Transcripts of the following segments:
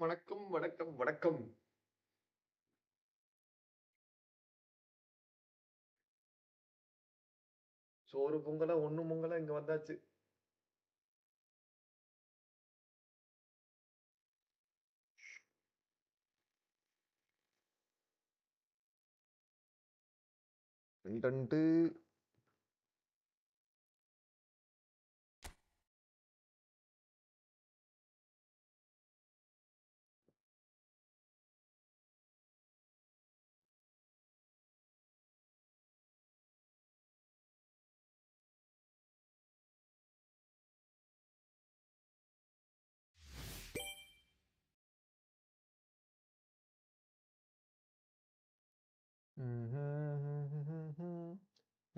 வணக்கம், வணக்கம், வணக்கம். சோறு பொங்கலா, ஒண்ணும் பொங்கலா இங்க வந்தாச்சு. டன்டன்ட்டு.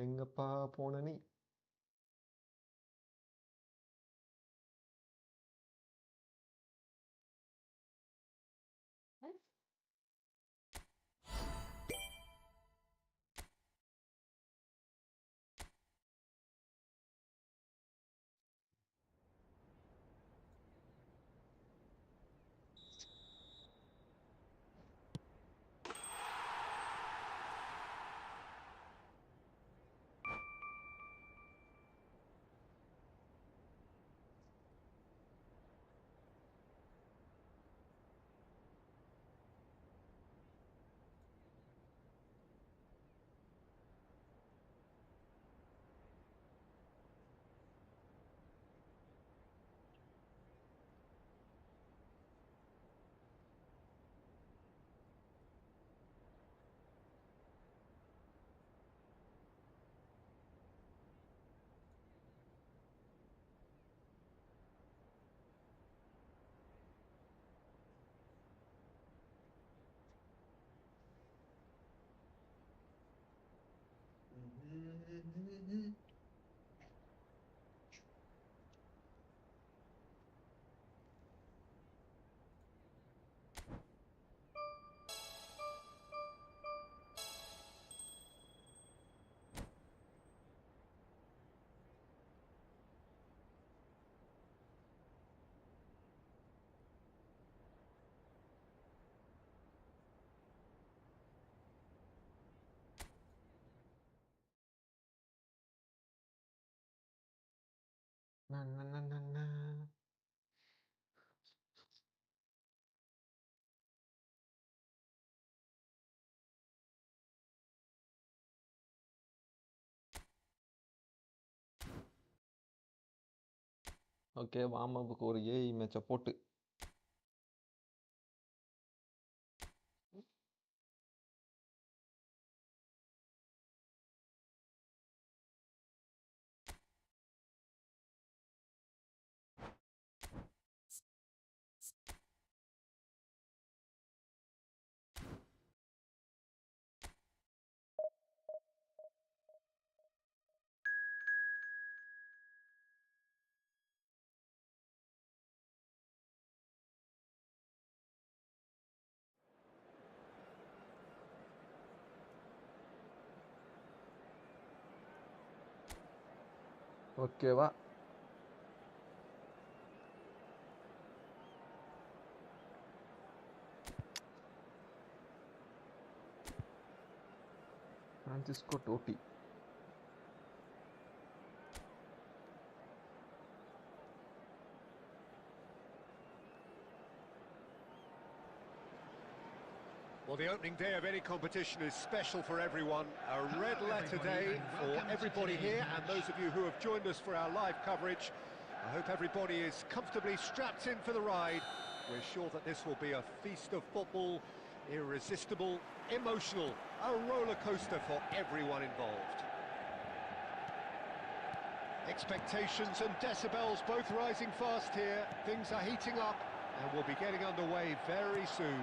எங்கப்பா போன நீ? நன்னன்னன்னன்னா. ஓகே, வார்ம் அப்புக்கு ஒரு ஏஐ மேட்சை போட்டு ஓகேவா? Francisco டோட்டி. Well, the opening day of any competition is special for everyone. A red letter day for everybody here and those of you who have joined us for our live coverage. I hope everybody is comfortably strapped in for the ride. We're sure that this will be a feast of football, irresistible, emotional, a roller coaster for everyone involved. Expectations and decibels both rising fast here. Things are heating up and we'll be getting underway very soon.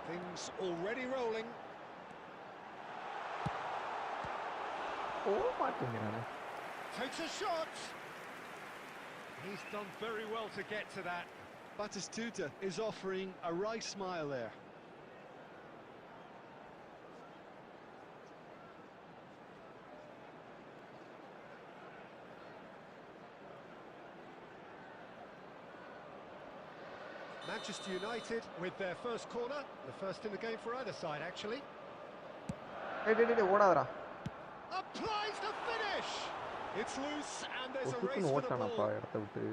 Things already rolling. Takes a shot. He's done very well to get to that. Batistuta is offering a wry smile there. Manchester United with their first corner, the first in the game for either side actually. ஓடாதடா. Applies the finish. It's loose and there's a race ஒசுக்குன்னு for the ஓட்டானப்பா ball. இடத்த விட்டு.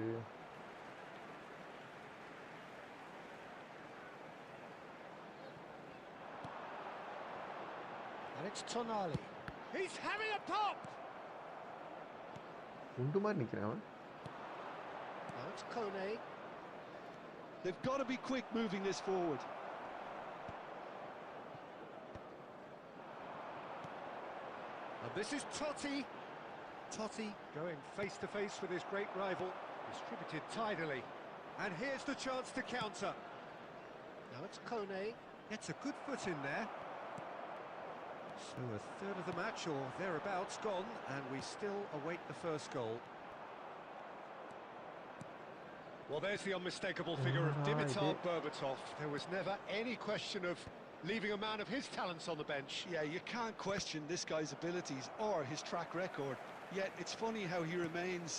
And it's Tonali. He's having a pop. உண்டு மாதிரி நிக்கிறான் அவன். Now it's Kone. They've got to be quick moving this forward. And this is Totti. Totti going face to face with his great rival. Distributed tidily. And here's the chance to counter. Now it's Kone. Gets a good foot in there. So a third of the match or thereabouts gone, and we still await the first goal. Well, there's the unmistakable figure of Dimitar Berbatov. There was never any question of leaving a man of his talents on the bench. Yeah, you can't question this guy's abilities or his track record. Yet it's funny how he remains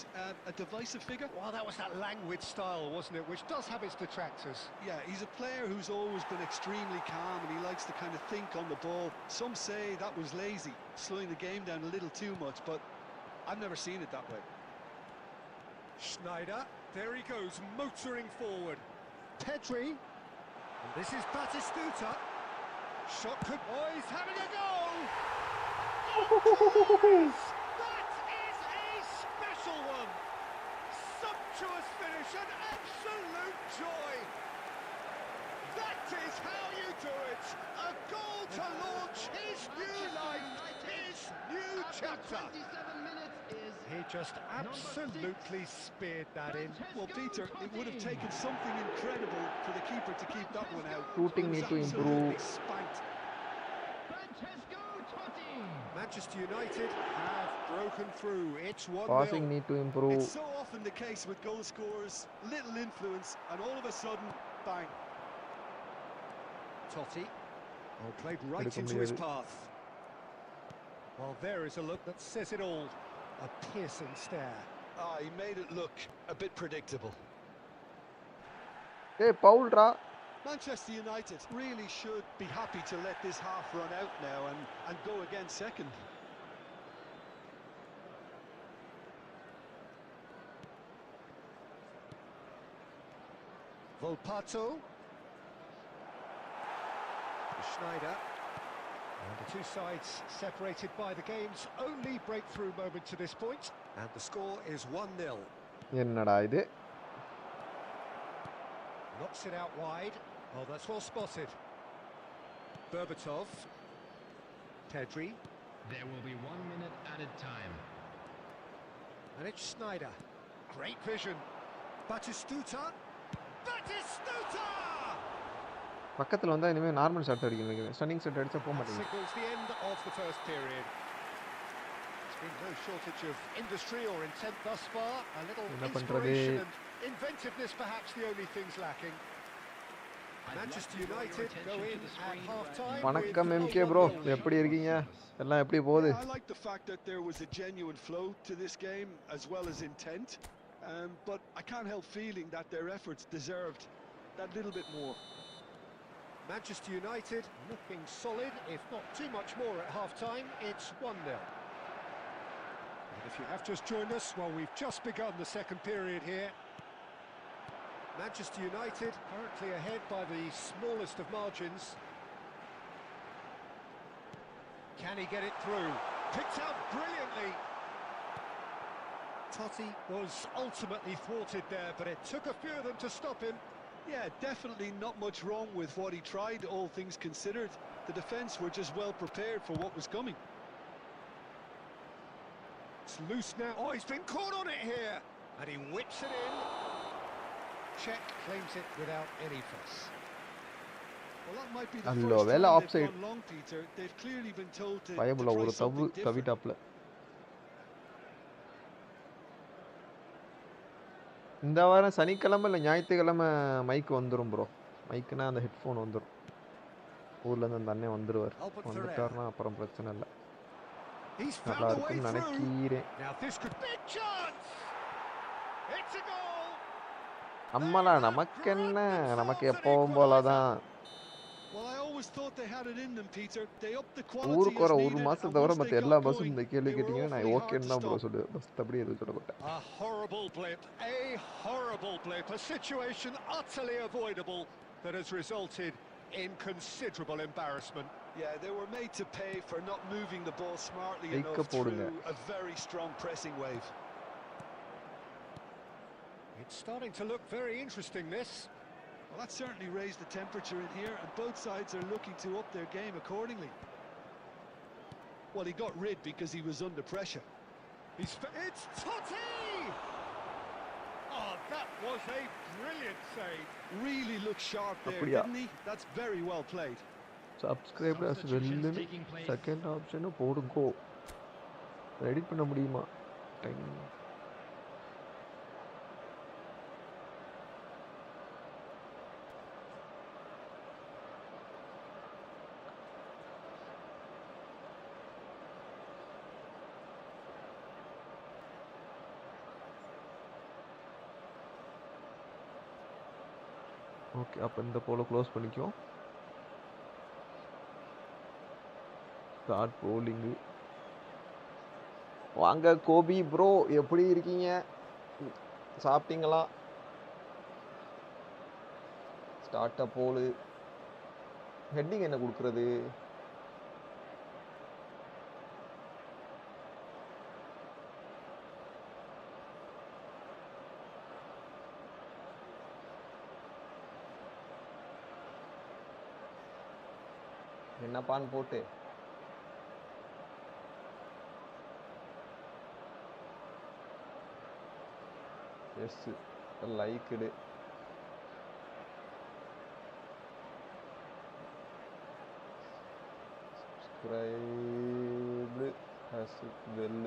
a divisive figure. Well, that was that languid style, wasn't it, which does have its detractors. Yeah, he's a player who's always been extremely calm and he likes to kind of think on the ball. Some say that was lazy, slowing the game down a little too much, but I've never seen it that way. Schneider, there he goes, motoring forward. Pedri, and this is Batistuta. Shot could... Oh, he's having a go! That is a special one! Sumptuous finish, an absolute joy! That is how you do it! A goal to launch his new life, his new chapter! He just absolutely speared that in. Well, Peter, it would have taken something incredible for the keeper to keep that one out. Shooting need to improve. Spanked. Manchester United have broken through. It's 1-0. Passing need to improve. It's so often the case with goal scorers, little influence, and all of a sudden, bang. Totti, played right into his path. Well, there is a look that says it all. A piercing stare. Ah, he made it look a bit predictable. Hey, Paul Ra. Manchester United really should be happy to let this half run out now and go again second. Volpato. Schneider. And the two sides separated by the game's only breakthrough moment to this point. And the score is 1-0. என்னடா இது? Knocks it out wide. Oh, that's well spotted. Berbatov. Pedri. There will be 1 minute added time. And it's Schneider. Great vision. Batistuta. Batistuta! பக்கத்துல வந்தா இனிமே normal shot அடிக்கணும் நினைக்கிறேன். Stunning shot அடிச்சா போக மாட்டேங்குது. Signals the end of the first period. There's been no shortage of industry or intent thus far. A little inspiration and inventiveness perhaps the only things lacking. Manchester United go in at half-time. வணக்கம் MK bro, எப்படி இருக்கீங்க? எல்லாம் எப்படி போகுது? I like the fact that there was a genuine flow to this game as well as intent. But I can't help feeling that their efforts deserved that little bit more. Manchester United looking solid, if not too much more at half-time. It's 1-0. And if you have just joined us, well, we've just begun the second period here. Manchester United currently ahead by the smallest of margins. Can he get it through? Picked out brilliantly. Totti was ultimately thwarted there, but it took a few of them to stop him. Yeah, definitely not much wrong with what he tried, all things considered. The defence were just well prepared for what was coming. It's loose now. Oh, he's been caught on it here. And he whips it in. Czech claims it without any fuss. Well, that might be the Allo, first well time offside. they've gone long, Peter. They've clearly been told to பயபுல try ஒரு something different. தவிட்டாப்ல. இந்த வாரம் சனிக்கிழமை இல்லை ஞாயிற்றுக்கிழமை mic வந்துடும் bro. மைக்குனா அந்த headphone வந்துடும். ஊர்லேருந்து அந்த அண்ணன் வந்துடுவார். வந்துட்டாருன்னா அப்புறம் பிரச்சனை இல்லை. நல்லா இருக்கும்னு நினைக்கிறேன். நம்மளா நமக்கு என்ன, நமக்கு எப்பவும் போலதான். Well, I always thought they had it in them, Peter. They upped the ஊருக்கு quality as வர ஒரு needed, மாசத்தை and தவிர once they மற்ற எல்லா got பஸ்ஸும் going, இந்த கேள்வி they were கேட்டீங்கன்னா நான் awfully ஓகேன்னு hard to தான் ப்ரோ stop. சொல்லுவேன். பஸ் அப்படி எதுவும் சொல்ல மாட்டேன். A horrible blip, a situation utterly avoidable that has resulted in considerable embarrassment. Yeah, they were made to pay for not moving the ball smartly Take enough a போடுங்க. through a very strong pressing wave. It's starting to look very interesting, this. Well, that certainly raised the temperature in here, and both sides are looking to up their game accordingly. Well, he got rid because he was under pressure. It's Totti! Oh, that was a brilliant save. Really looked sharp there, அப்படியா? didn't he? That's very well played. Subscriber as வெல்லுன்னு second ஆப்ஷனை போடுங்கோ. Edit பண்ண முடியுமா? Time okay. அப்போ இந்த போல close பண்ணிக்கோ. Start polling. வாங்க கோபி ப்ரோ, எப்படி இருக்கீங்க? சாப்பிட்டீங்களா? ஸ்டார்ட் அப் போலு. ஹெட்டிங் என்ன கொடுக்குறது? என்னப்பான்னு போட்டு எஸ் லைக்குடு. Subscribed as well.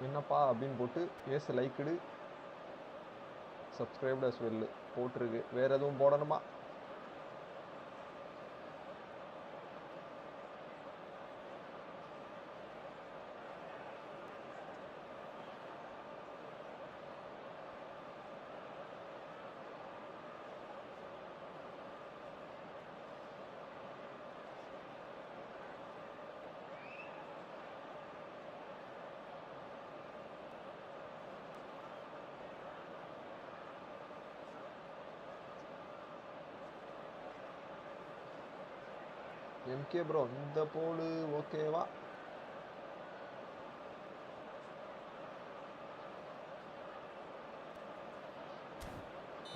என்னப்பா அப்படின்னு போட்டு எஸ் லைக்குடு சப்ஸ்கிரைப்டு அஸ் வெல் போட்டிருக்கு. வேறு எதுவும் போடணுமா? எம்கே ப்ரோ, இந்த போலு ஓகேவா?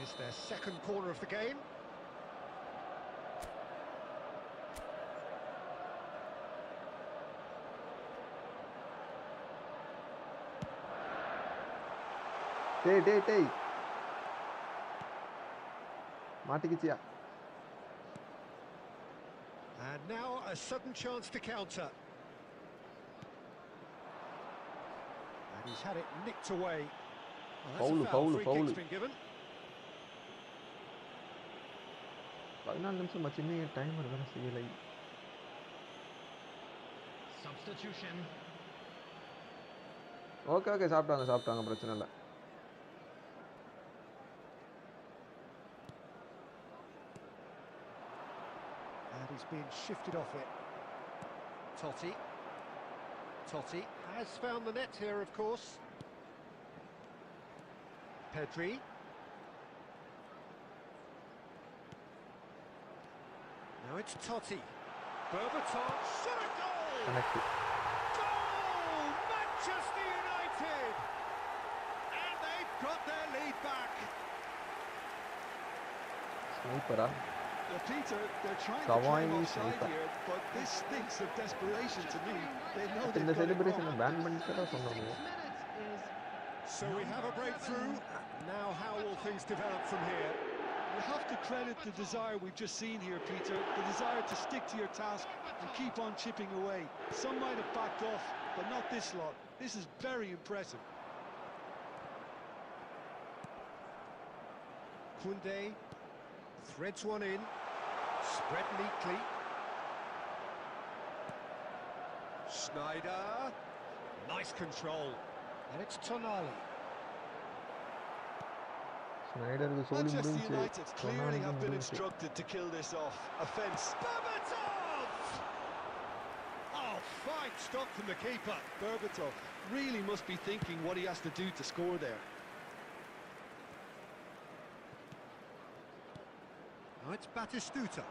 It's their second corner of the game. டேய் மாட்டிக்கிச்சியா? And now a sudden chance to counter. And he's had it nicked away. Well, that's a foul. Free kick's been given. 14 நிமிஷம் சின்ன timer வேற செய்யலை. Substitution. Okay சாப்பிட்டாங்க பிரச்சனை இல்லை. And he's been shifted off it. Totti has found the net here, of course. Pedri. Now it's Totti. Berbatov, shot a goal! Connected. Goal! Manchester United! And they've got their lead back. Sniper. Well, Peter, they're trying to claim offside here, but this stinks of desperation to me. They know they've got it wrong. So we have a breakthrough. Now how will things develop from here? You have to credit the desire we've just seen here, Peter. The desire to stick to your task and keep on chipping away. Some might have backed off, but not this lot. This is very impressive. Koundé threads one in, spread neatly. Schneider. Nice control. And it's Tonali. Schneider is so Manchester United clearly have been instructed to kill this off. Offence. Berbatov! Oh, fine stop from the keeper. Berbatov really must be thinking what he has to do to score there. Now it's Batistuta.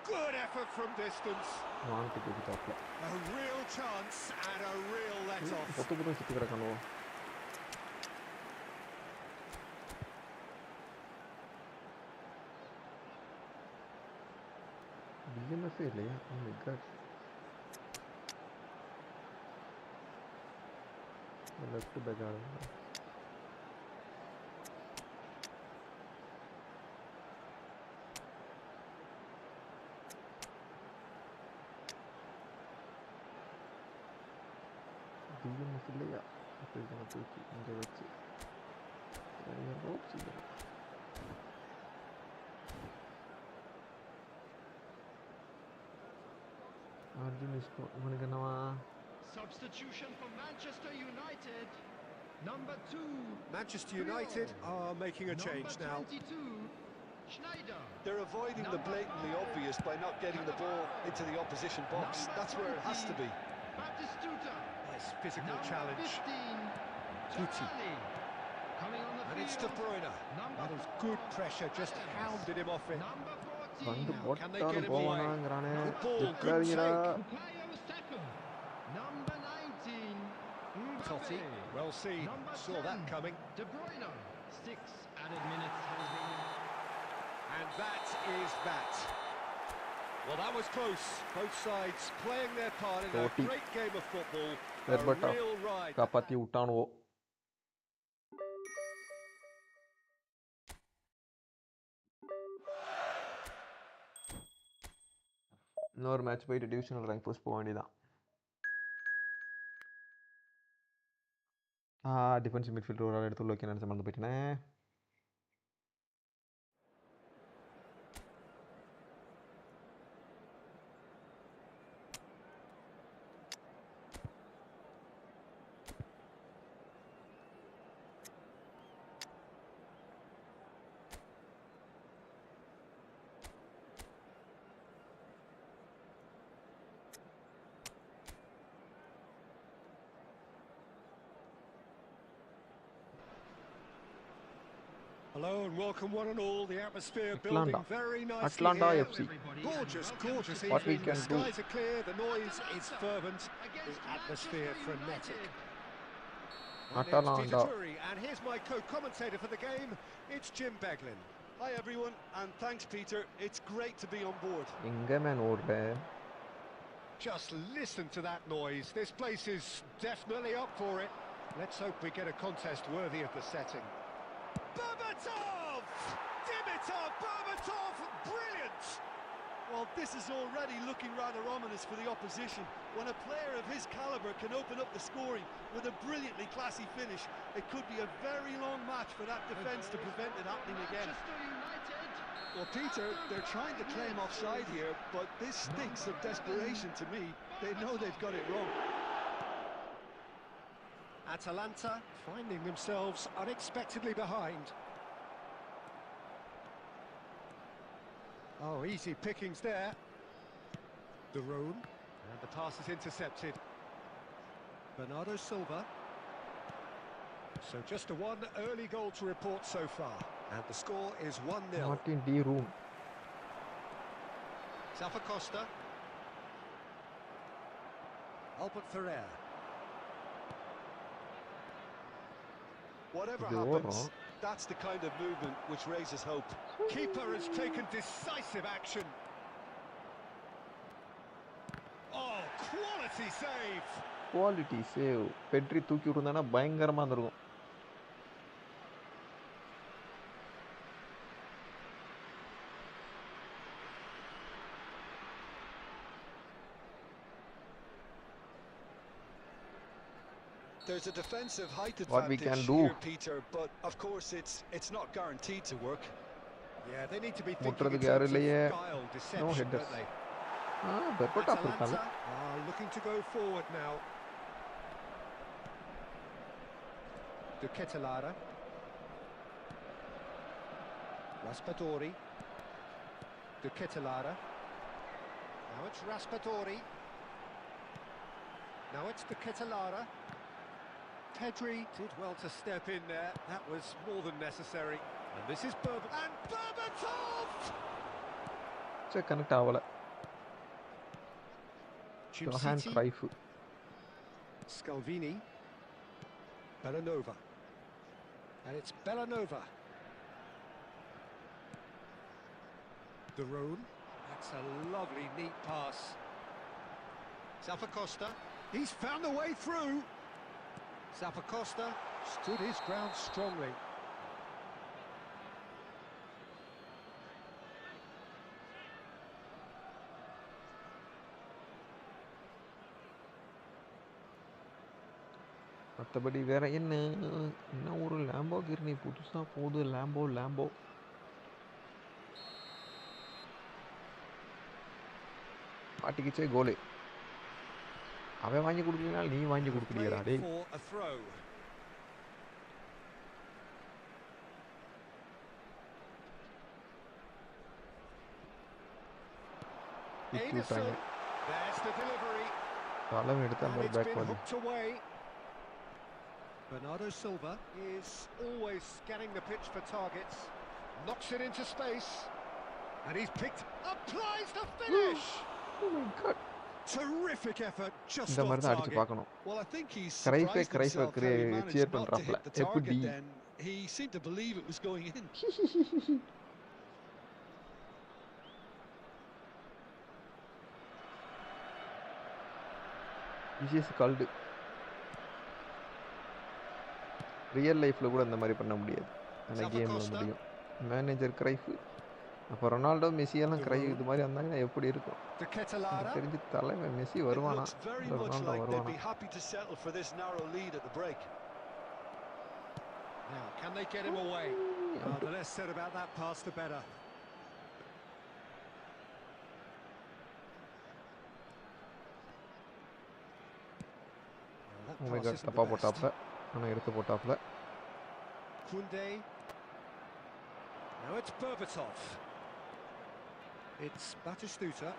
Good effort from distance. A real chance and a real let-off. Oh my god. Left back. இல்லையா அப்படி தூக்கி இங்கே வச்சு ropes இல்லை அர்ஜுன் இஸ்கோ இவனுக்கு என்னவா Substitution for Manchester United. Number 2. Manchester United are making a change now. Number 22. Schneider. They're avoiding the blatantly obvious by not getting the ball into the opposition box. That's where it has to be. Batistuta. Nice physical challenge. 15. Tucci. Coming on the And it's De field. Bruyne. That is good pressure, just hounded him off it. Number 14. வந்து Can they get போட்டாலும் him away? போவானாங்கிறானே No ball, good திட்டுறாதீங்கடா take. Bukayo Saka. Number 19. Mbappe. Totti, well seen, Number saw that 10. coming. De Bruyne. 6 added minutes has been. And that is that. Well, that was close. Both sides playing their part in a Totti. great game of football. A Berbatov. real ride. காப்பாற்றி விட்டானுவோ இன்னொரு match போயிட்டு divisional rank post போக வேண்டியதான் defensive midfielder ஒரு ஆள் எடுத்து உள்ள வைக்க நினச்ச மறந்து போயிட்டேனே Hello and welcome one and all. The atmosphere Atlanta. building very nicely Atlanta here. FC. Gorgeous, gorgeous What we evening. The can do. skies are clear, the noise is fervent, the atmosphere frenetic. My name's Atlanta. Peter Drury, and here's my co-commentator for the game. It's Jim Beglin. Hi everyone, and thanks Peter. It's great to be on board. எங்கே man ஓடுறேன் Just listen to that noise. This place is definitely up for it. Let's hope we get a contest worthy of the setting. Berbatov! Dimitar Berbatov! Brilliant! Well, this is already looking rather ominous for the opposition. When a player of his calibre can open up the scoring with a brilliantly classy finish, it could be a very long match for that defence to prevent it happening again. Manchester United. Well, Peter, they're trying to claim offside here, but this stinks of desperation to me. They know they've got it wrong. Atalanta finding themselves unexpectedly behind. Oh, easy pickings there. De Roon, and the pass is intercepted. Bernardo Silva. So just a one early goal to report so far. And the score is 1-0. Marten de Roon Safa Costa. Albert Ferrer. Whatever Good happens, work. that's the kind of movement which raises hope. Keeper has taken decisive action. Oh, quality save. Quality save Pedri தூக்கி விட்டுருந்தானா பயங்கரமாக இருந்திருக்கும் There's a defensive height What we advantage can do. here, Peter, but of course it's not guaranteed to work. Yeah, they need to be thinking in முட்டுறதுக்கு terms யாரும் of இல்லையே guile, no deception, headers don't they? Berbatov இருக்கான்ல. Atalanta are looking to go forward now. De Ketelaere. Raspadori. De Ketelaere. Now it's Raspadori. Now it's De Ketelaere. Pedri did well to step in there. That was more than necessary. And this is And Berbatov! Connect ஆகல. Johan Chimsiti. Cruyff. Scalvini. Bellanova. And it's Bellanova. De Roon. That's a lovely, neat pass. Zappacosta. He's found a way through. Zappacosta stood his ground strongly. மற்றபடி வேற என்ன ஒரு லாம்போகிர்னி புதுசா போகுது. Lambo மாட்டிக்கிச்சே கோலு. அவன் வாங்கி கொடுக்கலனா நீ வாங்கி கொடுக்கறியடா டேய். தலைமை எடுத்தால் ஒரு பேக் பாடி. Bernardo Silva is always scanning the pitch for targets. Knocks it into space. And he's applies the finish! Oh my god. Terrific effort, just இந்த மாதிரி தான் அடிச்சு பார்க்கணும். கிரைஃபே சியர் பண்றாப்ல. எப்படி? He seemed to believe it was going in. This is called real லைஃப்ல கூட இந்த மாதிரி பண்ண முடியாது. ஆனா கேம்ல முடியும். Manager Cruyff. அப்ப ரொனால்டோ மெஸ்ஸி எல்லாம் கிரைஃப் இது மாதிரி வந்தாங்கன்னா எப்படி இருக்கும்? தெரிஞ்சு தலைமை மெஸ்ஸி வருவானா? ரொனால்டோ வருவானா? Now, can they get him away? The less said about that pass, the better. Oh my god, தப்பா போட்டாப்ல. ஆனா எடுத்து போட்டாப்ல. Kunde. Now it's Berbatov. It's Batistuta.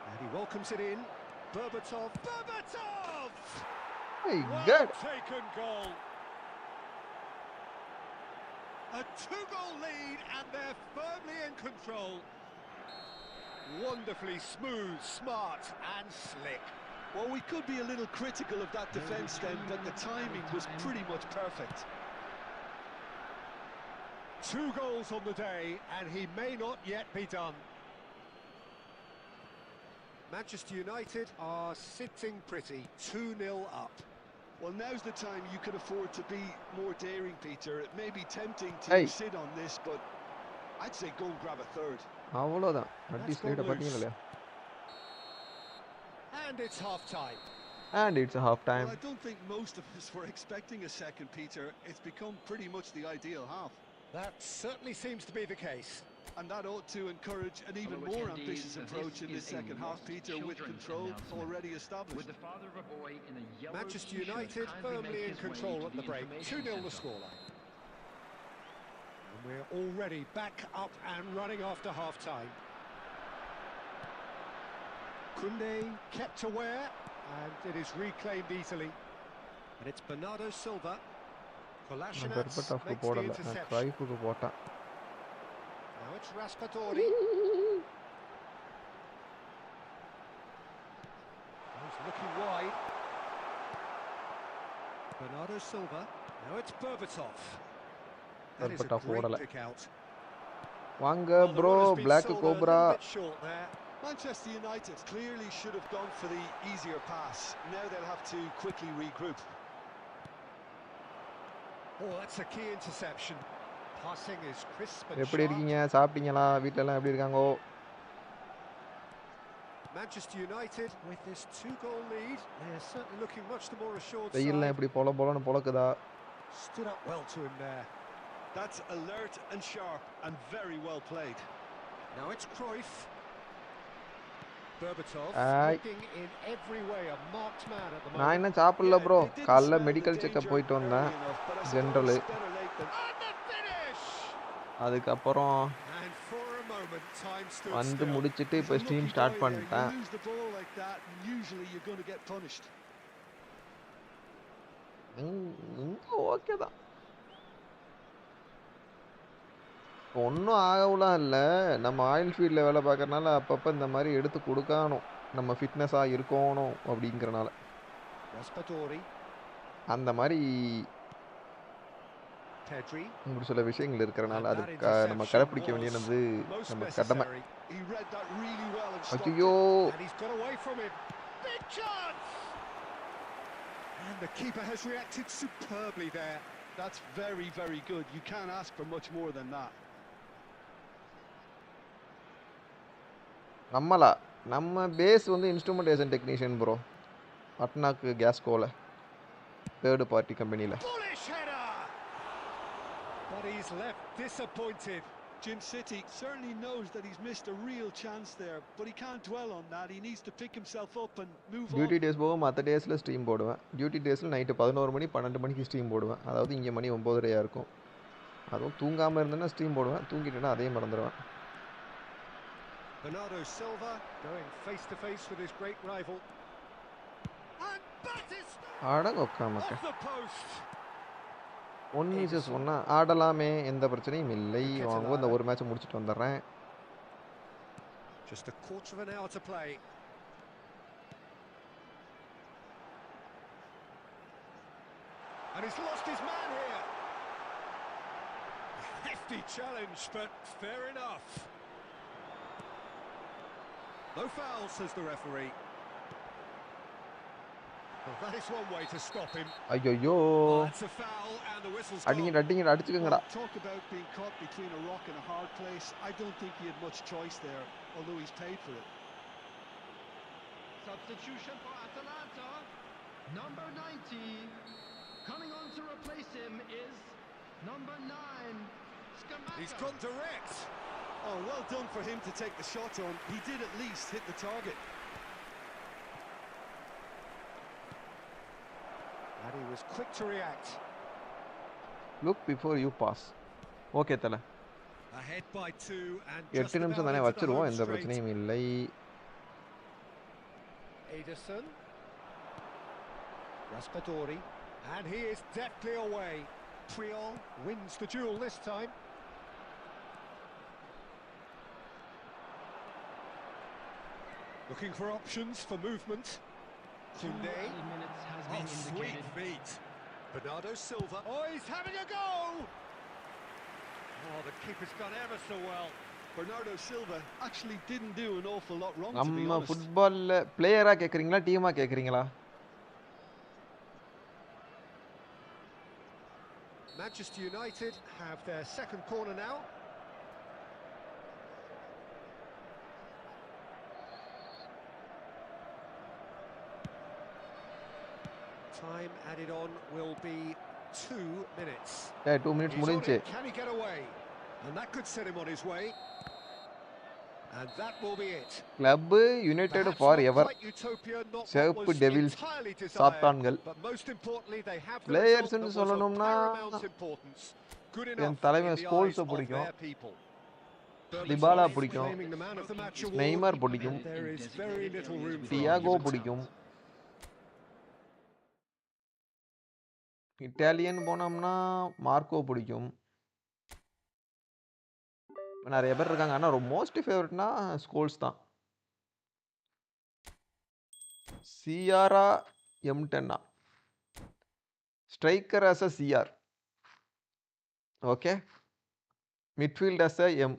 And he welcomes it in. Berbatov. Hey, well good. Taken goal. A 2-goal lead and they're firmly in control. Wonderfully smooth, smart and slick. Well, we could be a little critical of that defence then, but the timing was pretty much perfect. 2 goals on the day, and he may not yet be done. Manchester United are sitting pretty, 2-0 up. Well, now's the time you can afford to be more daring, Peter. It may be tempting to sit on this, but I'd say go and grab a third. அவ்வளவுதான். அடி ஸ்லைட பாத்தீங்களா? And it's half-time. And it's a half-time. Well, I don't think most of us were expecting a second, Peter. It's become pretty much the ideal half. That certainly seems to be the case. And that ought to encourage an even more ambitious approach in this second half, Peter, with control already established. Manchester United firmly in control at the break. 2-0 the scoreline. And we're already back up and running after half-time. Kunde kept aware, and it is reclaimed easily. And it's Bernardo Silva. Kolasinac makes the interception. Now it's Raspadori. He's looking wide. Bernardo Silva. Now it's Berbatov. That is a great pick out. Wanga bro, Black Cobra. Manchester United clearly should have gone for the easier pass. Now they'll have to quickly regroup. Oh, that's a key interception. Passing is crisp and எப்படி sharp. இருக்கீங்க? சாப்பிட்டீங்களா? வீட்ல எல்லாம் எப்படி இருக்காங்க? Manchester United with this 2-goal lead, they're certainly looking much the more assured வெயில்ல side. எப்படி பொலன்னு பொலக்குதா? Stood up well to him there. That's alert and sharp and very well played. Now it's Cruyff. Berbatov Ai. looking in every way a marked man at the நான் moment. இன்னும் சாப்பிடல Yeah, bro. they didn't காலைல smell the medical checkup danger போயிட்டு early வந்தேன். enough, but I general. suppose better late than And the finish! அதுக்கப்புறம் And for a moment, time stood வந்து still. முடிச்சிட்டு he's இப்போ a stream lucky start boy there. You பண்ணிட்டேன். lose the ball like that, and usually you're going to get punished. இங்க okay தான். ஒன்றும் ஆகவுலாம் இல்லை. நம்ம ஆயில் ஃபீல்டில் வேலை பார்க்கறனால அப்பப்போ இந்த மாதிரி எடுத்து கொடுக்கணும். நம்ம ஃபிட்னஸாக இருக்கணும் அப்படிங்கிறனால. Raspadori, அந்த மாதிரி Pedri, ஒரு சில விஷயங்கள் இருக்கிறனால and அது that நம்ம interception கடைப்பிடிக்க was வேண்டியது most நம்ம கடமை. necessary. He read that really well and stopped ஐயோ it. And he's got away from it. Big chance! And the keeper has reacted superbly there. That's very, very good. You can't ask for much more than that. நம்ம பேஸ் வந்து instrumentation technician bro. அட்னாக்கு கேஸ்கோவில் third party கம்பெனியில். Bullish header! But he's left disappointed. Jim City certainly knows that he's missed a real chance there, but he can't dwell on that. He needs to pick himself up and move duty on. Days போக மற்ற டேஸில் stream போடுவேன். Duty டேஸில் night 11 மணி 12 மணிக்கு stream போடுவேன். அதாவது இங்கே மணி 9:30 இருக்கும். அதுவும் தூங்காமல் இருந்தேன்னா ஸ்ட்ரீம் போடுவேன். தூங்கிட்டேன்னா அதையும் மறந்துடுவேன். Bernardo Silva going face to face with his great rival. And Batista ஆடங்கொக்காமக்க off the post. ஒன்று சொன்னால் ஆடலாமே, எந்த பிரச்சனையும் இல்லை. வாங்க இந்த ஒரு மேட்ச் முடிச்சுட்டு வந்துடுறேன். Just a quarter of an hour to play. And he's lost his man here. Hefty challenge, but fair enough. No foul, says the referee. Well, that is one way to stop him. ஐயோ That's a foul and the whistle's gone. அடிங்கடா அடிச்சுக்கங்கடா. Well, talk about being caught between a rock and a hard place. I don't think he had much choice there, although he's paid for it. Substitution for Atalanta. Number 90. Coming on to replace him is number 9. He's gone direct. Oh, well done for him to take the shot on. He did at least hit the target. And he was quick to react. Look before you pass. Okay தல. Ahead by 2 and just 8 நிமிஷம் தானே about into the வச்சிருவோம், home எந்த straight. பிரச்சனையும் இல்லை. Ederson. Raspadori. And he is deftly away. Triol wins the duel this time. Looking for options for movement. 2 Koundé. minutes has Oh, been sweet indicated. feet. Bernardo Silva. Oh, he's having a go! Oh, the keeper's done ever so well. Bernardo Silva actually didn't do an awful lot wrong, to be நம்ம honest. ஃபுட்பால்ல பிளேயரா கேக்குறீங்களா டீமா கேக்குறீங்களா? Manchester United have their second corner now. Time added on will be 2 minutes. 2 minutes He's on முடிஞ்சு. it. Can he get away? And that could set him on his way. And that will be it. Club United Perhaps for not ever. quite utopia, not what சிவப்பு was devils entirely desired, சாத்தான்கள். but most importantly they have the Players result that ன்னு was of சொல்லணும்னா paramount importance. Good என் enough in தலைவன் the eyes ஸ்கோல்ஸை of பிடிக்கும். their people. Dybala Berbatov பிடிக்கும். claiming the man of the match award. Neymar பிடிக்கும். There is very little room for Diego argument. பிடிக்கும். Italian போனோம்னா Marco பிடிக்கும். நிறைய பேர் இருக்காங்க. ஆனால் ரொம்ப மோஸ்ட் ஃபேவரட்னா ஸ்கோல்ஸ் தான். சிஆரா M10 striker as a CR. Okay, midfield as a M.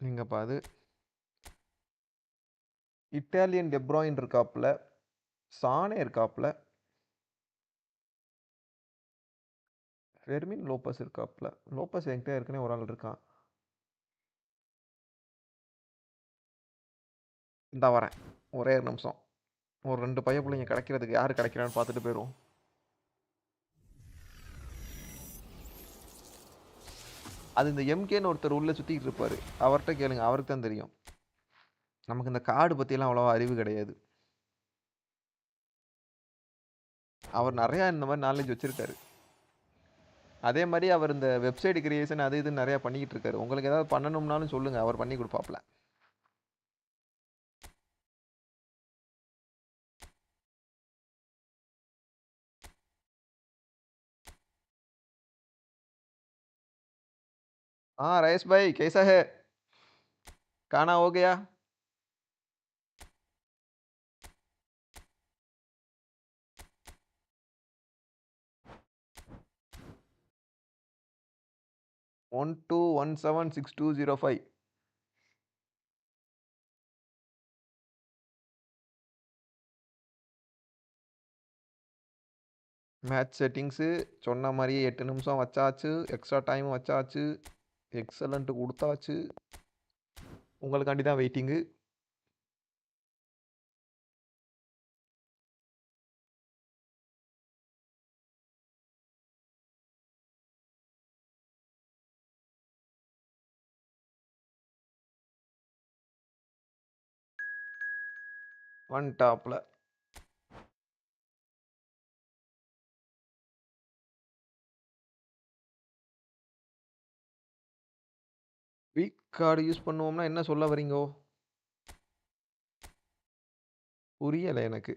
எங்கப்பா அது? இட்டாலியன் டெப்ராயின் இருக்காப்புல, சானே இருக்காப்புல, ஃபெர்மின் லோப்பஸ் இருக்காப்புல. லோப்பஸ் என்கிட்ட ஏற்கனவே ஒரு ஆள் இருக்கான். இந்தா வரேன், ஒரே ஒரு நிமிஷம். ஒரு 2 பைய பிள்ளைங்க கிடைக்கிறதுக்கு யார் கிடைக்கிறான்னு பார்த்துட்டு போயிடுவோம். அது இந்த எம்கேன்னு ஒருத்தர் உள்ள சுற்றிக்கிட்டு இருப்பார், அவர்கிட்ட கேளுங்க, அவருக்கு தான் தெரியும். நமக்கு இந்த கார்டு பற்றியெல்லாம் அவ்வளோவா அறிவு கிடையாது. அவர் நிறையா இந்த மாதிரி நாலேஜ் வச்சுருக்காரு. அதே மாதிரி அவர் இந்த வெப்சைட் கிரியேஷன் அது இது நிறையா பண்ணிக்கிட்டு இருக்காரு. உங்களுக்கு ஏதாவது பண்ணணும்னாலும் சொல்லுங்கள், அவர் பண்ணி கொடுப்பாப்ல. हाँ रईस भाई कैसा है, खाना हो गया? ஒன் 2176205. மேட்ச் செட்டிங்ஸு சொன்ன மாதிரியே 8 நிமிஷம் வச்சாச்சு, எக்ஸ்ட்ரா டைம் வச்சாச்சு, எக்ஸலண்ட் கொடுத்தாச்சு. உங்களுக்காண்டி தான் வெயிட்டிங்கு. ஒன் டாப்பில் வீக் கார்டு யூஸ் பண்ணுவோம்னா என்ன சொல்ல வரீங்கோ? புரியலை எனக்கு.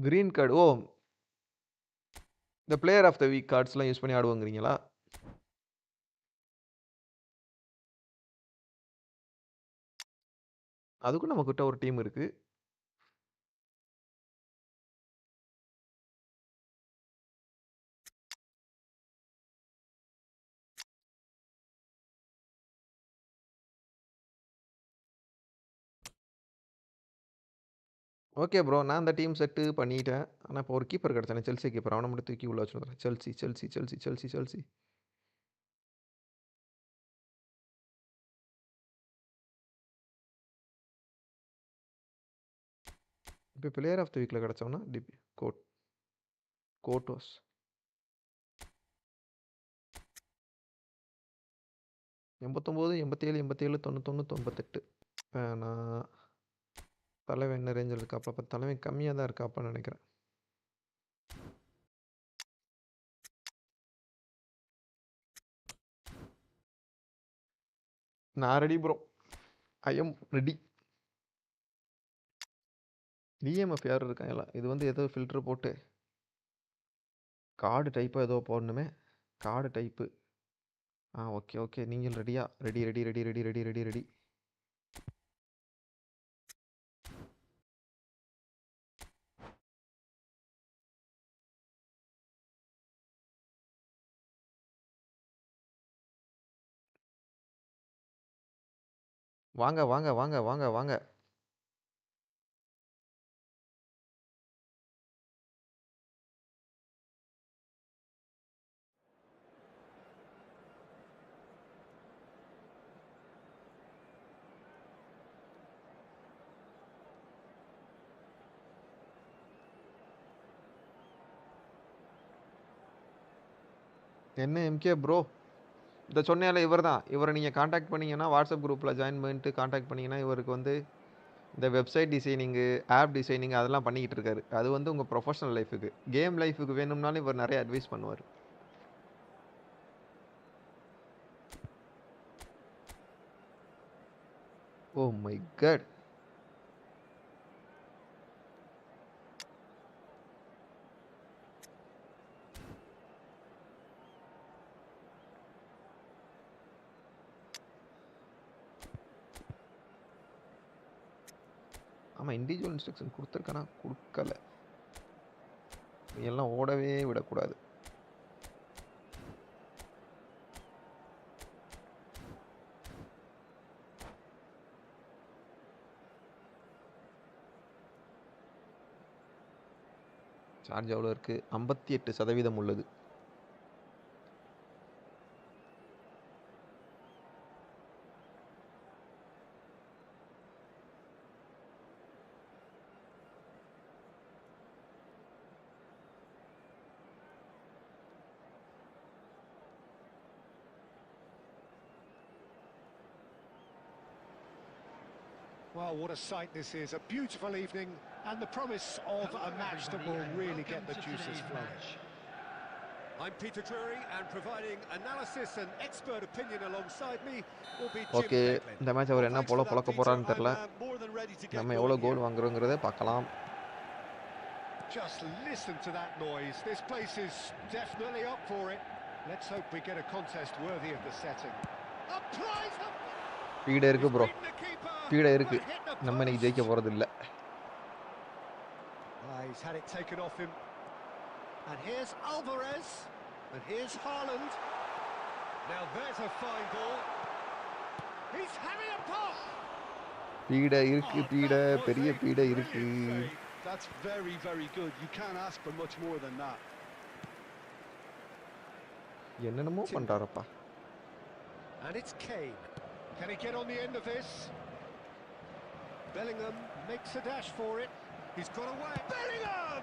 கிரீன் கார்டு, ஓ இந்த பிளேயர் ஆஃப் த வீக் கார்ட்ஸ்லாம் யூஸ் பண்ணி ஆடுவாங்கிறீங்களா? அதுக்கும் நம்மக்கிட்ட ஒரு டீம் இருக்குது. ஓகே ப்ரோ, நான் அந்த டீம் செட்டு பண்ணிட்டேன். ஆனால் இப்போ ஒரு கீப்பர் கிடச்சானே, செல்சி கீப்பர், அவனை மட்டும் தூக்கி உள்ள வச்சுருந்தேன். Chelsea Chelsea Chelsea Chelsea Chelsea. இப்போ பிளேயர் ஆஃப் த வீக்கில் கிடச்சோம்னா கோட்டோஸ் 89 87 87 91 98. நான் தலைவன் என்ன ரேஞ்சில் இருக்காப்பா? அப்போ தலைவன் கம்மியாக தான் இருக்காப்பான்னு நினைக்கிறேன். நான் ready bro, I am ready. TMF யார் இருக்காங்களா? இது வந்து ஏதோ ஃபில்ட்ரு போட்டு கார்டு டைப்பாக ஏதோ போடணுமே. Card type, okay okay. நீங்கள் ரெடியா? Ready ready ready ready ready ready ready. வாங்க வாங்க வாங்க வாங்க வாங்க. என்ன எம்கே ப்ரோ, இந்த சொன்னேன்ல இவர் தான். இவரை நீங்கள் காண்டாக்ட் பண்ணிங்கன்னா, வாட்ஸ்அப் குரூப்பில் ஜாயின் பண்ணிட்டு காண்டாக்ட் பண்ணிங்கன்னா, இவருக்கு வந்து இந்த வெப்சைட் டிசைனிங்கு, ஆப் டிசைனிங் அதெல்லாம் பண்ணிக்கிட்டு இருக்காரு. அது வந்து உங்கள் ப்ரொஃபஷனல் லைஃபுக்கு, கேம் லைஃபுக்கு வேணும்னாலும் இவர் நிறைய அட்வைஸ் பண்ணுவார். Oh my God. ஆமாம், இண்டிவிஜுவல் இன்ஸ்ட்ரக்ஷன் கொடுத்துருக்கானா? கொடுக்கல. எல்லாம் ஓடவே விடக்கூடாது. சார்ஜ் எவ்வளோ இருக்குது? 58% உள்ளது. Well, what a sight this is. A beautiful evening and the promise of a match that will really get the juices flowing. I'm Peter Drury and providing analysis and expert opinion alongside me will be Jim okay, Becklin. இந்த match அவர் என்ன Thanks போல for that, புழக்க Peter. போகிறான்னு I'm தெரில. more than ready to get நம்ம எவ்வளோ going goal here. வாங்குறோங்கிறத பார்க்கலாம். Just listen to that noise. This place is definitely up for it. Let's hope we get a contest worthy of the setting. Applies the... speed இருக்குது bro, beaten the keeper, speed but இருக்குது. hit the நம்ம இன்னைக்கு post. ஜெயிக்க போகிறது இல்லை. He's had it taken off him. And here's Alvarez. And here's Haaland. Now there's a fine ball. He's having a pop. பீடை இருக்கு, பீடை, பெரிய பீடை இருக்கு. That's very, very good. You can't ask for much more than that. என்னென்னமோ பண்ணுறாரப்பா. And it's Kane. Can he get on the end of this? Bellingham makes a dash for it. He's got away. Bellingham!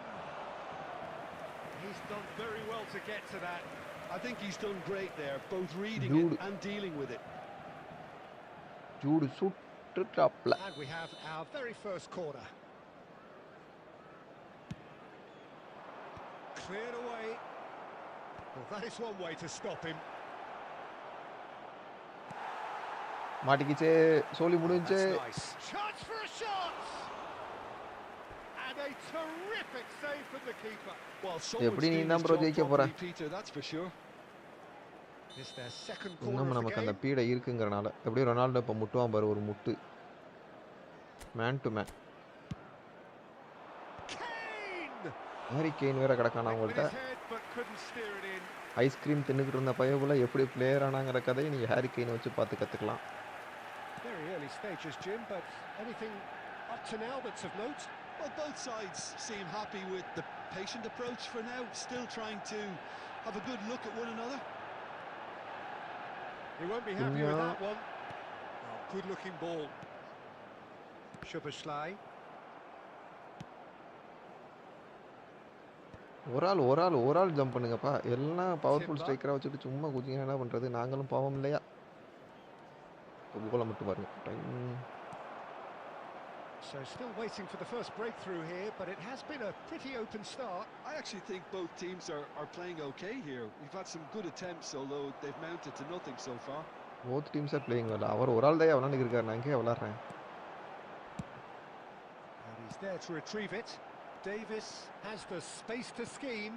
He's done very well to get to that. I think he's done great there, both reading Dude. it and dealing with it. Jude சுட்டுட்டாப்ல. And we have our very first corner. Cleared away. Well, that is one way to stop him. மாட்டிக்கிச்சே, சோலி முடிஞ்சு. That's nice. Chance for a shot! And a terrific save from the keeper. Well, எப்படி நீ someone's தான் doing bro his ஜெயிக்க job போற? properly, Peter, that's for sure. It's their second corner இன்னும் of the நமக்கு அந்த game. பீடை இருக்குங்கிறனால. எப்படி ரொனால்டோ இப்போ முட்டுவான் பாரு, ஒரு முட்டு. Man to man. Kane! Harry Kane வேற கிடக்கான With அவங்கள்ட்ட. his head, but couldn't steer it in. Ice cream தின்னுக்கிட்டு இருந்த பையபுல எப்படி பிளேயர் ஆனாங்கிற கதையை நீங்கள் ஹாரி கேனை வச்சு பார்த்து கற்றுக்கலாம். Very early stages, Jim, but anything up to now that's of note? Well, both sides seem happy with the patient approach for now, still trying to have a good look at one another. He won't be happy with Yeah. that one. Oh, good-looking ball. Szoboszlai. ஒரு ஆள் jump பண்ணுங்கப்பா. எல்லாம் powerful ஸ்ட்ரைக்கராக வச்சுட்டு சும்மா குதிங்க, என்ன பண்ணுறது? நாங்களும் பாவம் இல்லையா? கோலை மட்டும் பாருங்க. So still waiting for the first breakthrough here, but it has been a pretty open start. I actually think both teams are playing okay here. We've had some good attempts, although they've mounted to nothing so far. Both teams are playing well. அவர் ஒரு ஆள் தான் விளாண்டுக்கு இருக்காரு, நான் எங்கே விளாட்றேன். And he's there to retrieve it. Davis has the space to scheme.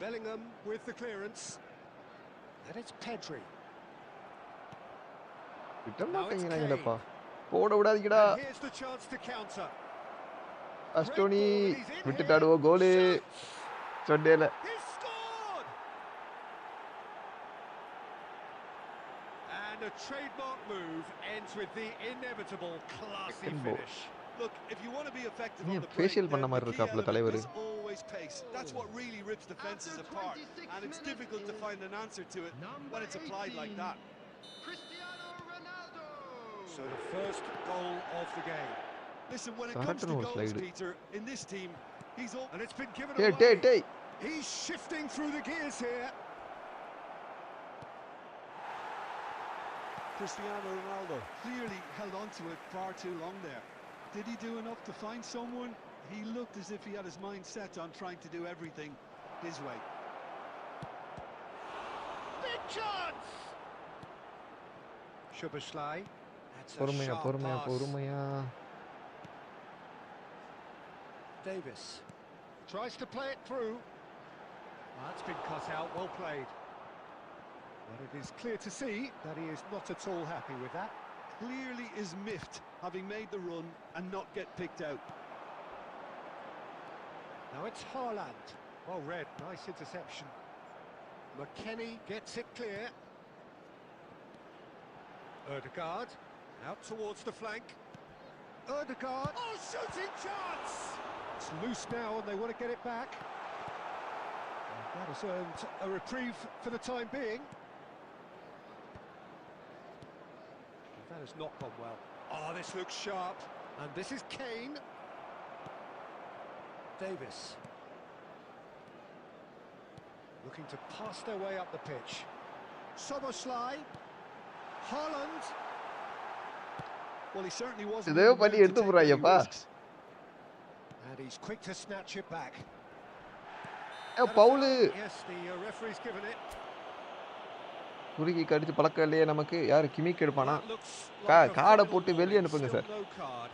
Bellingham with the clearance. And it's Pedri. விட்ட மாட்டேங்கிறாங்கப்பா, போட விடாதீங்கடா. And here's the chance to counter. அஸ்டோனி விட்டுட்டாடுவோ கோலு. சொன்னேல. He's scored! And a trademark move ends with the inevitable classy finish. Look, if you want to be effective Yeah, on the break, facial பண்ண then மாதிரி the key இருக்காப்ல element தலைவர். is always pace. That's what really rips defenses apart, and it's difficult to find an answer to it when it's applied like that. Cristiano Ronaldo. So the first goal of the game. Listen, when it comes to Saratono goals, slide. Peter, in this team, he's all... And it's been given டேய் away. டேய் டேய். He's shifting through the gears here. Cristiano Ronaldo clearly held on to it far too long there. Did he do enough to find someone? He looked as if he had his mind set on trying to do everything his way. Big chance! Szoboszlai. That's a பொறுமையா sharp பொறுமையா pass. பொறுமையா. Davis tries to play it through. That's been cut out, well played. But it is clear to see that he is not at all happy with that. Clearly is miffed, having made the run and not get picked out. Now it's Haaland. Well read, nice interception. McKennie gets it clear. Ødegaard out towards the flank. Ødegaard, oh, shooting chance! It's loose now and they want to get it back. That has earned a reprieve for the time being. That has not gone well. Oh, this looks sharp. And this is Kane. Davis. Looking to pass their way up the pitch. Soboslai. Haaland. Well, he certainly wasn't இதே in the பண்ணி mood to எடுத்து take any போறாயப்பா. risks. And he's quick to snatch it back. Bowl Yes, the referee's given it. குறுகி கடிச்சு பழக்கம் இல்லையே நமக்கு. யாரு கிமிக்கு எடுப்பானா? That looks like a காடை final போட்டு வெளியே warning. அனுப்புங்க Still சார். no card.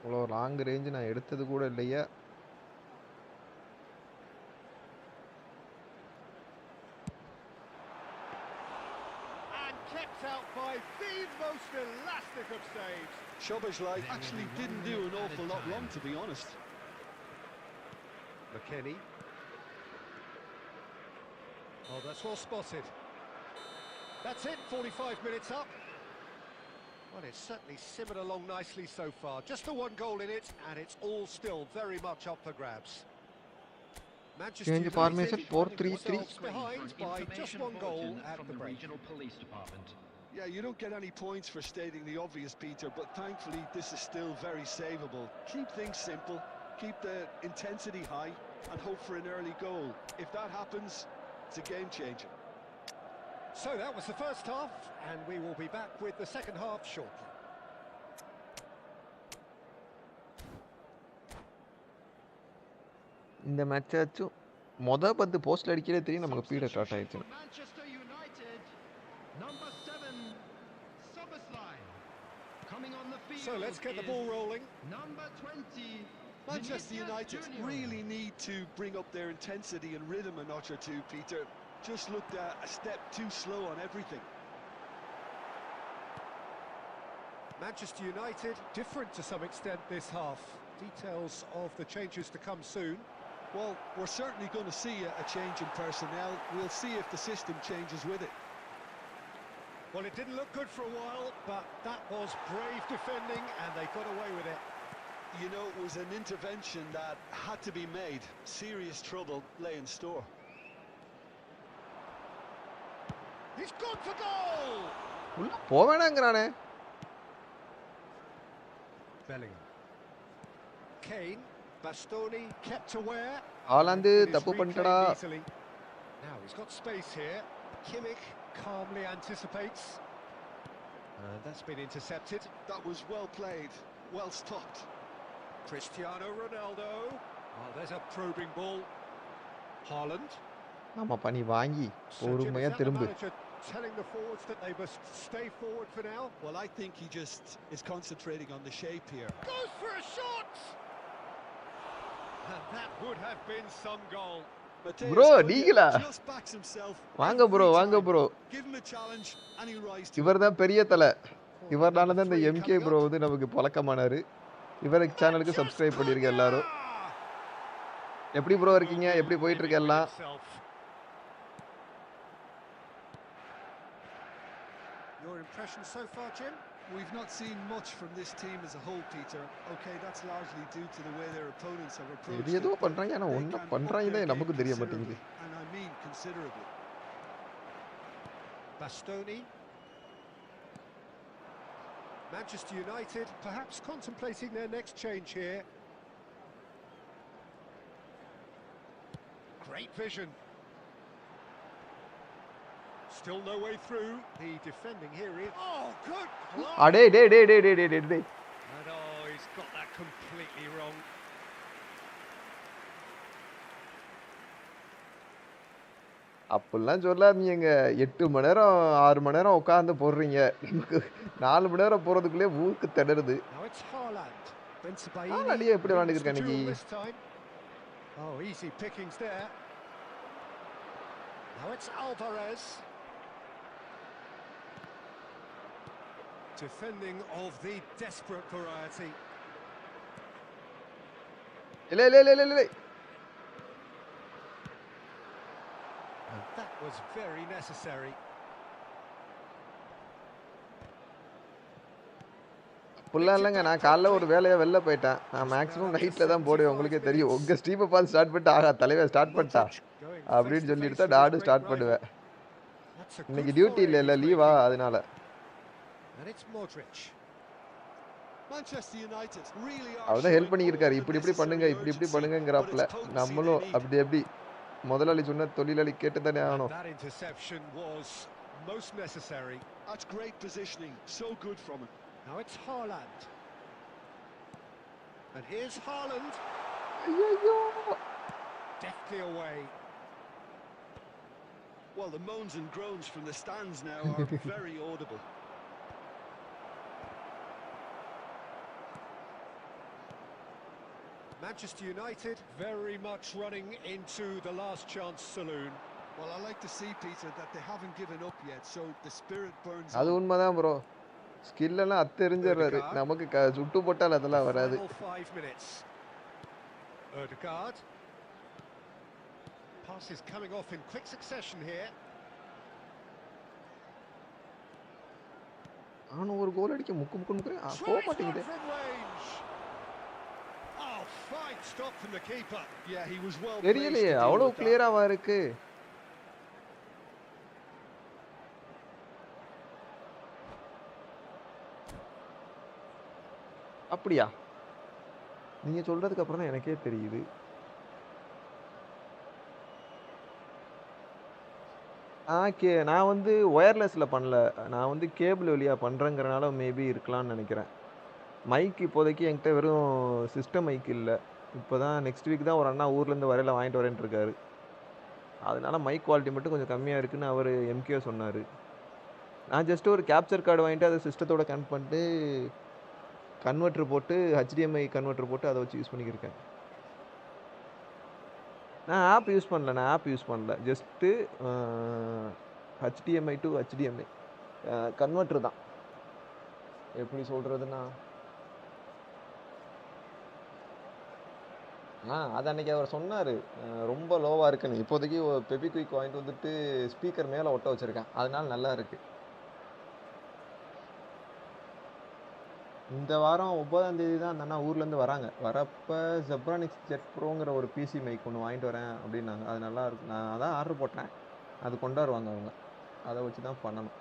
இவ்வளோ லாங் ரேஞ்சு நான் எடுத்தது கூட இல்லையா? And kept out by the most elastic of saves. Szoboszlai actually didn't do an awful lot wrong, to be honest. McKennie. Oh, that's well spotted. That's it, 45 minutes up. Well, it's certainly simmered along nicely so far. Just the one goal in it, and it's all still very much up for grabs. Manchester Change United formation 4-3-3. themselves behind by just one goal at from the the break. regional police department. Yeah, you don't get any points for stating the obvious, Peter, but thankfully this is still very savable. Keep things simple, keep the intensity high, and hope for an early goal. If that happens, it's a game changer. So that was the first half, and we will be back with the second half shortly. இந்த மேட்சாச்சும் பந்து போஸ்ட்ல அடிக்கிறே தெரியும் நமக்கு பீட start ஆயிடுச்சு. Manchester United, number 7, Soboslai. Coming on the field. So let's get the ball rolling. Number 20. Manchester United really need to bring up their intensity and rhythm a notch or two, Peter. Just looked a step too slow on everything. Manchester United different to some extent this half. Details of the changes to come soon. Well, we're certainly going to see a change in personnel. We'll see if the system changes with it. Well, it didn't look good for a while, but that was brave defending, and they got away with it. You know, it was an intervention that had to be made. Serious trouble lay in store. He's gone for goal! உள்ள போவேனாங்கறானே. Bellingham. Kane, Bastoni kept aware. Holland தப்பு பண்ணிட்டடா. Now he's got space here. Kimmich calmly anticipates. And that's been intercepted. That was well played, well stopped. Cristiano Ronaldo. Oh, there's a probing ball. Haaland. ஆமா பண்ணி வாங்கி பொறுமையா திரும்பு. Telling the forwards that they must stay forward for now. Well, I think he just is concentrating on the shape here. Goes for a shot! And that would have been some goal. Bro, நீங்களா? Just backs himself. வாங்க bro. Give him a challenge and he rises. இவர்தான் பெரிய தலை. இவர்னால தான் இந்த MK bro வந்து நமக்கு பழக்கமானாரு. இவருக்கு சேனலுக்கு சப்ஸ்கிரைப் பண்ணிருங்க எல்லாரும். எப்படி ப்ரோ இருக்கீங்க? எப்படி போயிட்டு இருக்கு எல்லாம்? Your impression so far, Jim? We've not seen much from this team as a whole, Peter. Okay, that's largely due to the way their opponents have approached it. ஏதோ பண்றாங்க ஆனா ஒண்ணு பண்றாங்கனே நமக்கு தெரிய மாட்டேங்குது. And I mean considerably. Bastoni. Manchester United perhaps contemplating their next change here. Great vision. Still no way through. The defending here is... Oh, good! அடே டே. And oh, he's got that completely wrong. அப்பெல்லாம் சொல்லாதீங்க. 8 மணி நேரம் 6 மணி நேரம் உட்கார்ந்து போடுறீங்க. 4 மணி நேரம் போறதுக்குள்ளே ஊக்கு தடருது. Now it's Haaland. Haaland எப்படி விளையாண்டுருக்கு அன்னைக்கு? Oh, easy pickings there. Now it's Alvarez. Defending of the desperate variety. இல்ல. was very necessary. புல்லா இல்லைங்க, நான் காலைல ஒரு வேலையா வெளில போயிட்டேன். நான் மேக்ஸிமம் நைட்டில் தான் போடுவேன், உங்களுக்கே தெரியும். உங்கள் ஸ்ட்ரீமை பார்த்து ஸ்டார்ட் பண்ணிட்டு ஆகா தலைவர் ஸ்டார்ட் பண்ணிட்டா அப்படின்னு சொல்லிட்டு தான் நானும் ஸ்டார்ட் பண்ணுவேன். இன்னைக்கு டியூட்டி இல்லை லீவா, அதனால. அவர்தான் ஹெல்ப் பண்ணியிருக்காரு, இப்படி பண்ணுங்க இப்படி பண்ணுங்கிறாப்புல. நம்மளும் அப்படி முதலாளி சொன்ன தொழிலாளி கேட்டு தானே ஆகணும். Now it's Haaland. And here's Haaland. Deftly away. Well, the moans and groans from the stands now are very audible. Manchester United very much running into the last chance saloon. Well, I like to see, Peter, that they haven't given up yet, so the spirit burns. அது உண்மைதான் bro. Skill எல்லாம் அத்தெரிஞ்சிடுறாரு, நமக்கு சுட்டு போட்டால் அதெல்லாம் வராது. Passes coming off in quick succession here. ஆனா ஒரு கோல் அடிக்க முக்கு போக மாட்டேங்குது. Oh, fine stop from the keeper. Yeah, he was well. தெரியலையே அவ்வளவு கிளியராவா இருக்கு. அப்படியா, நீங்க சொல்றதுக்கு அப்புறம் தான் எனக்கே தெரியுது. நான் வந்து ஒயர்லெஸ்ல பண்ணல, நான் வந்து கேபிள் வழியா பண்றேங்கிறனால மேபி இருக்கலாம்னு நினைக்கிறேன். மைக் இப்போதைக்கு என்கிட்ட வெறும் சிஸ்டம் மைக் இல்லை. இப்போதான் நெக்ஸ்ட் வீக் தான் ஒரு அண்ணா ஊர்லேருந்து வரையில வாங்கிட்டு வரேன்ட்டு இருக்காரு. அதனால மைக் குவாலிட்டி மட்டும் கொஞ்சம் கம்மியாக இருக்குன்னு அவர் எம்கே சொன்னார். நான் ஜஸ்ட் ஒரு கேப்சர் கார்டு வாங்கிட்டு அதை சிஸ்டத்தோட கனெக்ட் பண்ணிட்டு கன்வெர்ட்டர் போட்டு HDMI கன்வெர்ட்டர் போட்டு அதை வச்சு யூஸ் பண்ணிக்கிருக்கேன். நான் ஆப் யூஸ் பண்ணல, just HDMI to HDMI converter தான். எப்படி சொல்கிறதுன்னா, அது அன்றைக்கி அவர் சொன்னார் ரொம்ப லோவாக இருக்குன்னு. இப்போதைக்கு பெபிக்விக் வாங்கிட்டு வந்துட்டு ஸ்பீக்கர் மேலே ஒட்ட வச்சுருக்கேன், அதனால நல்லா இருக்குது. இந்த வாரம் 9ஆம் தேதி தான் அந்த அண்ணா ஊர்லேருந்து வராங்க. வரப்போ ஜெப்ரானிக்ஸ் ஜெட் ப்ரோங்கிற ஒரு பிசி மைக் ஒன்று வாங்கிட்டு வரேன் அப்படின்னாங்க. அது நல்லா இருக்கு, நான் அதான் ஆர்டர் போட்டேன். அது கொண்டு வருவாங்க அவங்க, அதை வச்சு தான் பண்ணணும்.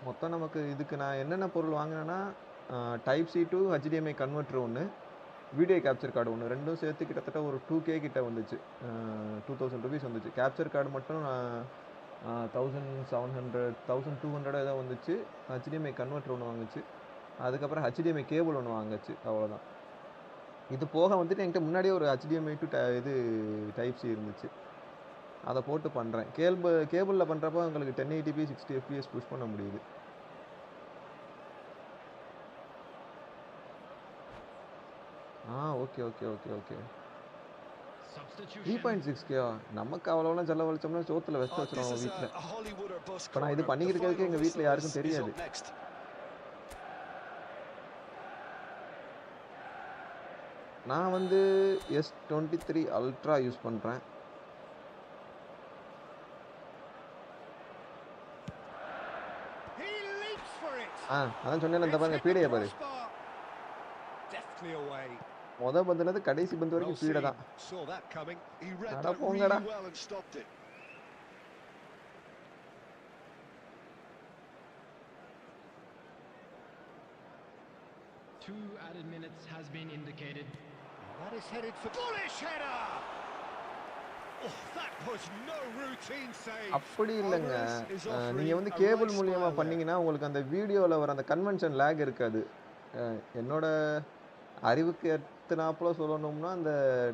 மொத்தம் நமக்கு இதுக்கு நான் என்னென்ன பொருள் வாங்கினேன்னா, type C to HDMI converter ஒன்று, வீடியோ கேப்சர் கார்டு ஒன்று, ரெண்டும் சேர்த்து கிட்டத்தட்ட ஒரு 2K கிட்ட வந்துச்சு. 2000 rupees வந்துச்சு. கேப்சர் கார்டு மட்டும் 1200 ஏதோ வந்துச்சு. HDMI கன்வெர்ட்டர் ஒன்று வாங்குச்சு. அதுக்கப்புறம் HDMI கேபிள் ஒன்று வாங்குச்சு, அவ்வளோதான். இது போக வந்துட்டு என்கிட்ட முன்னாடியே ஒரு HDMI டு இது டைப் சி இருந்துச்சு, அதை போட்டு பண்ணுறேன். கேபிளில் பண்ணுறப்போ உங்களுக்கு 1080p 60 fps புஷ் பண்ண முடியுது. Okay 3.6K. நமக்கு அவ்வளோலாம் செலவழிச்சோம்னா சோத்துல வச்சு வச்சிருவாங்க வீட்டில். இப்போ நான் இது பண்ணிக்கிறதுக்கு எங்கள் வீட்டில் யாருக்கும் தெரியாது. நான் வந்து S23 Ultra யூஸ் பண்ணுறேன். அதான் சொன்னேன், இந்த பாருங்க பீடையை பாரு. பந்துனது கடைசி பந்து வரைக்கும் பீடை தான். போங்கடா. That is headed for bullish header. Oh, that was no routine save. அப்படி இல்லைங்க, நீங்கள் வந்து கேபிள் மூலியமா பண்ணீங்கன்னா உங்களுக்கு அந்த வீடியோவில் வர அந்த கன்வென்ஷன் லேக் இருக்காது. என்னோட அறிவுக்கு எத்தனாப்புல சொல்லணும்னா, அந்த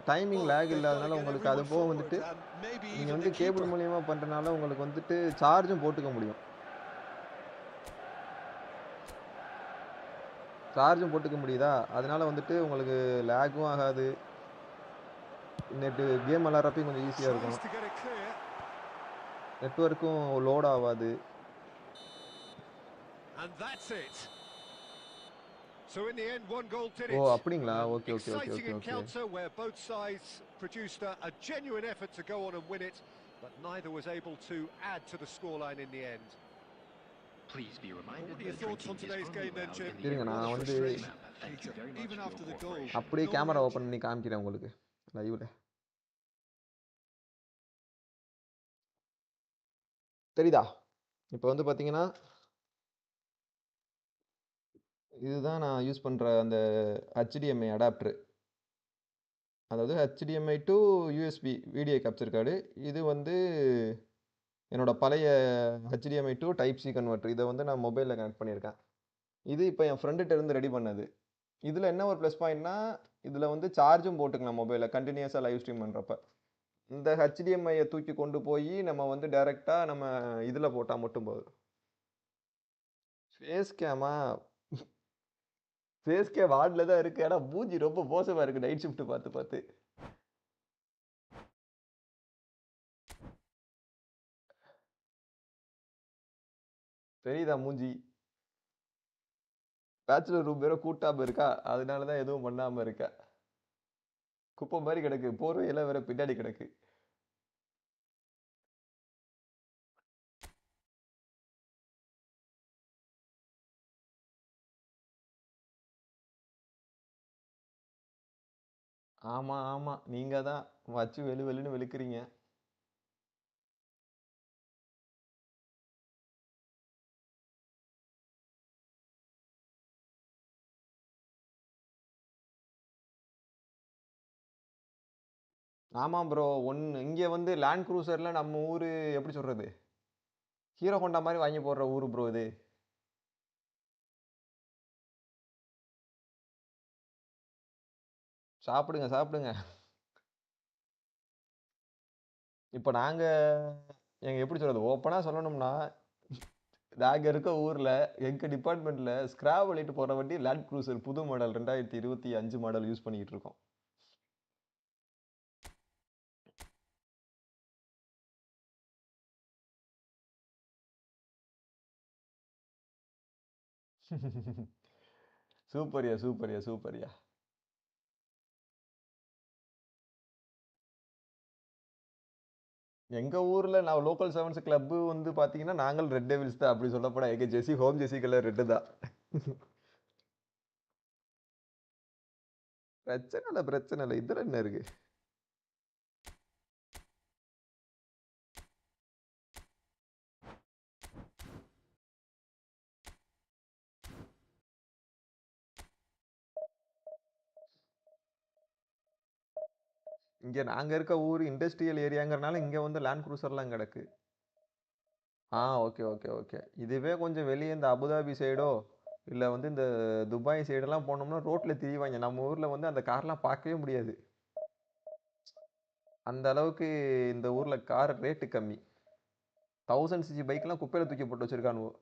டைமிங் லேக் இல்லாதனால உங்களுக்கு அது போக வந்துட்டு நீங்கள் வந்து கேபிள் மூலியமாக பண்ணுறதுனால உங்களுக்கு வந்துட்டு சார்ஜும் போட்டுக்க முடியும். சார்ஜும் போட்டுக்க முடியுதா, அதனால வந்துட்டு உங்களுக்கு லேக்கும் ஆகாது. நெட்டு கேம் விளாட்றப்பையும் கொஞ்சம் ஈஸியாக இருக்கும். நெட்வொர்க்கும் லோட் ஆகாது. And that's it. So in the end, one goal did oh it. அப்படிங்களா? An okay okay okay exciting okay okay. encounter where both sides produced a genuine effort to go on and win it, but neither was able to add to the scoreline in the end. Please be reminded What are your that thoughts on drinking is today's only game then, allowed Jim? in the இருங்க area நான் of வந்து the map. Thank you very much Even for after your the goal, cooperation. அப்படியே no camera real open பண்ணி காமிக்கிறேன் உங்களுக்கு லைவ்ல. தெரியுதா? இப்போ வந்து பார்த்தீங்கன்னா இதுதான் நான் யூஸ் பண்ணுற அந்த HDMI அடாப்டரு. அதாவது HDMI to USB video capture card. இது வந்து என்னோட பழைய HDMI to type C converter. இதை வந்து நான் மொபைலில் கனெக்ட் பண்ணியிருக்கேன். இது இப்போ என் ஃப்ரெண்டுகிட்ட இருந்து ரெடி பண்ணது. இதில் என்ன ஒரு ப்ளஸ் பாயிண்ட்னா இதில் வந்து சார்ஜும் போட்டுக்கலாம் மொபைலில் கண்டினியூஸாக லைவ் ஸ்ட்ரீம் பண்ணுறப்ப. இந்த HDMIயை தூக்கி கொண்டு போய் நம்ம வந்து டைரெக்டாக நம்ம இதில் போட்டால் மட்டும் போதும். ஃபேஸ் கேமா ஃபேஸ் கேம் வார்டில் தான் இருக்குது. ஆனால் மூஞ்சி ரொம்ப மோசமாக இருக்குது நைட் ஷிஃப்ட் பார்த்து பார்த்து. தெரியுதா மூஞ்சி? பேச்சுலர் ரூம் வேற கூட்டாமல் இருக்கா, அதனால தான் எதுவும் பண்ணாமல் இருக்கா. குப்பை மாதிரி கிடக்கு, போர்வையெல்லாம் வேற பின்னாடி கிடக்கு. ஆமாம் ஆமாம், நீங்கள் தான் வச்சு வெளுன்னு வெளுக்கிறீங்க. ஆமாம் ப்ரோ. இங்கே வந்து லேண்ட் க்ரூசரில் நம்ம ஊர் எப்படி சொல்கிறது, ஹீரோ ஹோண்டா மாதிரி வாங்கி போடுற ஊர் ப்ரோ இது. சாப்பிடுங்க சாப்பிடுங்க. இப்போ நாங்கள் எப்படி சொல்கிறது, ஓப்பனாக சொல்லணும்னா நாங்கள் இருக்க ஊரில் எங்கள் டிபார்ட்மெண்ட்டில் ஸ்கிராப் பண்ணிட்டு போகிற வண்டி லேண்ட் க்ரூசர் புது மாடல் 2025 மாடல் யூஸ் பண்ணிக்கிட்டு இருக்கோம். சூப்பர்யா சூப்பர்யா சூப்பர்யா. எங்கள் ஊரில் நான் லோக்கல் செவன்ஸ் கிளப்பு வந்து பார்த்தீங்கன்னா நாங்கள் ரெட் டெவில்ஸ் தான். அப்படி சொல்லப்போனால் எங்கள் Jersey home Jersey colour red தான். பிரச்சனை இல்லை இதில் என்ன இருக்கு. இங்கே நாங்கள் இருக்க ஊர் இண்டஸ்ட்ரியல் ஏரியாங்கிறனால இங்கே வந்து லேண்ட் க்ரூசர்லாம் கிடக்கு. Okay okay okay. இதுவே கொஞ்சம் வெளியே இந்த அபுதாபி சைடோ இல்லை வந்து இந்த துபாய் சைடெல்லாம் போனோம்னா ரோட்டில் திரிவாங்க. நம்ம ஊரில் வந்து அந்த கார்லாம் பார்க்கவே முடியாது. அந்த அளவுக்கு இந்த ஊரில் கார் ரேட்டு கம்மி. 1000cc பைக்கெலாம் குப்பையில் தூக்கி போட்டு வச்சுருக்கானுவோ.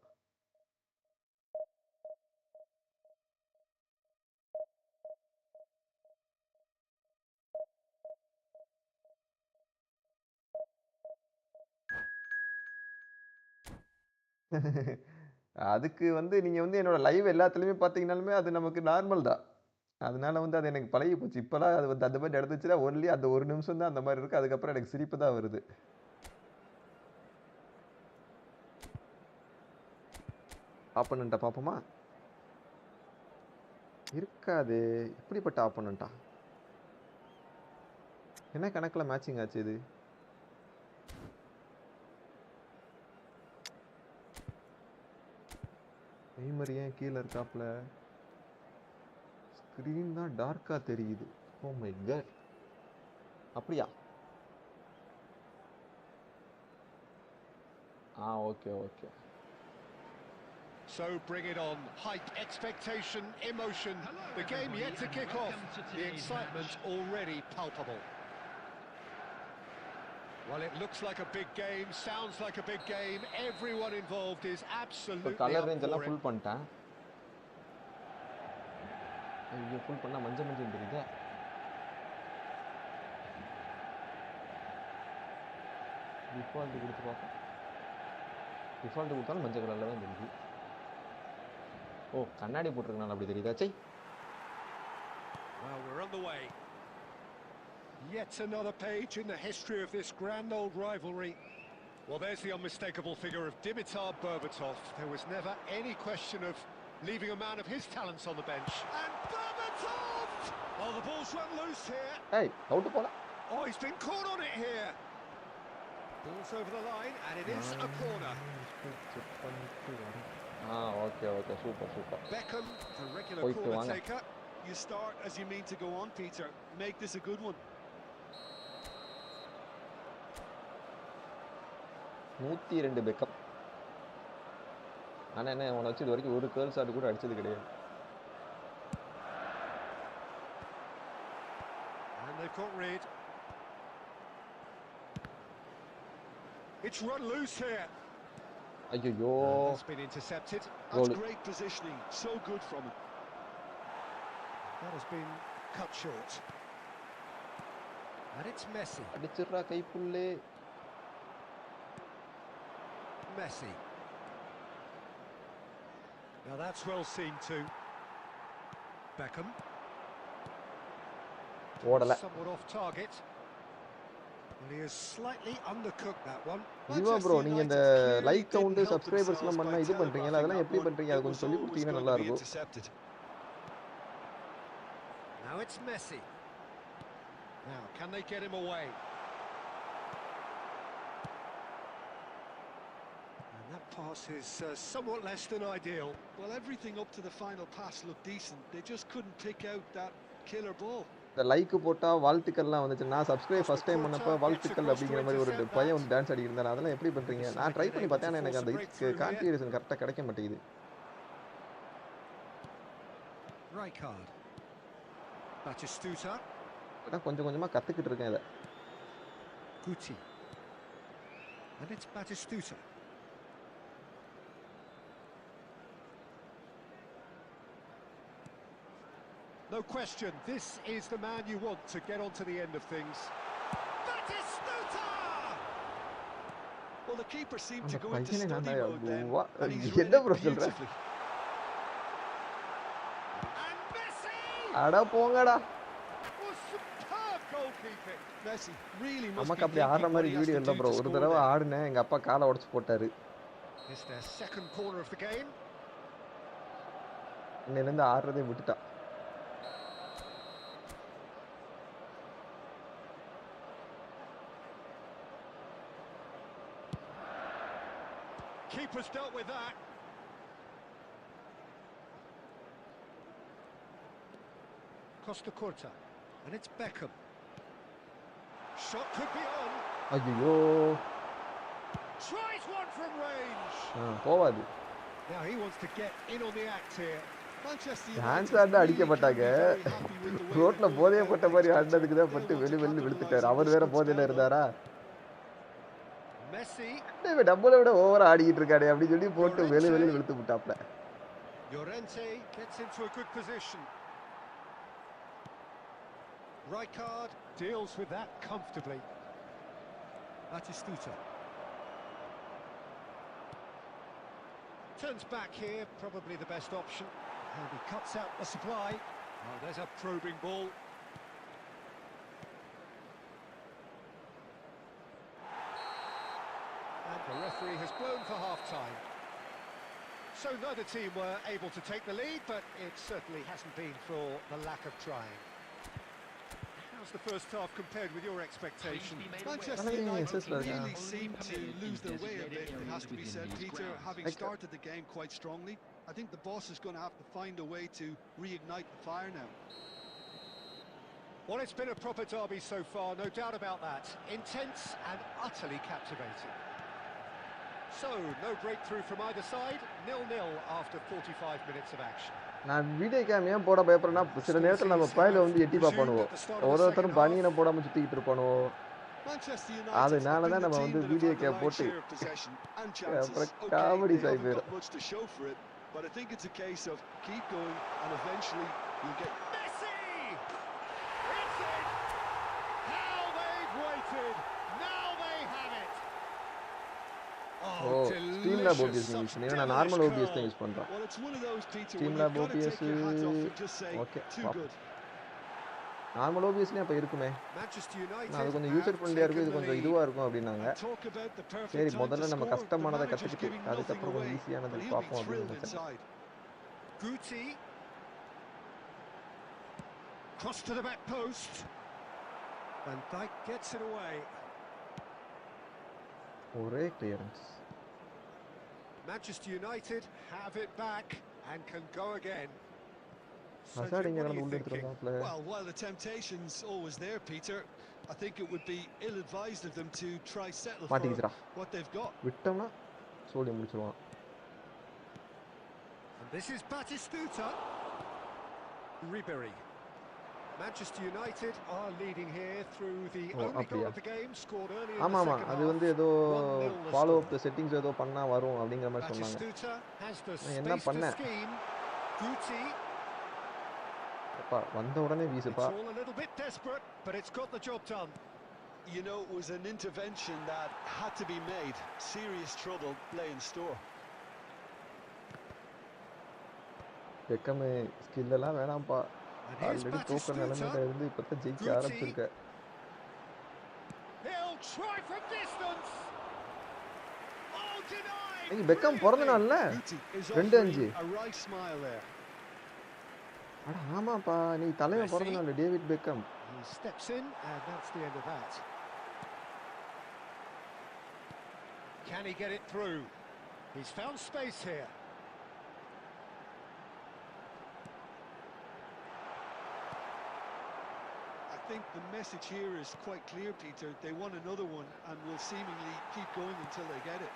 அதுக்கு வந்து நீங்கள் வந்து என்னோட லைவ் எல்லாத்துலேயுமே பார்த்தீங்கன்னாலுமே அது நமக்கு நார்மல் தான். அதனால வந்து அது எனக்கு பழகி போச்சு. இப்போலாம் அது வந்து அந்த மாதிரி நடந்துச்சுன்னா ஒன்லி அந்த ஒரு நிமிஷம் தான் அந்த மாதிரி இருக்குது. அதுக்கப்புறம் எனக்கு சிரிப்பு தான் வருது. ஆப்பனண்ட்டை பார்ப்போமா? இருக்காது. இப்படிப்பட்ட ஆப்பனண்ட்டா? என்ன கணக்கில் மேட்சிங் ஆச்சு இது? நெய்மர் ஏன் கீழே இருக்காப்புல? ஸ்க்ரீன் தான் டார்க்காக தெரியுது. Oh my god. அப்படியா? Okay okay. So bring it on. Hype, expectation, emotion. Hello, The game everybody, yet to and kick off. welcome to The today's excitement match. already palpable. Well, it looks like a big game, sounds like a big game. Everyone involved is இப்போ absolutely colour up range for எல்லாம் it. Full பண்ணிட்டேன். ஐயோ, full பண்ணால் மஞ்சள் தெரியுதா? Default கொடுத்து பார்ப்போம். Default கொடுத்தாலும் மஞ்சள் கலரில் தான் தெரியுது. ஓ கண்ணாடி போட்டிருக்கனால அப்படி தெரியுதா? சை. Well, we're on the way. Yet another page in the history of this grand old rivalry. Well, there's the unmistakable figure of Dimitar Berbatov. There was never any question of leaving a man of his talents on the bench. And Berbatov! Oh, the ball's run loose here. Hey, out போல. Oh, he's been caught on it here. Ball's over the line, and it is a corner. Okay, super. Beckham, the regular corner taker. You start as you mean to go on, Peter. Make this a good one. 102 Beckham. ஆனா என்ன அவனை வச்சு இது வரைக்கும் ஒரு girl shot கூட அடிச்சது கிடையாது. And they've got rid. It's run loose here. ஐயோ. It's been intercepted. That's great positioning. So good from him. That has been cut short. And it's Messi. அடிச்சிரா கைப்புள்ளே. Messi. Now that's well seen too. Beckham. ஓடல. Somewhat off target. Well, he has slightly undercooked that one. Jeeva bro நீங்க இந்த like count சப்ஸ்கிரைபர்ஸ்லாம் பண்ணா இது பண்றீங்களா? அதெல்லாம் எப்படி பண்றீங்க? அது கொஞ்சம் சொல்லி கொடுத்தீங்கன்னா நல்லா இருக்கும். Now it's Messi. Now can they get him away? And that pass is somewhat less than ideal. Well, everything up to the final pass looked decent. They just couldn't pick out that killer ball. இந்த like போட்டா வாழ்த்துக்கள்லாம் வந்துச்சு. நான் subscribe first time பண்ணப்ப வாழ்த்துக்கள் அப்படிங்கிற மாதிரி ஒரு பையன் வந்து டான்ஸ் ஆடி இருந்தான். அதெல்லாம் எப்படி பண்றீங்க? நான் ட்ரை பண்ணி பார்த்தேன், எனக்கு அந்த கான்ஃபிகரேஷன் கரெக்ட்டா கிடைக்க மாட்டேங்குது. Right card. Batistuta. நான் கொஞ்சமா கத்துக்கிட்டு இருக்கேன் இத. Guti. And it's Batistuta. No question, this is the man you want to get on to the end of things. Batistuta! Well, the keeper seemed to go அந்த into பையனை study நான் mode then, and he's என்ன read it bro சொல்ற? beautifully. And Messi! அட போங்கடா. Was superb goalkeeping. Messi really must நமக்கு be அப்படி ஆடுற thinking what மாதிரி he has வீடியோ to இல்ல do ப்ரோ. to ஒரு score தடவை there. ஆடுனேன், எங்க அப்பா காலை உடைச்சு போட்டாரு. It's their second corner of the game. இன்னையில இருந்து ஆடுறதே விட்டுட்டான். Keeper's dealt with that. Costa Curta, and it's Beckham. Shot could be on. ஐயோ. Tries one from range. போவாது. Now he wants to get in on the act here. Dance ஆட அடிக்கப்பட்டாங்க. ரோட்ல போதைய போட்ட மாதிரி ஆடினதுக்கு தான் பட்டு வெளி விழுத்துட்டாரு. அவர் வேற போதையில இருந்தாரா? Messi. டபுளை விட ஓவரா ஆடிக்கிட்டு இருக்காரு அப்படி சொல்லி போட்டு வெளி விழுத்து விட்டாப்ல. Llorente gets into a good position. Rijkaard deals with that comfortably. Batistuta. Turns back here, probably the best option. And he cuts out the supply. Oh, there's a probing ball. And the referee has blown for half-time. So neither team were able to take the lead, but it certainly hasn't been for the lack of trying. How's the first half compared with your expectation? Manchester United really seemed to lose their way a bit, it has to be said, Peter, having started the game quite strongly. I think the boss is going to have to find a way to reignite the fire now. Well, it's been a proper derby so far, no doubt about that. Intense and utterly captivating. So, no breakthrough from either side, 0-0 after 45 minutes of action. நான் video game ஏன் போட பயப்படுறேன்னா சில நேரத்தில் நம்ம பயில வந்து எட்டி பார்ப்பானுவோம். ஒவ்வொருத்தரும் பனியனை போடாமல் சுற்றிக்கிட்டு இருப்பானுவோம். அதனால தான் நம்ம வந்து வீடியோ கேம் போட்டு அப்புறம் காமெடி சாய் போயிடும். But I think it's a case of keep going and eventually you'll get Messi! It's in! How they've waited! Now they have it! Oh, oh Oh, Streamlab delicious, OBS நீ use such பண்ணி நான் devilish normal OBS தான் curl. Use பண்ணுறேன். Well, it's one of those, Peter, when you've Streamlab got to OBS take your hat off and just say, okay too good. Normal ஓபிஎஸ்லேயும் அப்போ இருக்குமே. Manchester நான் அது United கொஞ்சம் have யூசர் ஃப்ரெண்ட்லியாக இருக்கும், taken இது the கொஞ்சம் lead. இதுவாக இருக்கும் அப்படின்னாங்க. And talk about the perfect சரி time to முதல்ல நம்ம score. The கஷ்டமானதை manager's கற்றுக்கிட்டு giving nothing அதுக்கப்புறம் away, கொஞ்சம் ஈஸியானது but he'll be பார்ப்போம் அப்படின்னு thrilled நினச்சேன். inside. Guti. Cross to the back post. Van Dijk gets it away. ஒரே clearance. Manchester United have it back and can go again. Hazard இங்கே what are கடந்து you உள்ள thinking? எடுத்துருக்காப்ல. Well, while the temptation's always there, Peter, I think it would be ill-advised of them to try settle for மாட்டிக்கிச்சுடா. what they've got. விட்டோம்னா சோழி முடிச்சிருவான். And this is Batistuta. Ribery. Manchester United are leading here through the only goal of the game, scored early in the ஆமாம் second அது half. வந்து ஏதோ 1-0 the follow score. Up settings ஏதோ பண்ணால் வரும் அப்படிங்கிற மாதிரி சொன்னாங்க. Batistuta has the நான் என்ன space to பண்ணேன்? scheme. Guti. அப்பா வந்த உடனே It's வீசுப்பா. all a little bit desperate, but it's got the job done. You know, it was an intervention that had to be made. Serious trouble lay in store. வெக்கம் ஸ்கில்லெல்லாம் வேணாம்ப்பா. And here's already தோக்கிற நிலைமையில Batistuta. இருந்து இப்போ தான் ஜெயிக்க Guti. ஆரம்பிச்சிருக்க. He'll try from distance. Oh, denied. நீ Beckham பிறந்த நாள்ல Guti is 2-5. offering a right smile there. அட ஆமாப்பா நீ தலைவன் பிறந்த நாள் David Beckham. He steps in, and that's the end of that. Can he get it through? He's found space here. I think the message here is quite clear, Peter. They want another one and will seemingly keep going until they get it.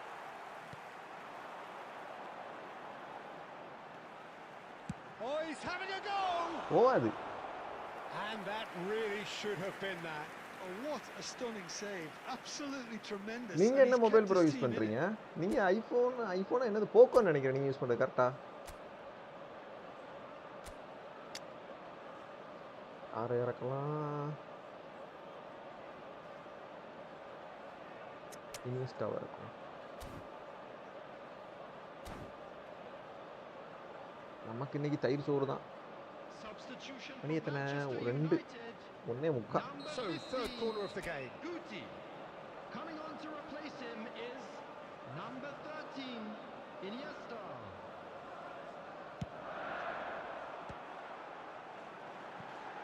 Oh, he's having a go! போவாது. And that really should have been that. Oh, what a stunning save. Absolutely tremendous. நீங்க And என்ன he's mobile kept bro his use team in it. பண்றீங்க? நீங்க ஐபோனா என்னது போக்கோன்னு நினைக்கிறேன் நீங்க use பண்றது கரெக்டா? ஆறு இறக்கலாம். இனிஸ்டாவா இருக்கும். நமக்கு இன்னைக்கு தயிர் சோறு தான். Substitution மணி for எத்தனை? Manchester 2 United. 1:45. Number So, third 15, corner of the game. Guti. Coming on to replace him is number 13, Iniesta.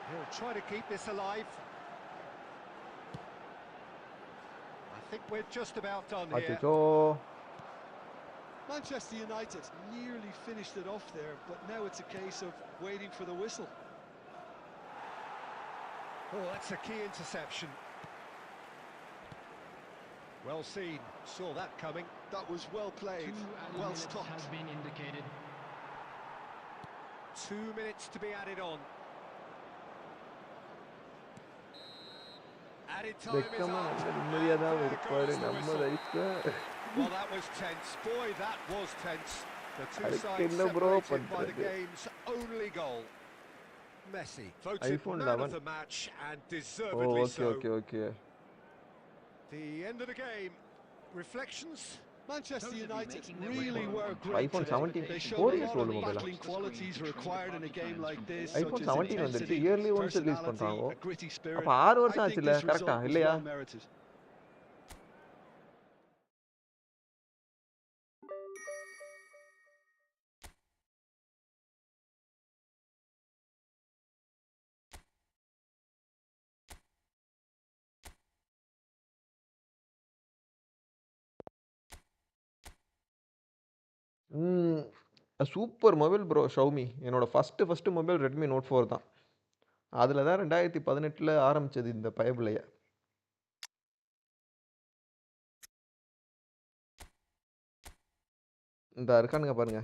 He'll try to keep this alive. I think we're just about done here. அச்சோ. Manchester United nearly finished it off there, but now it's a case of waiting for the whistle. Oh, that's a key interception. Well seen, saw that coming. That was well played, 2 added well minutes stopped. has been indicated. 2 minutes to be added on. Added time is பெக்கமா up. நல்ல நிம்மதியா தான் And there இருப்பாரு goes the நம்ம whistle. லைஃப்ல. Well, that was tense. Boy, that was tense. The two அதுக்கு sides என்ன bro separated by the பண்றது? game's only goal. Messi voted iPhone man 11. of the match, and oh deservedly okay so. Okay okay. The end of the game. Reflections? Manchester Those have been United making their way really forward. were great iPhone today. 17 They 4 showed a years lot old of mobile. battling qualities required in a game like this, iPhone such as 17 வந்துருச்சு. intensity, early ones release personality, பண்றாங்க. a gritty spirit. அப்ப 6 I வருஷம் think ஆச்சுல this கரெக்ட்டா result was இல்லையா? well merited. Super mobile bro Xiaomi. என்னோட first mobile Redmi note 4 தான். அதுல தான் 2018ல ஆரம்பிச்சது இந்த பயபுலைய. இந்த இருக்கானுங்க பாருங்க.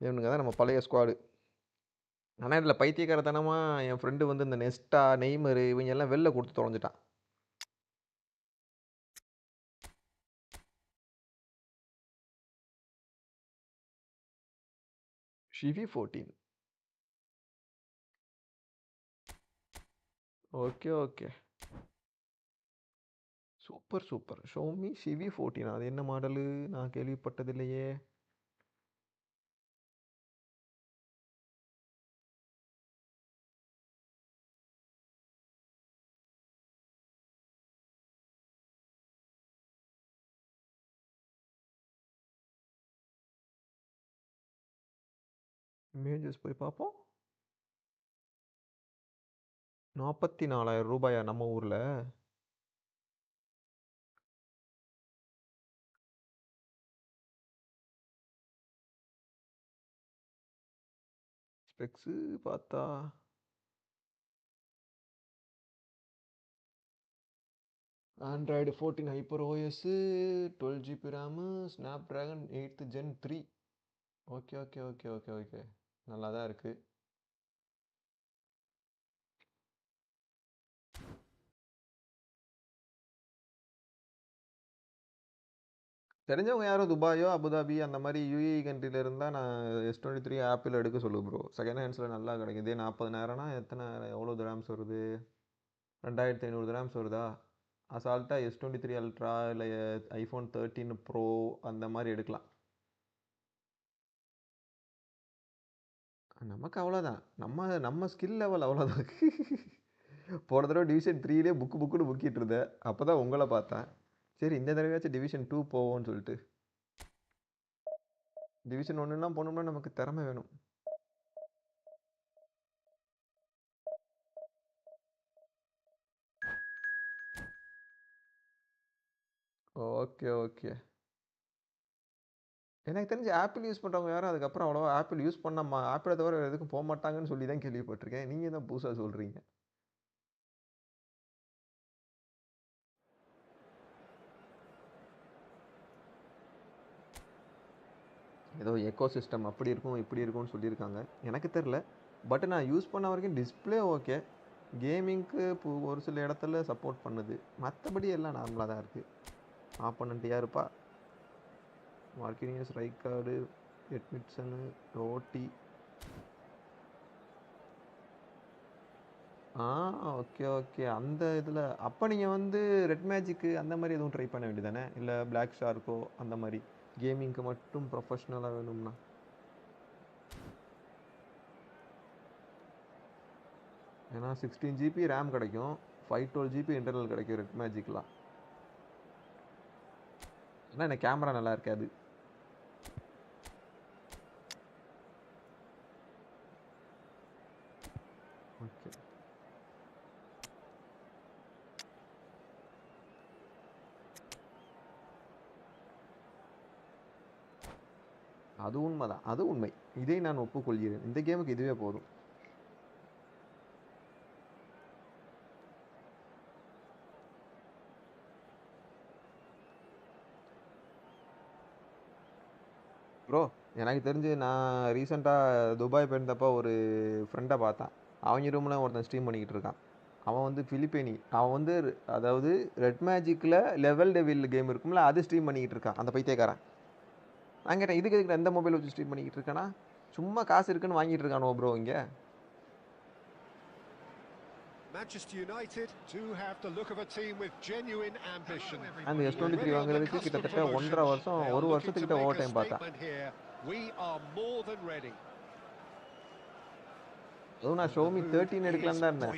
இவனுங்க தான் நம்ம பழைய ஸ்குவாடு. ஆனா இதுல பைத்தியக்காரத்தனமா என் ஃப்ரெண்டு வந்து இந்த நெஸ்டா, நெய்மர் இவங்க எல்லாம் வெளில கொடுத்து தொலைஞ்சிட்டான். Civi 14. Okay okay. Super super. Xiaomi Civi 14 அது என்ன மாடலு? நான் கேள்விப்பட்டதில்லையே. இமேஜஸ் போய் பார்ப்போம். 44,000 ரூபாயா நம்ம ஊர்ல? ஸ்பெக்ஸு பார்த்தா Android 14 Hyper OS, 12 GB RAM, Snapdragon 8th Gen 3. Okay okay okay okay okay, நல்லா தான் இருக்குது. தெரிஞ்சவங்க யாரும் துபாயோ அபுதாபி அந்த மாதிரி யூஏஇ கண்ட்ரியில் இருந்தால் நான் S23 ஆப்பிள் எடுக்க சொல்லு ப்ரோ. செகண்ட் ஹேண்ட்ஸில் நல்லா கிடைக்கும். இதே 40,000னா எத்தனை, எவ்வளோ கிராம்ஸ் வருது? 2500 கிராம்ஸ் வருதா? அசால்ட்டாக S23 அல்ட்ரா இல்லை ஐஃபோன் 13 ப்ரோ அந்த மாதிரி எடுக்கலாம். நமக்கு அவ்வளோதான், நம்ம ஸ்கில் லெவல் அவ்வளோதான். போன தடவை டிவிஷன் 3லே புக்குன்னு புக்கிட்டு இருந்தேன். அப்போ தான் உங்களை பார்த்தேன். சரி இந்த தடவையாச்சும் டிவிஷன் 2 போவோம்னு சொல்லிட்டு. டிவிஷன் 1லாம் போனோம்னா நமக்கு திறமை வேணும். Okay okay. எனக்கு தெரிஞ்சு ஆப்பிள் யூஸ் பண்ணுறவங்க யாரும் அதுக்கப்புறம் அவ்வளோவா ஆப்பிள் யூஸ் பண்ணாமா, ஆப்பிளை தவிர வேறு எதுக்கும் போக மாட்டாங்கன்னு சொல்லி தான் கேள்விப்பட்டிருக்கேன். நீங்கள் தான் புதுசாக சொல்கிறீங்க. ஏதோ எக்கோ சிஸ்டம் அப்படி இருக்கும் இப்படி இருக்கும்னு சொல்லியிருக்காங்க, எனக்கு தெரில. பட் நான் யூஸ் பண்ண வரைக்கும் டிஸ்பிளே ஓகே, கேமிங்க்கு ஒரு சில இடத்துல சப்போர்ட் பண்ணுது, மற்றபடி எல்லாம் நார்மலாக தான் இருக்குது. ஆப்போனண்ட் யாருப்பா? மார்க்கினியஸ், ரைக்கார்டு, எட்மிட்சனு, ரோட்டி. Okay okay. அந்த இதில் அப்போ நீங்கள் வந்து ரெட் மேஜிக்கு அந்த மாதிரி எதுவும் ட்ரை பண்ண வேண்டியதானே? இல்லை பிளாக் ஷார்க்கோ அந்த மாதிரி கேமிங்க்கு மட்டும் ப்ரொஃபஷ்னலாக வேணும்னா? ஏன்னா 16 ஜிபி ரேம் கிடைக்கும், 512 ஜிபி இன்டர்னல் கிடைக்கும் ரெட் மேஜிக்லாம். ஆனால் எனக்கு கேமரா நல்லா இருக்காது. ஓகே, அது உண்மைதான், அது உண்மை, இதை நான் ஒப்புக்கொள்கிறேன். இந்த கேமுக்கு இதுவே போதும். ப்ரோ எனக்கு தெரிஞ்சு நான் ரீசெண்டாக துபாய் போயிருந்தப்போ ஒரு ஃப்ரெண்டை பார்த்தேன். அவங்க ரூமில் ஒருத்தன் ஸ்ட்ரீம் பண்ணிக்கிட்டு இருக்கான். அவன் வந்து பிலிப்பைனி, அவன் வந்து அதாவது ரெட் மேஜிக்கில் லெவல் டெவில் கேம் இருக்கும்ல, அது ஸ்ட்ரீம் பண்ணிக்கிட்டு இருக்கான் அந்த பைத்தியக்காரன். நான் கேட்டேன் இதுக்கு எதுக்கு எந்த மொபைல் வச்சு ஸ்ட்ரீம் பண்ணிக்கிட்டு இருக்கானா? சும்மா காசு இருக்குன்னு வாங்கிட்டு இருக்கானோ ப்ரோ இங்கே. Manchester United do have the look of a team with genuine ambition. அந்த S23 வாங்குறதுக்கு கிட்டத்தட்ட 1.5 வருஷம், ஒரு வருஷத்துக்கிட்ட ஓவர் டைம் பார்த்தேன். We are more than ready. அதுவும் நான் ஷோமி 13 எடுக்கலான்னு தான் இருந்தேன்.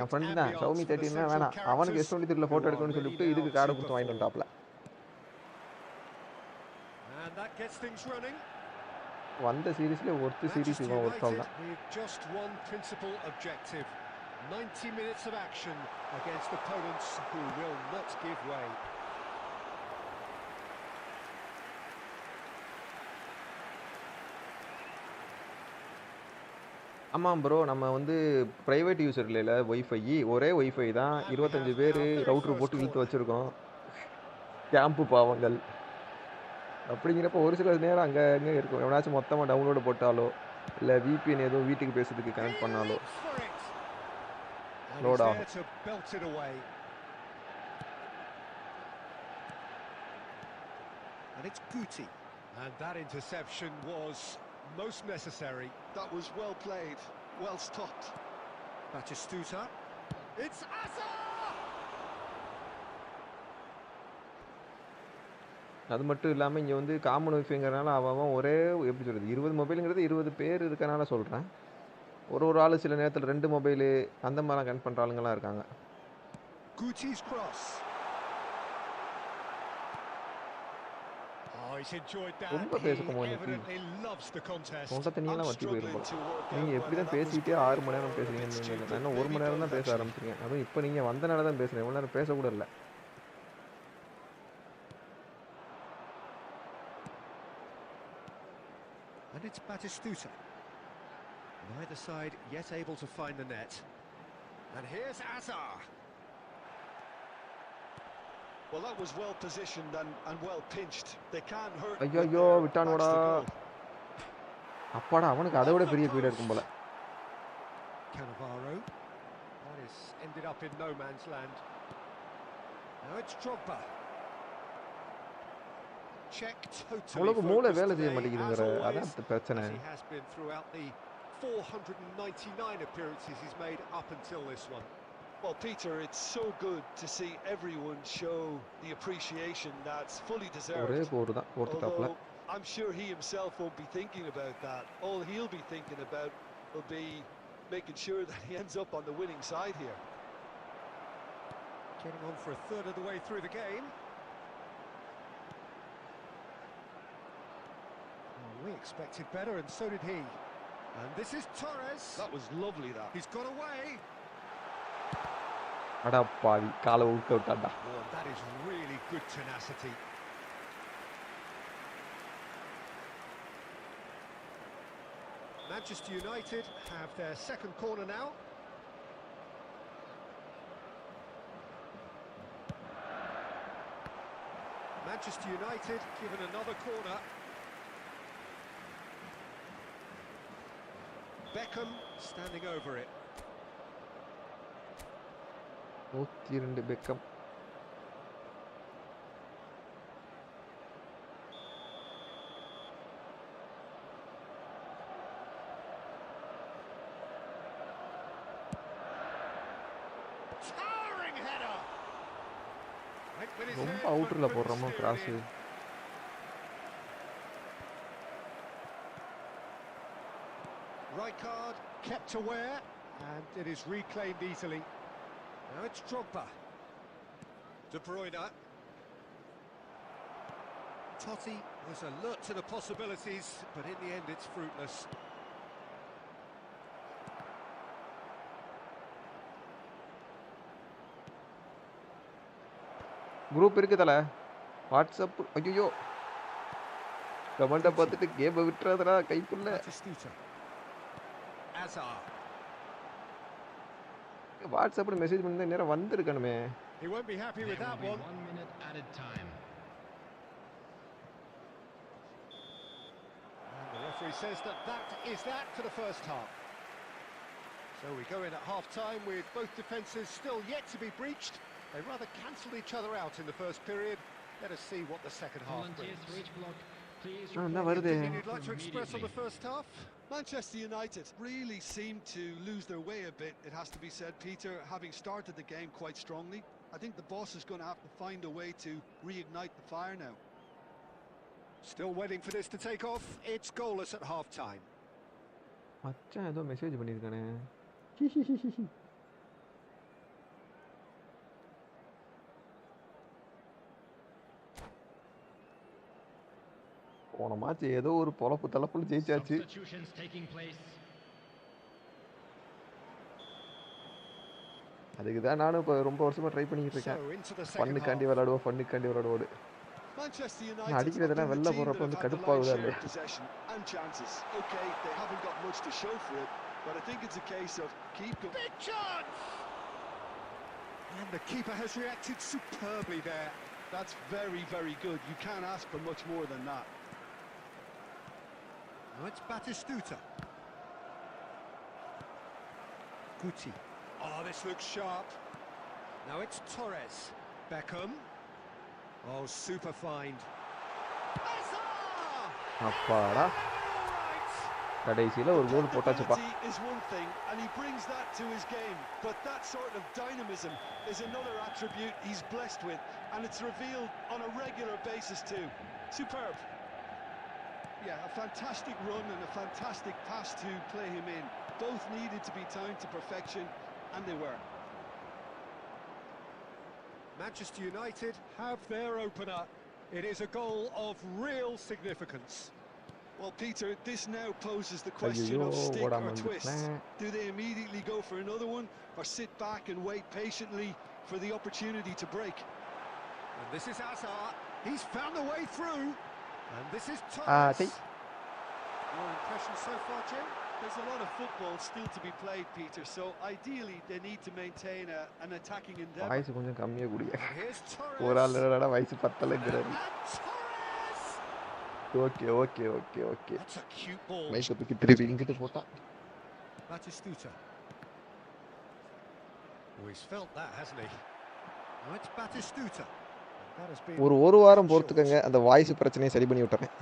என் ஃப்ரெண்டு தான் ஷோமி 13 வேணாம், அவனுக்கு S23 ஃபோட்டோ எடுக்கணும்னு சொல்லிட்டு இதுக்கு கார்டு கொடுத்து வாங்கிட்டு வந்துட்டாப்ல. வந்த சீரீஸ்ல ஒருத்த சீரீஸ் இவன் ஒருத்தால் தான். 90 minutes of action against opponents who will not give way. ஆமாம் ப்ரோ, நம்ம வந்து ப்ரைவேட் யூஸர் இல்லைல்ல, ஒய்ஃபை ஒரே ஒய்ஃபை தான், 25 பேர் ரவுட்ரு போட்டு இழுத்து வச்சுருக்கோம். கேம்பு பாவங்கள். அப்படிங்கிறப்ப ஒரு சில நேரம் அங்கே அங்கே இருக்கும், எவனாச்சும் மொத்தமாக டவுன்லோடு போட்டாலோ இல்லை VPN எதுவும் வீட்டுக்கு பேசுறதுக்கு கனெக்ட் பண்ணாலோ லோட் ஆகும். And it's Guti. And that interception was most necessary. That was well played, well stopped. Batistuta. It's Asa! அது மட்டும் இல்லாமல் இங்கே வந்து காமன் ஒய்ஃபைங்கிறனால அவன் ஒரே எப்படி சொல்கிறது 20 மொபைலுங்கிறது 20 பேர் இருக்கனால சொல்கிறேன். ஒரு ஆள் சில நேரத்தில் 2 மொபைலு அந்த மாதிரிலாம் கனெக்ட் பண்ணுற ஆளுங்கலாம் இருக்காங்க. Guti's cross. Oh, he's enjoyed that. ரொம்ப He பேச போகும் evidently loves the contest. தொண்டை தண்ணியெல்லாம் வற்றி போயிடும் போல. நீங்கள் எப்படி தான் பேசிக்கிட்டே 6 மணி நேரம் பேசுறீங்கன்னு தெரியல. நான் இன்னும் 1 மணி நேரம் தான் பேச ஆரம்பிச்சிருக்கேன். அதுவும் இப்போ நீங்கள் வந்தனால தான் பேசுகிறேன். இவ்வளோ நேரம் பேசக்கூட இல்லை. And it's Batistuta. Neither side yet able to find the net. And here's Azar. Well, that was well positioned and well pinched. They can't hurt. ஐயோ விட்டானுடா. அப்பாடா அவனுக்கு அதை விட பெரிய பீடா இருக்கும் போல. Cannavaro. That is ended up in no man's land. Now it's Drogba. Check totally. அவ்வளவு மூளை வேலை செய்ய மாட்டேங்குதுங்கற அதான் பிரச்சனை. He has been throughout the 499 appearances he's made up until this one. Well, Peter, it's so good to see everyone show the appreciation that's fully deserved. ஒரே போர் தான் போர்த்துட்டாப்ல. I'm sure he himself won't be thinking about that. All he'll be thinking about will be making sure that he ends up on the winning side here. Getting on for a third of the way through the game. We expected better, and so did he. And this is Torres. That was lovely, that. He's got away. அட பாவி காலை ஊக்க விட்டாடா. Oh, that is really good tenacity. Manchester United have their second corner now. Manchester United given another corner. Vankkam standing over it. 102 Vankkam. Towering header. ரொம்ப அவுட்டர்ல போடுறோமா cross. Right card kept aware, and it is reclaimed easily. Now it's Drogba. De Bruyne. Totti was alert to the possibilities, but in the end it's fruitless. Group இருக்குதல WhatsApp. ஐயோ கமெண்ட பார்த்துட்டு game விட்டுறதுடா கைக்குள்ள. Azar. வாட்ஸ்அப்ல message பண்ணி நேரா வந்திருக்கணுமே. He won't be happy with that one. 1 minute added time. And the referee says that is that for the first half. So we go in at half-time with both defences still yet to be breached. They rather cancelled each other out in the first period. Let us see what the second half Volunteers brings. for each block, please Anything you'd like to express on the first half? Manchester United really seemed to lose their way a bit, it has to be said, Peter, having started the game quite strongly. I think the boss is going to have to find a way to reignite the fire now. Still waiting for this to take off. It's goalless at half-time. மச்சான் ஏதோ message பண்ணிருக்கானே. போன match ஏதோ ஒரு பொலப்பு தலப்புல ஜெயிச்சாச்சு. அதுக்கு தான் நானும் இப்போ ரொம்ப வருஷமா ட்ரை பண்ணிட்டு இருக்கேன். ஃபன்னுக்காண்டி விளையாடுவோம். நான் அடிக்கிறதெல்லாம் வெளில போறப்ப வந்து கடுப்பாகுதா இல்லையா? And the keeper has reacted superbly there. That's very, very good. You can't ask for much more than that. Now it's Batistuta. Guti. Oh, this looks sharp. Now it's Torres. Vankkam. Oh, super find. அப்பாடா கடைசியில ஒரு கோல் போட்டாச்சுப்பா. Dependability is one thing, and he brings that to his game. But that sort of dynamism is another attribute he's blessed with, and it's revealed on a regular basis too. Superb. Yeah, a fantastic run and a fantastic pass to play him in. Both needed to be timed to perfection, and they were. Manchester United have their opener. It is a goal of real significance. Well, Peter, this now poses the question of stick or twist. Do they immediately go for another one, or sit back and wait patiently for the opportunity to break? And this is Hazard. He's found the way through. And this is Torres. Your impressions so far, Jim? There's a lot of football still to be played, Peter, so ideally they need to maintain an attacking endeavour. வயசு கொஞ்சம் கம்மியா குடியா. And here's Torres. ஒரு ஆளோட வயசு 10லங்கிறாரு. Torres. Okay. That's a cute ball. மைக்க தூக்கி திருப்பி இங்கிட்டு போட்டா. Batistuta. Oh, he's felt that, hasn't he? Now it's Batistuta. That has been ஒரு வாரம் பொறுத்துக்கங்க, அந்த வாய்ஸ் பிரச்சனையை சரி பண்ணி விட்டுறேன்.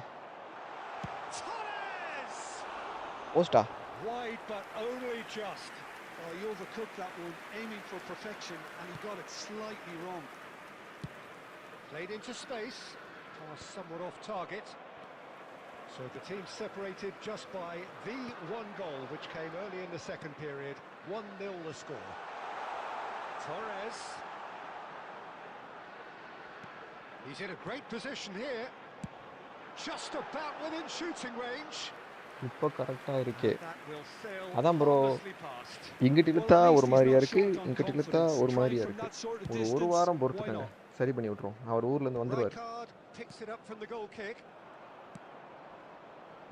Torres. போஸ்டா. Wide but only just. Oh, he overcooked that one, aiming for perfection, and he got it slightly wrong. Played into space. Pass somewhat off target. So the team separated just by the one goal, which came early in the second period. 1-0 the score. Torres. He's in a great position here. Just about within shooting range. இப்போ கரெக்டா இருக்கு. That will sail அதான் bro, harmlessly past. இங்கிட்டு இழுத்தா ஒரு மாதிரியா இருக்கு, இங்கிட்டு இழுத்தா ஒரு மாதிரியா இருக்கு. ஒரு வாரம் பொறுத்துக்கங்க, சரி பண்ணி விட்டுருவோம். அவர் ஊர்ல இருந்து வந்துருவாரு. Picks it up from the goal kick.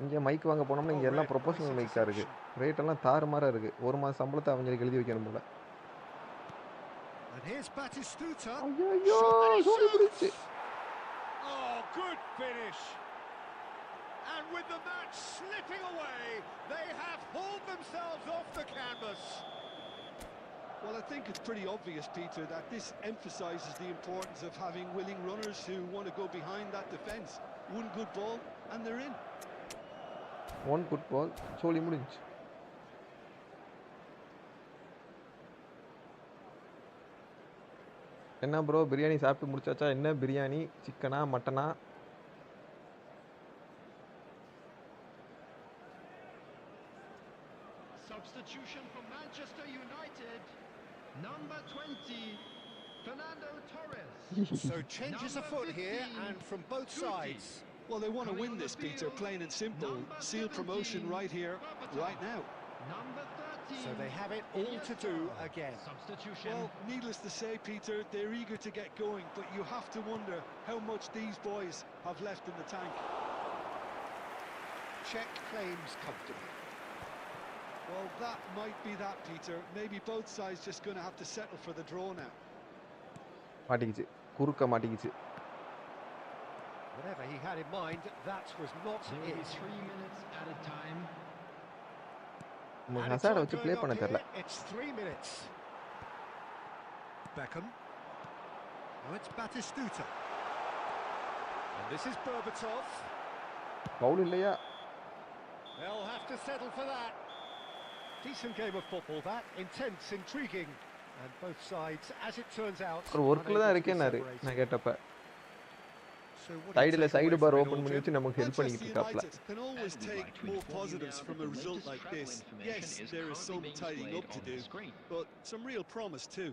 இங்க மைக் வாங்க போனோம்னா இங்க எல்லாம் ப்ரொபோஷனல் மைக்கா இருக்கு. ரேட் எல்லாம் தாறுமாறா இருக்கு. ஒரு மாச சம்பளத்தை அவங்களுக்கு எழுதி வைக்கணும் போல. And here's Batistuta. ஐயோ சோரி பிடிச்சு. Oh, good finish. And with the match slipping away, they have hauled themselves off the canvas. Well, I think it's pretty obvious, Peter, that this emphasises the importance of having willing runners who want to go behind that defence. One good ball and they're in. One good ball, சோலி முடிஞ்சு. என்ன bro, biryani சாப்பிட்டு முடிச்சாச்சா? என்ன பிரியாணி? சிக்கனா மட்டனா? Substitution for Manchester United. Number 20, Fernando Torres. So changes afoot here and from both sides. Well, they want to win this, Peter, plain and simple. Seal promotion right here, right now. Number 13. So they have it all to do again. Substitution. Well, needless to say, Peter, they're eager to get going, but you have to wonder how much these boys have left in the tank. Czech claims comfortably. Well, that might be that, Peter. Maybe both sides just going to have to settle for the draw now. மாட்டிக்கிச்சு, குறுக்க மாட்டிக்கிச்சு. Whatever he had in mind, that was not it. 3 minutes at a time. ஹசார்ட வச்சு play பண்ண தெரியல. It's 3 minutes. Vankkam. Now it's Batistuta. And this is Berbatov. Pavul இல்லையா? They'll have to settle for that. Decent game of football, that. Intense, intriguing. And both sides, as it turns out, ஒரு ஒர்க்ல தான் இருக்கேனாரு நான் கேட்டப்ப. So what சைடுல side bar open பண்ணி வச்சு நமக்கு ஹெல்ப் பண்ணிட்டு இருக்காப்ல. Can always take more positives from a result like this. Yes, there is some tidying up to do, but some real promise too.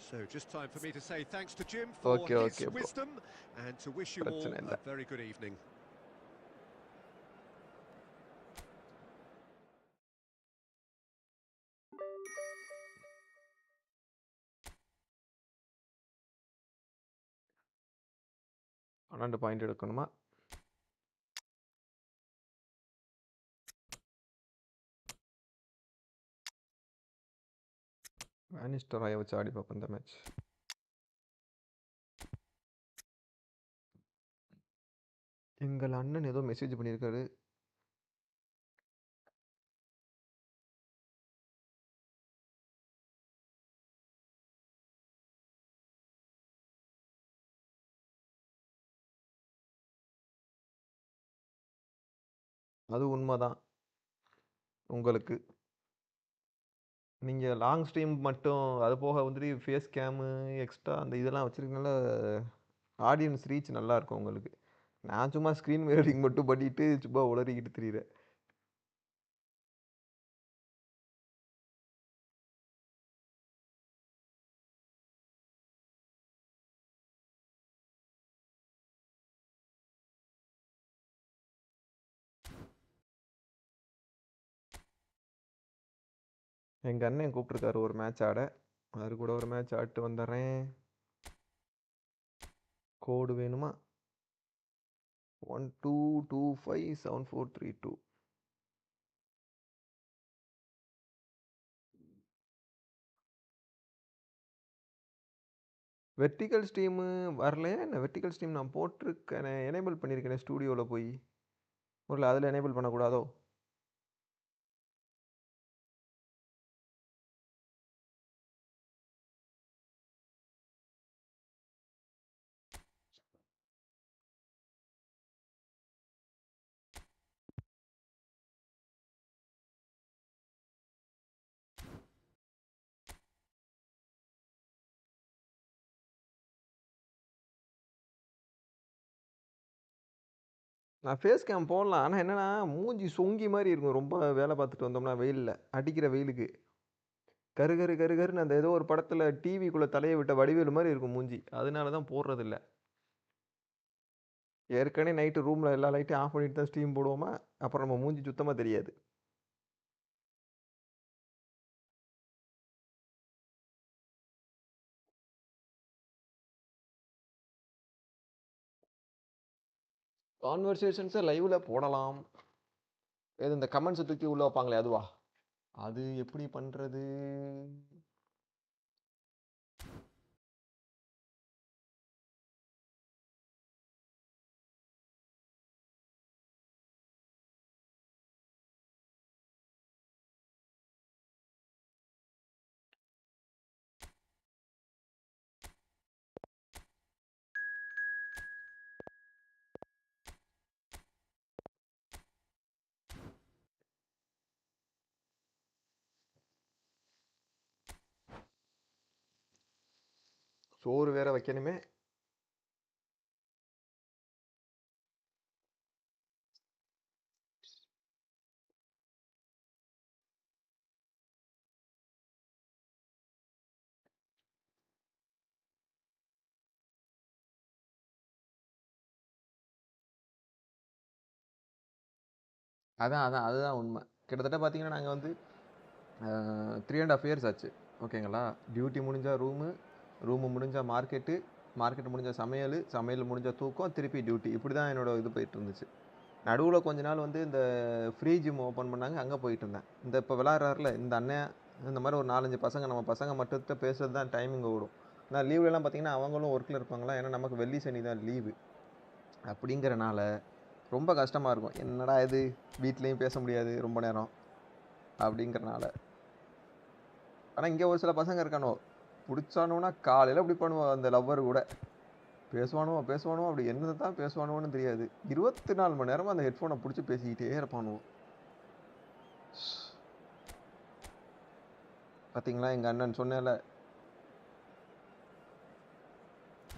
So just time for me to say thanks to Jim for his bro. wisdom and to wish you all a very good evening. பன்னெண்டு point எடுக்கணுமா? வேனிஸ்டராய வச்சு ஆடி பார்ப்போம் இந்த match. எங்கள் அண்ணன் ஏதோ message பண்ணியிருக்காரு. அது உண்மைதான் உங்களுக்கு. நீங்க லாங் ஸ்ட்ரீம் மட்டும் அது போக வந்துட்டு ஃபேஸ் கேமு எக்ஸ்ட்ரா அந்த இதெல்லாம் வச்சிருக்கனால ஆடியன்ஸ் ரீச் நல்லா இருக்கும் உங்களுக்கு. நான் சும்மா ஸ்க்ரீன் மிரரிங் மட்டும் பண்ணிட்டு சும்மா உளறிக்கிட்டு திரியிறேன். எங்கள் அண்ணன் கூப்பிட்ருக்காரு ஒரு மேட்ச் ஆட. அது கூட ஒரு மேட்ச் ஆடிட்டு வந்துடுறேன். கோடு வேணுமா? 12257432. வெர்டிக்கல் ஸ்ட்ரீமு வரலையா என்ன? வெர்டிக்கல் ஸ்ட்ரீம் நான் போட்டிருக்கேனே, எனேபிள் பண்ணியிருக்கேனே ஸ்டூடியோவில் போய். ஒருவேளை அதில் எனேபிள் பண்ணக்கூடாதோ? நான் ஃபேஸ் கேம் போடலாம். ஆனால் என்னன்னா மூஞ்சி சொங்கி மாதிரி இருக்கும். ரொம்ப வேலை பார்த்துட்டு வந்தோம்னா வெயிலில் அடிக்கிற வெயிலுக்கு கரு கரு கரு கருன்னு அந்த ஏதோ ஒரு படத்தில் டிவிக்குள்ளே தலையை விட்ட வடிவேலு மாதிரி இருக்கும் மூஞ்சி. அதனால தான் போடுறதில்ல. ஏற்கனவே நைட்டு ரூமில் எல்லா லைட்டையும் ஆஃப் பண்ணிட்டு தான் ஸ்ட்ரீம் போடுவோமா, அப்புறம் நம்ம மூஞ்சி சுத்தமாக தெரியாது. கான்வர்சேஷன்ஸை லைவில் போடலாம். எது இந்த கமெண்ட்ஸை தூக்கி உள்ளே வைப்பாங்களே அதுவா? அது எப்படி பண்ணுறது? சோறு வேற வைக்கணுமே. அதுதான் உண்மை. கிட்டத்தட்ட பார்த்தீங்கன்னா நாங்கள் வந்து 3.5 இயர்ஸ் ஆச்சு. ஓகேங்களா? டியூட்டி முடிஞ்சால் ரூமு முடிஞ்சால் மார்க்கெட்டு முடிஞ்சால் சமையல் முடிஞ்சால் தூக்கம், திருப்பி டியூட்டி. இப்படி தான் என்னோட இது போயிட்டு இருந்துச்சு. நடுவில் கொஞ்ச நாள் வந்து இந்த ஃப்ரீ ஜிம் ஓப்பன் பண்ணாங்க, அங்கே போயிட்டு இருந்தேன். இந்த இப்போ விளாட்றாருல இந்த அண்ணன், இந்த மாதிரி ஒரு 4-5 பசங்க, நம்ம பசங்க மட்டும் பேசுறது தான் டைமிங் ஓடும். நான் லீவ்லலாம் பார்த்தீங்கன்னா அவங்களும் ஒர்க்கில் இருப்பாங்களா, ஏன்னா நமக்கு வெள்ளி சனி தான் லீவு. அப்படிங்கிறனால ரொம்ப கஷ்டமாக இருக்கும். என்னடா இது, வீட்லேயும் பேச முடியாது ரொம்ப நேரம் அப்படிங்கிறனால. ஆனால் இங்கே ஒரு சில பசங்க இருக்கானோ, பிடிச்சானுன்னா காலையில் இப்படி பண்ணுவோம். அந்த லவ்வர் கூட பேசுவானுவோ அப்படி என்ன தான் பேசுவானுவோன்னு தெரியாது. 24 மணி நேரமாக அந்த ஹெட்ஃபோனை பிடிச்சி பேசிக்கிட்டே இருப்பானுவோ. பார்த்தீங்களா எங்கள் அண்ணன் சொன்னேன்ல,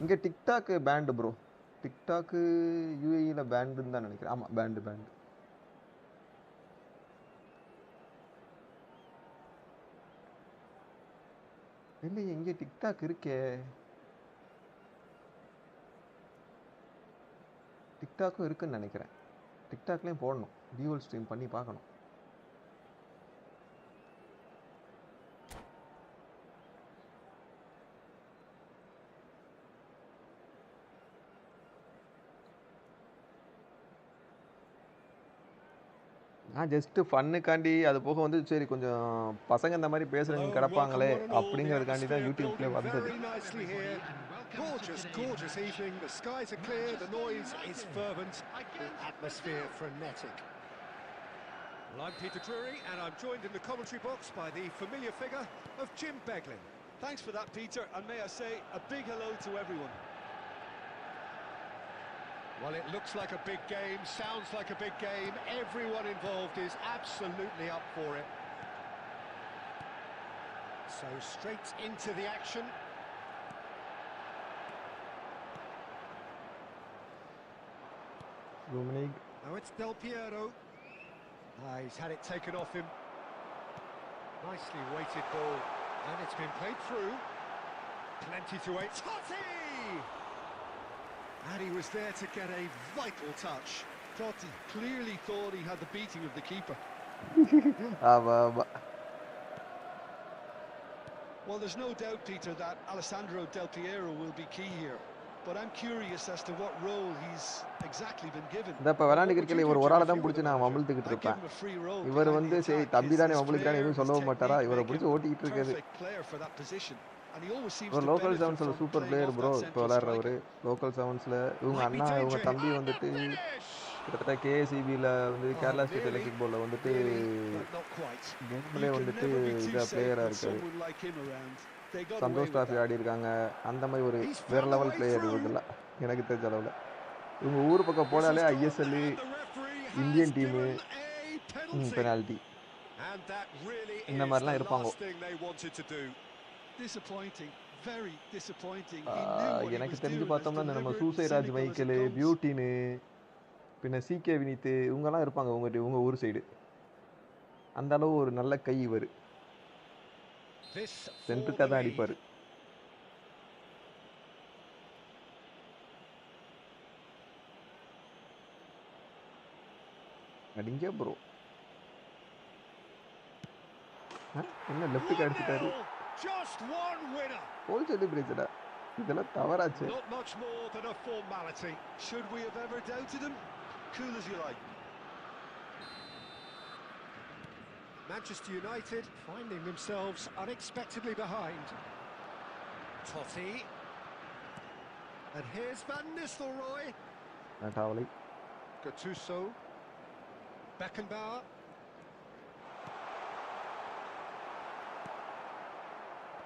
இங்கே டிக்டாக்கு பேண்டு ப்ரோ. டிக்டாக்கு யூஏஇயில் பேண்டுன்னு தான் நினைக்கிறேன். ஆமாம், பேண்டு. இல்லையே, இங்கே டிக்டாக் இருக்கே. டிக்டாக்கும் இருக்குன்னு நினைக்கிறேன். டிக்டாக்லேயும் போடணும், டியூவல் ஸ்ட்ரீம் பண்ணி பார்க்கணும். நான் ஜஸ்ட்டு ஃபன்னுக்காண்டி, அது போக வந்து சரி கொஞ்சம் பசங்க இந்த மாதிரி பேசுகிறவங்க கிடப்பாங்களே அப்படிங்கிறதுக்காண்டி தான் யூடியூப்லேயே வந்தது. Gorgeous evening. The skies are clear, the noise is fervent, the atmosphere frenetic. Well, I'm Peter Drury, and I'm joined in the commentary box by the familiar figure of Jim Beglin. Thanks for that, Peter, and may I say a big hello to everyone. Well, it looks like a big game, sounds like a big game. Everyone involved is absolutely up for it. So straight into the action. Rummenigge. Now it's Del Piero. He's had it taken off him. Nicely weighted ball. And it's been played through. Plenty to wait. Totti! And he was there to get a vital touch. Totti clearly thought he had the beating of the keeper. Well, there's no doubt, Peter, that Alessandro Del Piero will be key here. But I'm curious as to what role he's exactly been given. இப்ப விளையாண்டுக்கிறதுல இவர் ஒரு ஆளை தான் பிடிச்சி நான் மம்பிள்த்துக்கிட்டு I'd give இருப்பேன். him a free role. இவர் behind வந்து the சரி attack. தம்பி தானே His மம்பிள்த்துறானே எதுவும் flair, சொல்லவும் his மாட்டாரா, technique இவரை make பிடிச்சி him ஓட்டிக்கிட்டு இருக்காது. perfect player for that position. And he always seems ஒரு to local benefit செவன்ஸ்ல from super playing player off bro. that இப்போ central விளையாடுறவரு striker. லோக்கல் செவன்ஸ்ல இவங்க Might be அண்ணா இவங்க dangerous. தம்பி And வந்துட்டு the finish! கிட்டத்தட்ட கேசிபியில் வந்து கேரளா ஸ்டேட் nearly, எலக்ட்ரிக் போர்டில் வந்துட்டு But not quite. கேம்லே You can வந்துட்டு never be too இதாக safe பிளேயராக with இருக்காரு. someone like him around. They got away Santosh with Trophy that. ஆடி இருக்காங்க. அந்த மாதிரி ஒரு He's வேற found a level way player through. இவங்கெல்லாம் எனக்கு தெரிஞ்ச அளவில். இவங்க ஊர் பக்கம் Whistle's போனாலே gone, ISL and the referee has Indian team given a penalty. Penalty And that really இந்த is மாதிரிலாம் the இருப்பாங்க. last thing they wanted to do. Disappointing, very disappointing. He knew what he எனக்கு was தெரிஞ்சு doing. As பார்த்தோம்னா இந்த நம்ம deliberate, Soosairaj cynical as it Michael, comes. பியூட்டின்னு, பின்ன சிகே வினித்து இவங்கெல்லாம் இருப்பாங்க உங்க ஊர் சைடு. அந்த அளவு ஒரு நல்ல கை இவர். This for சென்ட்ருக்காக the தான் lead. அடிப்பார். அடிங்க ப்ரோ. என்ன லெஃப்ட்டுக்கு அடிச்சிட்டாரு. 1-0, just one winner. கோல் செலிப்ரேஷனா இதெல்லாம் தவறாச்சு. Not much more than a formality. Should we have ever doubted him? Cool as you like. Manchester United finding themselves unexpectedly behind. Totti. And here's Van Nistelrooy. நாட்டாவலை. Gattuso. Beckenbauer.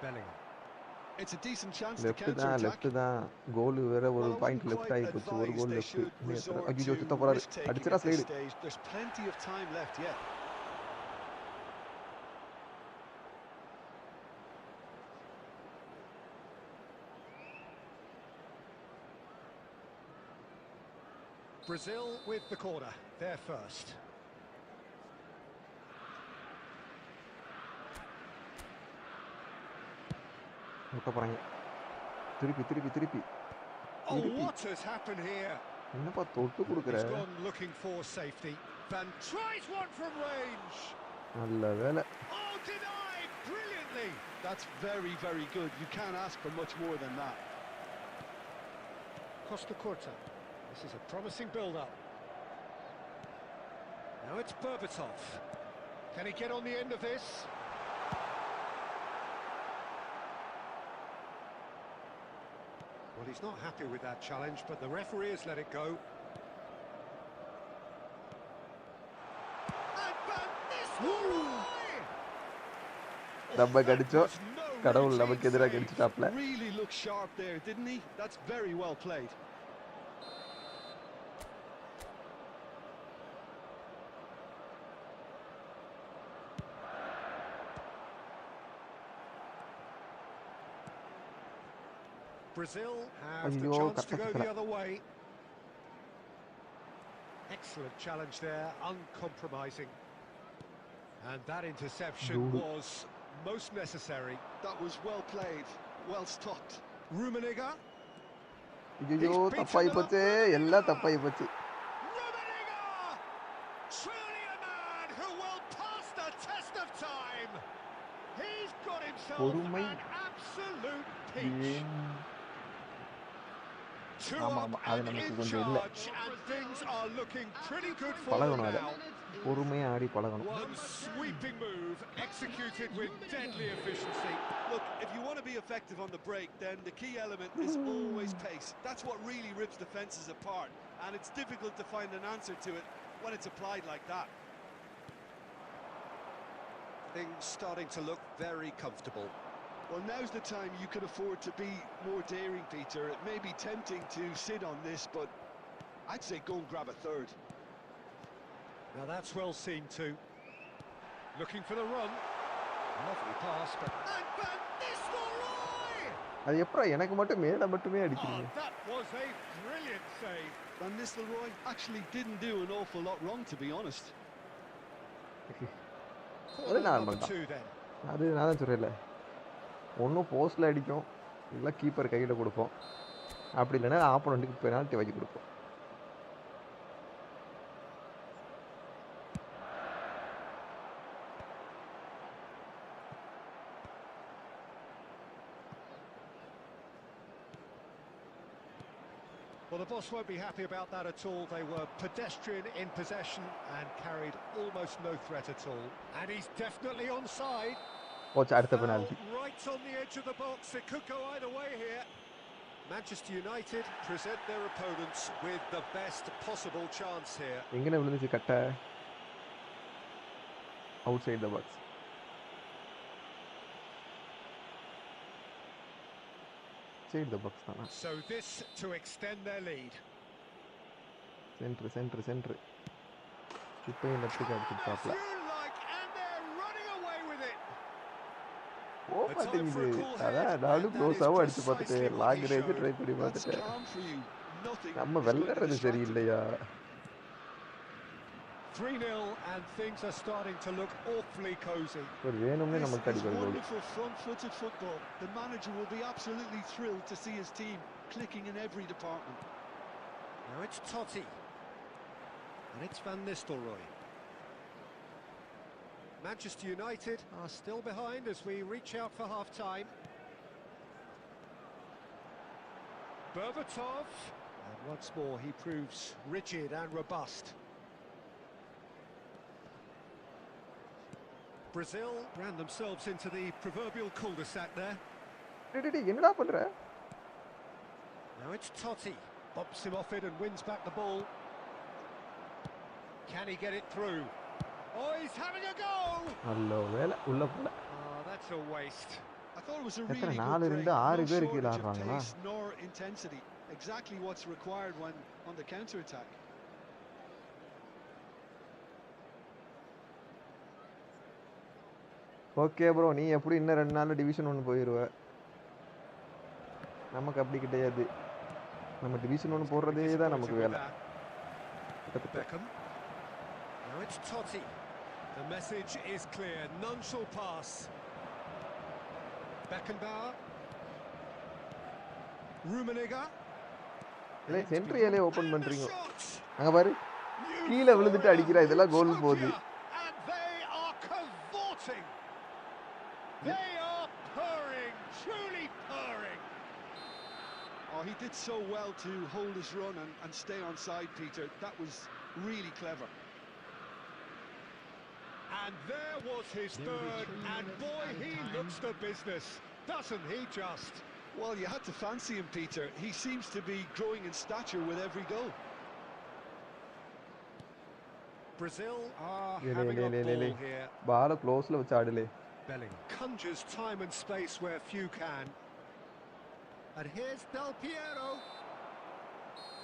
Bellingham. It's a decent chance to left counter தான் attack. Left தான் கோல் வேற ஒரு Well, I point wouldn't left quite ஆகி போச்சு. ஒரு advise goal they left. should resort ஐயோ to சுத்த போறாரு. risk-taking அடிச்சரா at this slide. stage. There's plenty of time left yet. Brazil with the corner. They're first. முட்ட போறாங்க. திருப்பி திருப்பி திருப்பி. Oh, what has happened here? என்னப்பா தொட்டு கொடுக்குற. He's gone looking for safety. Van tries one from range. நல்ல வேலை. Oh, denied brilliantly. That's very, very good. You can't ask for much more than that. Costa Curta. This is a promising build-up. Now it's Berbatov. Can he get on the end of this? Well, he's not happy with that challenge, but the referee has let it go. And Van Nistelrooy! நம்ம கடிச்சோம். There's no கடவுள் routine நமக்கு எதிராக save. கடிச்சிட்டாப்ல. Really looked sharp there, didn't he? That's very well played. Brazil have the ஐயோ, chance to கரெக்டா go சுத்தல. the other way. Excellent challenge there, uncompromising. And that interception Dude. was most necessary. That was well played, well stopped. Rummenigge. ஐயோ தப்பாயி போச்சு. எல்லாம் தப்பாயி போச்சு. Rummenigge! Truly a man who will pass the test of time. He's got himself பொறுமை. an absolute peach. ஏன் Two ஆமா, up ஆமா. அது and நமக்கு in கொஞ்சம் இல்ல. charge, and things are looking pretty good for them பழகணும் அதை. now. பொறுமையா ஆடி பழகணும். One sweeping move executed with deadly efficiency. Look, if you want to be effective on the break, then the key element is always pace. That's what really rips defences apart, and it's difficult to find an answer to it when it's applied like that. Things starting to look very comfortable. Well, now's the time you can afford to be more daring, Peter. It may be tempting to sit on this, but I'd say go and grab a third. Now that's well seen too. Looking for the run. Lovely pass, but... And Van Nistelrooy! அது எப்பறா எனக்கு மட்டும் மேல மட்டுமே அடிக்கிறீங்க? Oh, that was a brilliant save. Van Nistelrooy actually didn't do an awful lot wrong, to be honest. அது normal தான். அது நான் தான் சொல்றேன்ல. ஒன்னும் போஸ்ட்ல அடிக்கும், இல்ல கீப்பர் கையில கொடுப்போம். அப்படி இல்லைன்னா ஆப்போனன்ட்டுக்கு பெனால்ட்டி வாங்கி கொடுப்போம். Well, the boss won't be happy about that at all. They were pedestrian in possession and carried almost no threat at all. And he's definitely onside. Watch அடுத்த penalty. Right on the edge of the box. It could go either way here. Manchester United present their opponents with the best possible chance here. எங்கன விழுந்துச்சு கட்ட? Outside the box. Outside the box தானா? So this to extend their lead. Center. இப்போ இந்த இடத்துக்கு அடிச்சிட்டாப்ல. And they're running away with it. ஓ பாத்தீங்க. அதான் நானும் க்ளோஸாவ அடிச்சு பார்த்துட்டு லாங் ரேஞ்ச் ட்ரை பண்ணி பார்த்துட்டேன். நம்ம வெல்லறது சரியில்லையா? 3-0 and things are starting to look awfully cozy. Wonderful front-footed football. The manager will be absolutely thrilled to see his team clicking in every department. Now it's Totti. And it's Van Nistelrooy. Manchester United are still behind as we reach out for half-time. Berbatov. And once more he proves rigid and robust. Brazil ran themselves into the proverbial cul-de-sac there. என்னடா பண்ற? Now it's Totti. Bumps him off it and wins back the ball. Can he get it through? Oh, he's having a go! Hello, well, ulla pola. Oh, that's a waste. I thought it was a really good break. No shortage of pace nor intensity. Exactly what's required when on the counter-attack. Okay bro, நீ எப்படி இன்னும் 2 நாள்ல division 1 போயிடுவ. நமக்கு அப்படி கிடையாது. நம்ம division 1 போடுறதே தான் நமக்கு வேலை. Vankkam. Now it's Totti. The message is clear. None shall pass. Beckenbauer. Rummenigge. இல்லை சென்ட்ரியாலே ஓபன் பண்றீங்க. அங்க பாரு. கீழ விழுந்துட்டு அடிக்கிறா. இதெல்லாம் கோல் போகுது. And they are cavorting. They are purring, truly purring. Oh, he did so well to hold his run and stay on side, Peter. That was really clever. And there was his third, and boy, he looks the business, doesn't he just? Well, you had to fancy him, Peter. He seems to be growing in stature with every goal. Brazil are having a ball here. Ball close lo chadile. Belling conjures time and space where few can. And here's Del Piero.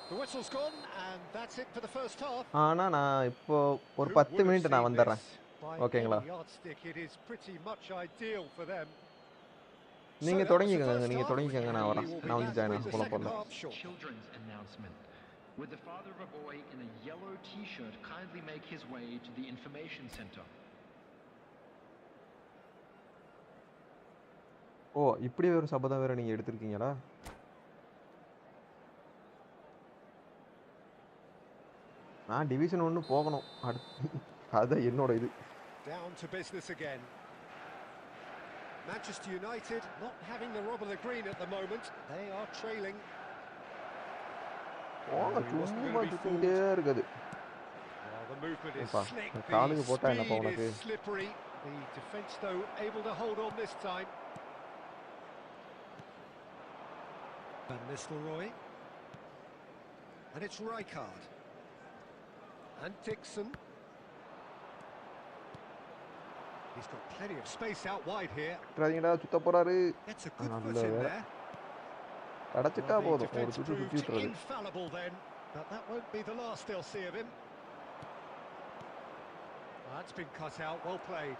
The whistle's gone and that's it for the first half. ஆனா நான் இப்போ ஒரு 10 minute நான் வந்துறேன். ஓகேங்களா? It is pretty much ideal for them. நீங்க தொடங்கிக்கங்க நான் வரேன். நான் வந்து ஜாயின் ஆக போறேன். Children's announcement. Would the father of a boy in a yellow t-shirt kindly make his way to the information center? ஓ, இப்படி ஒரு சபதம் வேற நீங்க எடுத்துக்கிட்டீங்களா? நான் டிவிஷன் 1 போகணும். அது என்னோட இது. Down to business again. Manchester United not having the rob of the green at the moment. They are trailing. சும்மா சுத்திட்டே இருக்குது. The movement is slick. காலுக்கு போட்டா என்ன The உனக்கு? speed is slippery. The defense though able to hold on this time. Van Nistelrooy. And it's Rijkaard. And Dixon. He's got plenty of space out wide here. சுத்த போறாரு. It's a good foot in there. அடச்சிட்டா போதும். ஒரு சுத்தி சுத்தி விட்டுறது. Infallible then. But that won't be the last they'll see of him. That's been cut out, well played.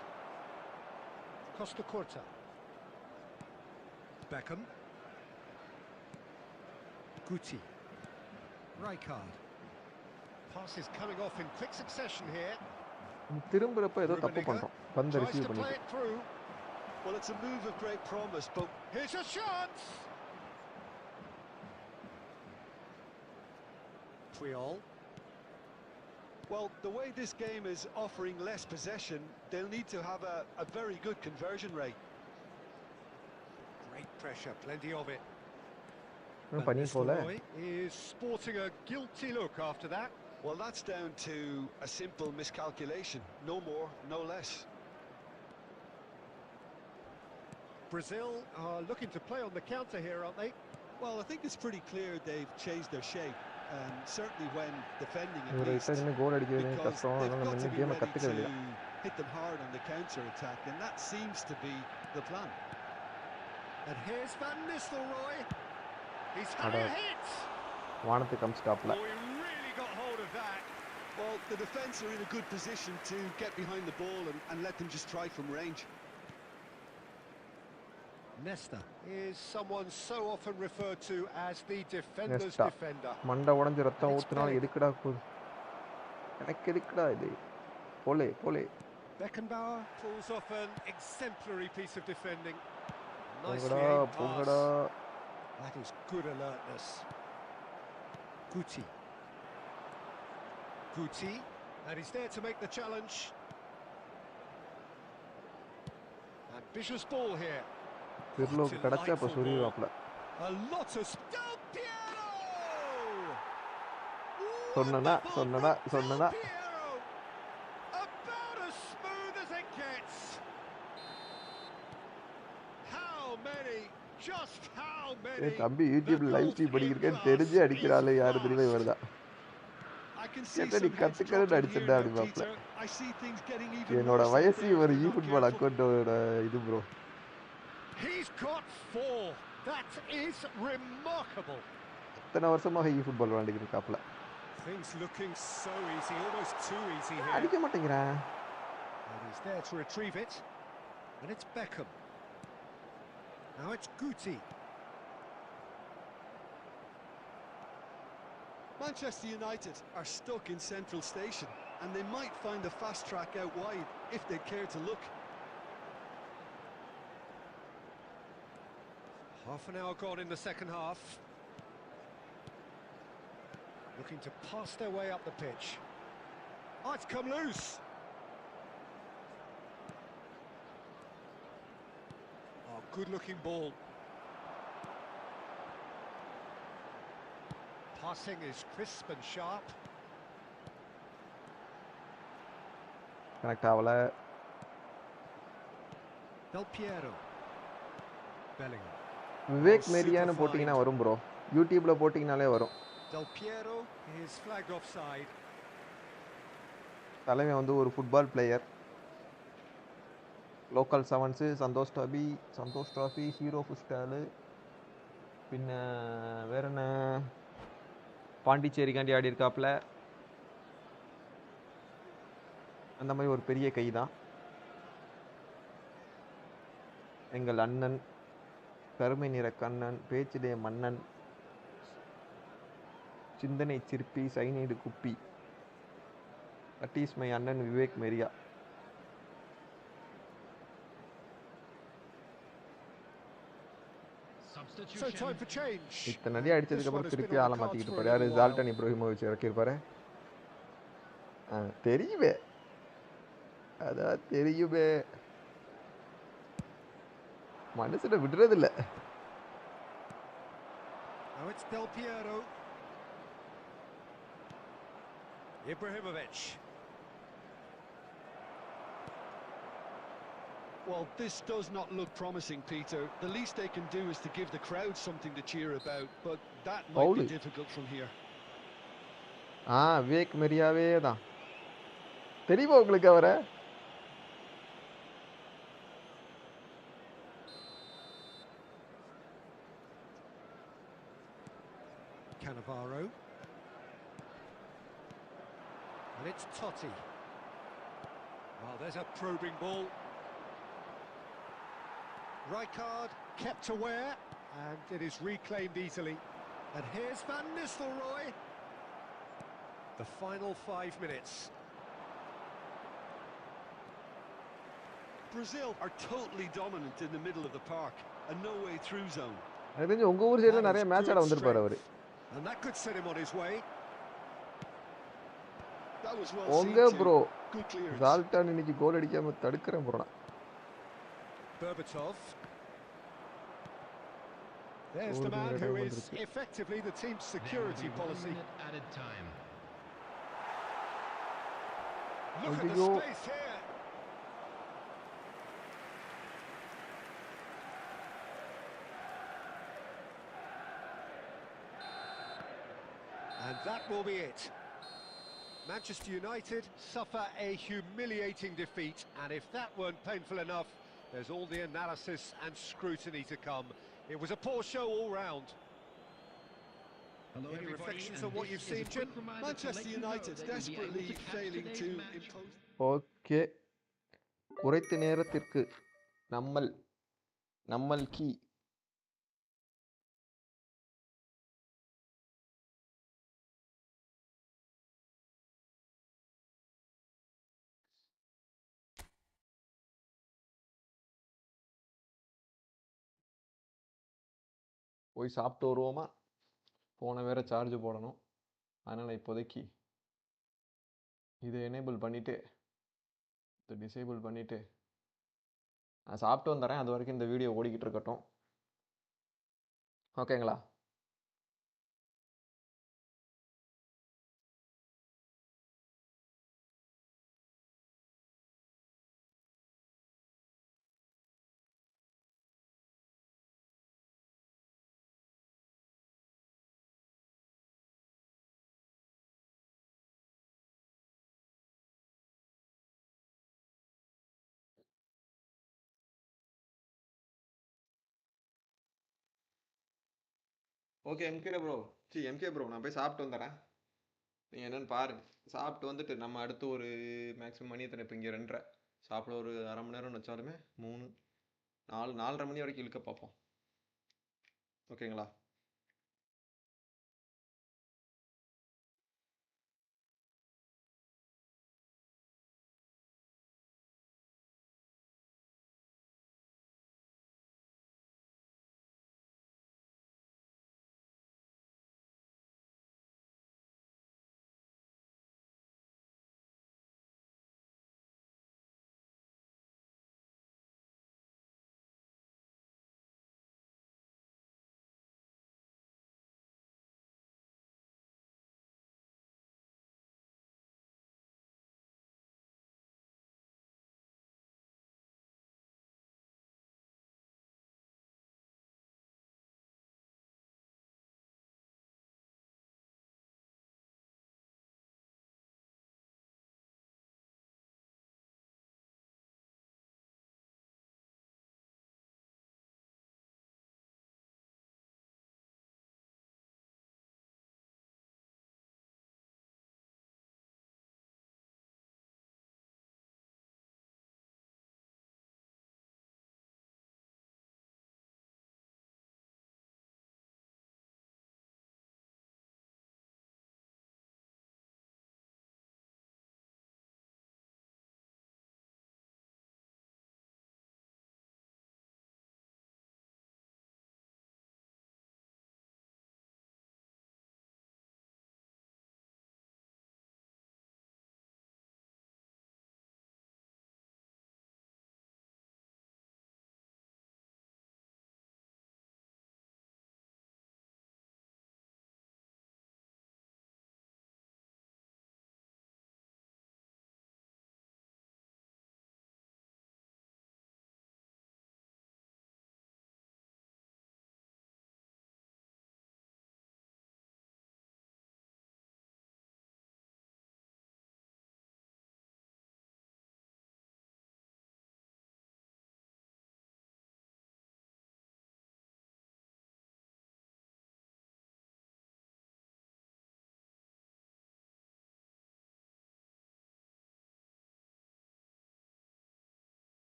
Costa Curta. Beckham. Guti. Rijkaard. Passes coming off in quick succession here. திரும்புறப்ப ஏதோ தப்பு பண்றோம். பந்த Tries receive to play பண்ணிட்டு. it through. Well, it's a move of great promise, but Here's a chance. Puyol. well, the way this game is offering less possession, they'll need to have a very good conversion rate. Great pressure, plenty of it. பண்ணி போல. Nistelrooy is sporting a guilty look after that. Well, that's down to a simple miscalculation. No more, no less. Brazil are looking to play on the counter here, aren't they? Well, I think it's pretty clear they've changed their shape, and certainly when defending at இவரை least, இத்தனை கோல் அடிக்கிறது because கஷ்டம். they've அதனால நம்ம got to இன்னும் be கேமை ready கத்துக்கிறது to இல்லையா? hit them hard on the counter attack, and that seems to be the plan. And here's Van Nistelrooy. He's having a hit. வானத்துக்கு அம்ஸ்டாப்ல. Oh, he really got hold of that. Well, the defence are in a good position to get behind the ball and let them just try from range. Nesta is someone so often referred to as the defender's Nesta. defender. மண்டை உடைஞ்சு ரத்தம் ஊத்துனாலும் எதுக்குடா போகுது? எனக்கு எதுக்குடா இது? போலே போலே. Beckenbauer pulls off an exemplary piece of defending. Nicely போங்கடா aimed போங்கடா. pass. That is good alertness. Guti. Guti. And he's there to make the challenge. Ambitious ball here. திருலோக்கு கிடைச்சா அப்ப சொல்லிடுவாப்ல. A lot of Del Piero! சொன்னனா Del Piero! About as smooth as it gets. How many? Just how many? தம்பி யூடியூப்ல live stream பண்ணிருக்கேன் தெரிஞ்சு அடிக்கிறாளே யாரு தெரியுமா இவர்தான். I can see கேட்டா நீ some heads கத்துக்கறன்னு dropping அடிச்சடா here அப்படி now, பாப்பல. Peter. I see things getting even என்னோட worse. வயசு out there ஒரு if they're not eFootball careful. அக்கௌண்டோட இது bro. He's got 4. That is remarkable. இத்தனை வருஷமாக eFootball விளையாடிட்டு இருக்காப்ல. Things looking so easy, almost too easy here. அடிக்க மாட்டேங்கிறான். And he's there to retrieve it. And it's Beckham. Now it's Guti. Manchester United are stuck in Central Station, and they might find a fast track out wide if they care to look. Half an hour gone in the second half. Looking to pass their way up the pitch. Oh, it's come loose. Oh, good-looking ball. Passing is crisp and sharp. Connect ஆகல. Del Piero. Bellingham. Vivek மேரியான்னு போட்டிங்கன்னா வரும் bro. யூடியூப்ல போட்டிங்கனாலே வரும். Del Piero is flagged offside. தலைவன் வந்து ஒரு football player. Local sevens Santosh trophy hero futsal பின்ன வேற என்ன பாண்டிச்சேரிக்காண்டி ஆடி இருக்காப்புல. அந்த மாதிரி ஒரு பெரிய கை தான் எங்கள் அண்ணன். கருமை நிற கண்ணன், பேச்சிலே மன்னன், சிந்தனை சிற்பி, cyanide Gubbi. That is my அண்ணன் Vivek Maria. So time for change. இத்தனை அடி அடிச்சதுக்கு அப்புறம் திருப்பி ஆளை மாத்திக்கிட்டு போறாரு. யாரு ஜால்டன் இப்ராஹிமோவிச் இறக்கியிருப்பாரு. தெரியுமே, அதான் தெரியுமே, மனசுல விடுறது இல்ல. Now it's Del Piero. Ibrahimovic. Well, this does not look promising, Peter. The least they can do is to give the crowd something to cheer about, but that might be difficult from here. Vivek மேரியாவே தான். தெரியுமா உங்களுக்கு அவரை? Cannavaro. And it's Totti. Well, there's a probing ball. Rijkaard kept aware, and it is reclaimed easily. And here's Van Nistelrooy. The final 5 minutes. Brazil are totally dominant in the middle of the park, a no-way through zone. எனக்கு தெரிஞ்சு உங்க ஊர் சைடுல That நிறைய is match ஆட good வந்திருப்பாரு அவரு. strength. And that could set him on his way. That was well உங்க seen bro too. Good clearance. ஜால்டான் இன்னைக்கு கோல் அடிக்காம தடுக்கிறேன் ப்ரோடா. Berbatov. There's the man who is effectively the team's security policy. Added time. Look at the space here. And that will be it. Manchester United suffer a humiliating defeat, and if that weren't painful enough, there's all the analysis and scrutiny to come. It was a poor show all round. Hello, Any everybody, reflections and on what this you've is a seen, quick Jim? reminder to Manchester let you know United that you'll be desperately able to catch failing today's to match. impose. Okay. குறைத்த நேரத்திற்கு நம்மல் key போய் சாப்பிட்டு வருவோமா? போன வேற charge போடணும். அதனால் இப்போதைக்கு இதை எனேபிள் பண்ணிவிட்டு இதை டிசேபிள் பண்ணிவிட்டு நான் சாப்பிட்டு வந்துடுறேன். அது வரைக்கும் இந்த வீடியோ ஓடிக்கிட்டு இருக்கட்டும். ஓகேங்களா? ஓகே எம்கே ப்ரோ நான் போய் சாப்பிட்டு வந்துடுறேன். நீங்கள் என்னென்னு பாருங்கள். சாப்பிட்டு வந்துட்டு நம்ம அடுத்து ஒரு மேக்ஸிமம் மணி எத்தனை இப்போ இங்கே 2:30 சாப்பிட ஒரு அரை மணி நேரம்னு வச்சாலுமே 3 4 4:30 மணி வரைக்கும் இழுக்க பார்ப்போம். ஓகேங்களா?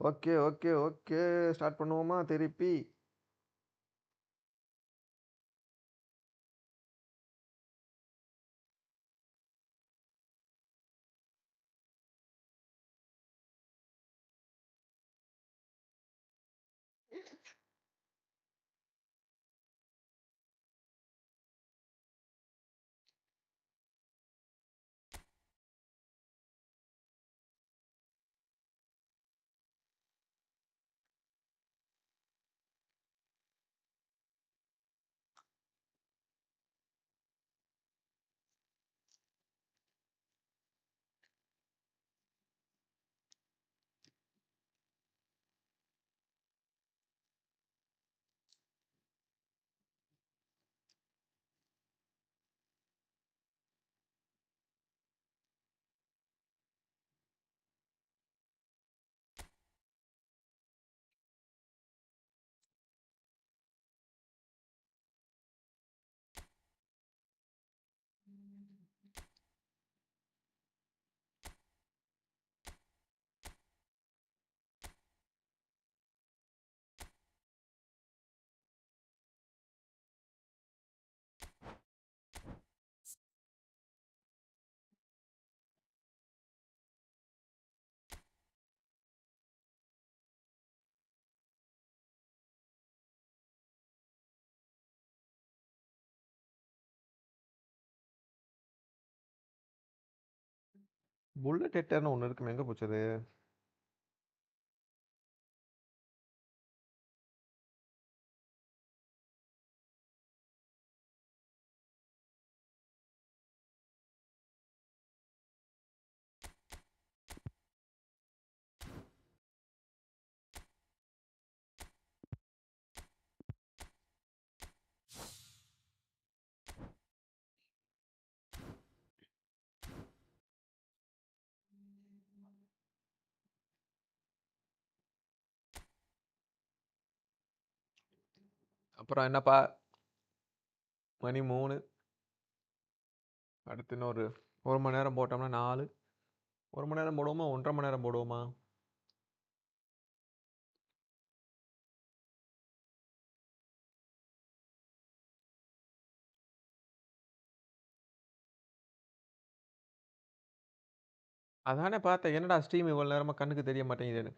ஓகே ஓகே ஓகே ஸ்டார்ட் பண்ணுவோமா திருப்பி? புல்லட் ஹெட்டர்னு ஒன்று இருக்குமே, எங்கே போச்சு அது? அப்புறம் என்னப்பா, மணி 3. அடுத்து இன்னொரு 1 மணி நேரம் போட்டோம்னா 4. 1 மணி நேரம் போடுவோமா, 1.5 மணி நேரம் போடுவோமா? அதானே பார்த்தேன், என்னடா ஸ்ட்ரீம் இவ்வளோ நேரமாக கண்ணுக்கு தெரிய மாட்டேங்குதுன்னு.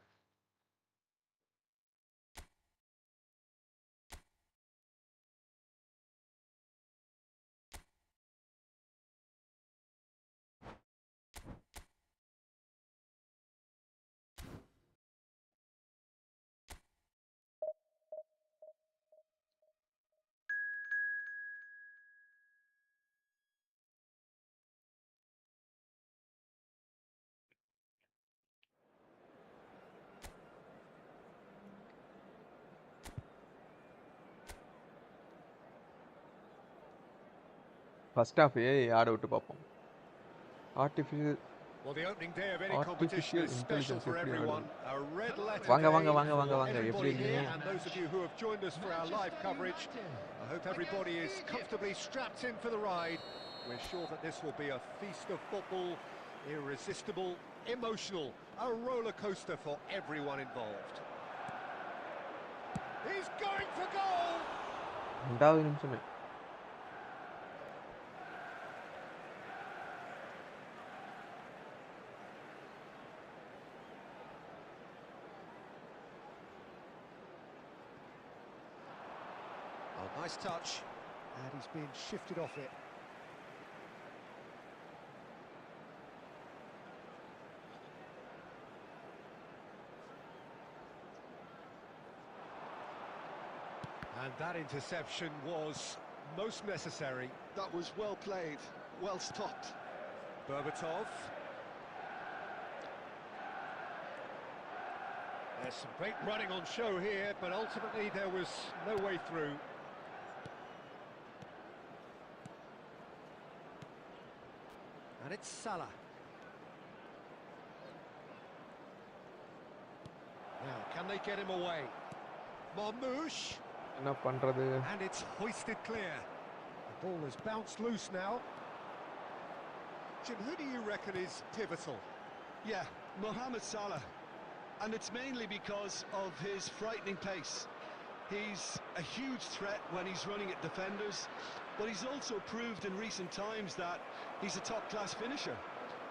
ஃபர்ஸ்ட் ஹாஃப் ஆட விட்டு பார்ப்போம். Artificial Well, the opening day of any competition is special for எப்படி everyone. ஆடுது? A red letter வாங்க day வாங்க வாங்க வாங்க for வாங்க, எப்படி everybody here, இருக்கீங்க? and those of you who have joined us for our live coverage. I hope everybody is comfortably strapped in for the ride. We're sure that this will be a feast of football, irresistible, emotional, a roller coaster for everyone involved. He's going for goal! 2வது நிமிஷமே. Oh, nice touch, and he's being shifted off it. And that interception was most necessary. That was well played, well stopped. Berbatov. There's some great running on show here, but ultimately there was no way through. And it's Salah. Now, can they get him away? Marmoush. என்ன பண்றது? And it's hoisted clear. The ball has bounced loose now. Jim, who do you reckon is pivotal? Yeah, Mohamed Salah. and it's mainly because of his frightening pace. He's a huge threat when he's running at defenders, but he's also proved in recent times that he's a top-class finisher.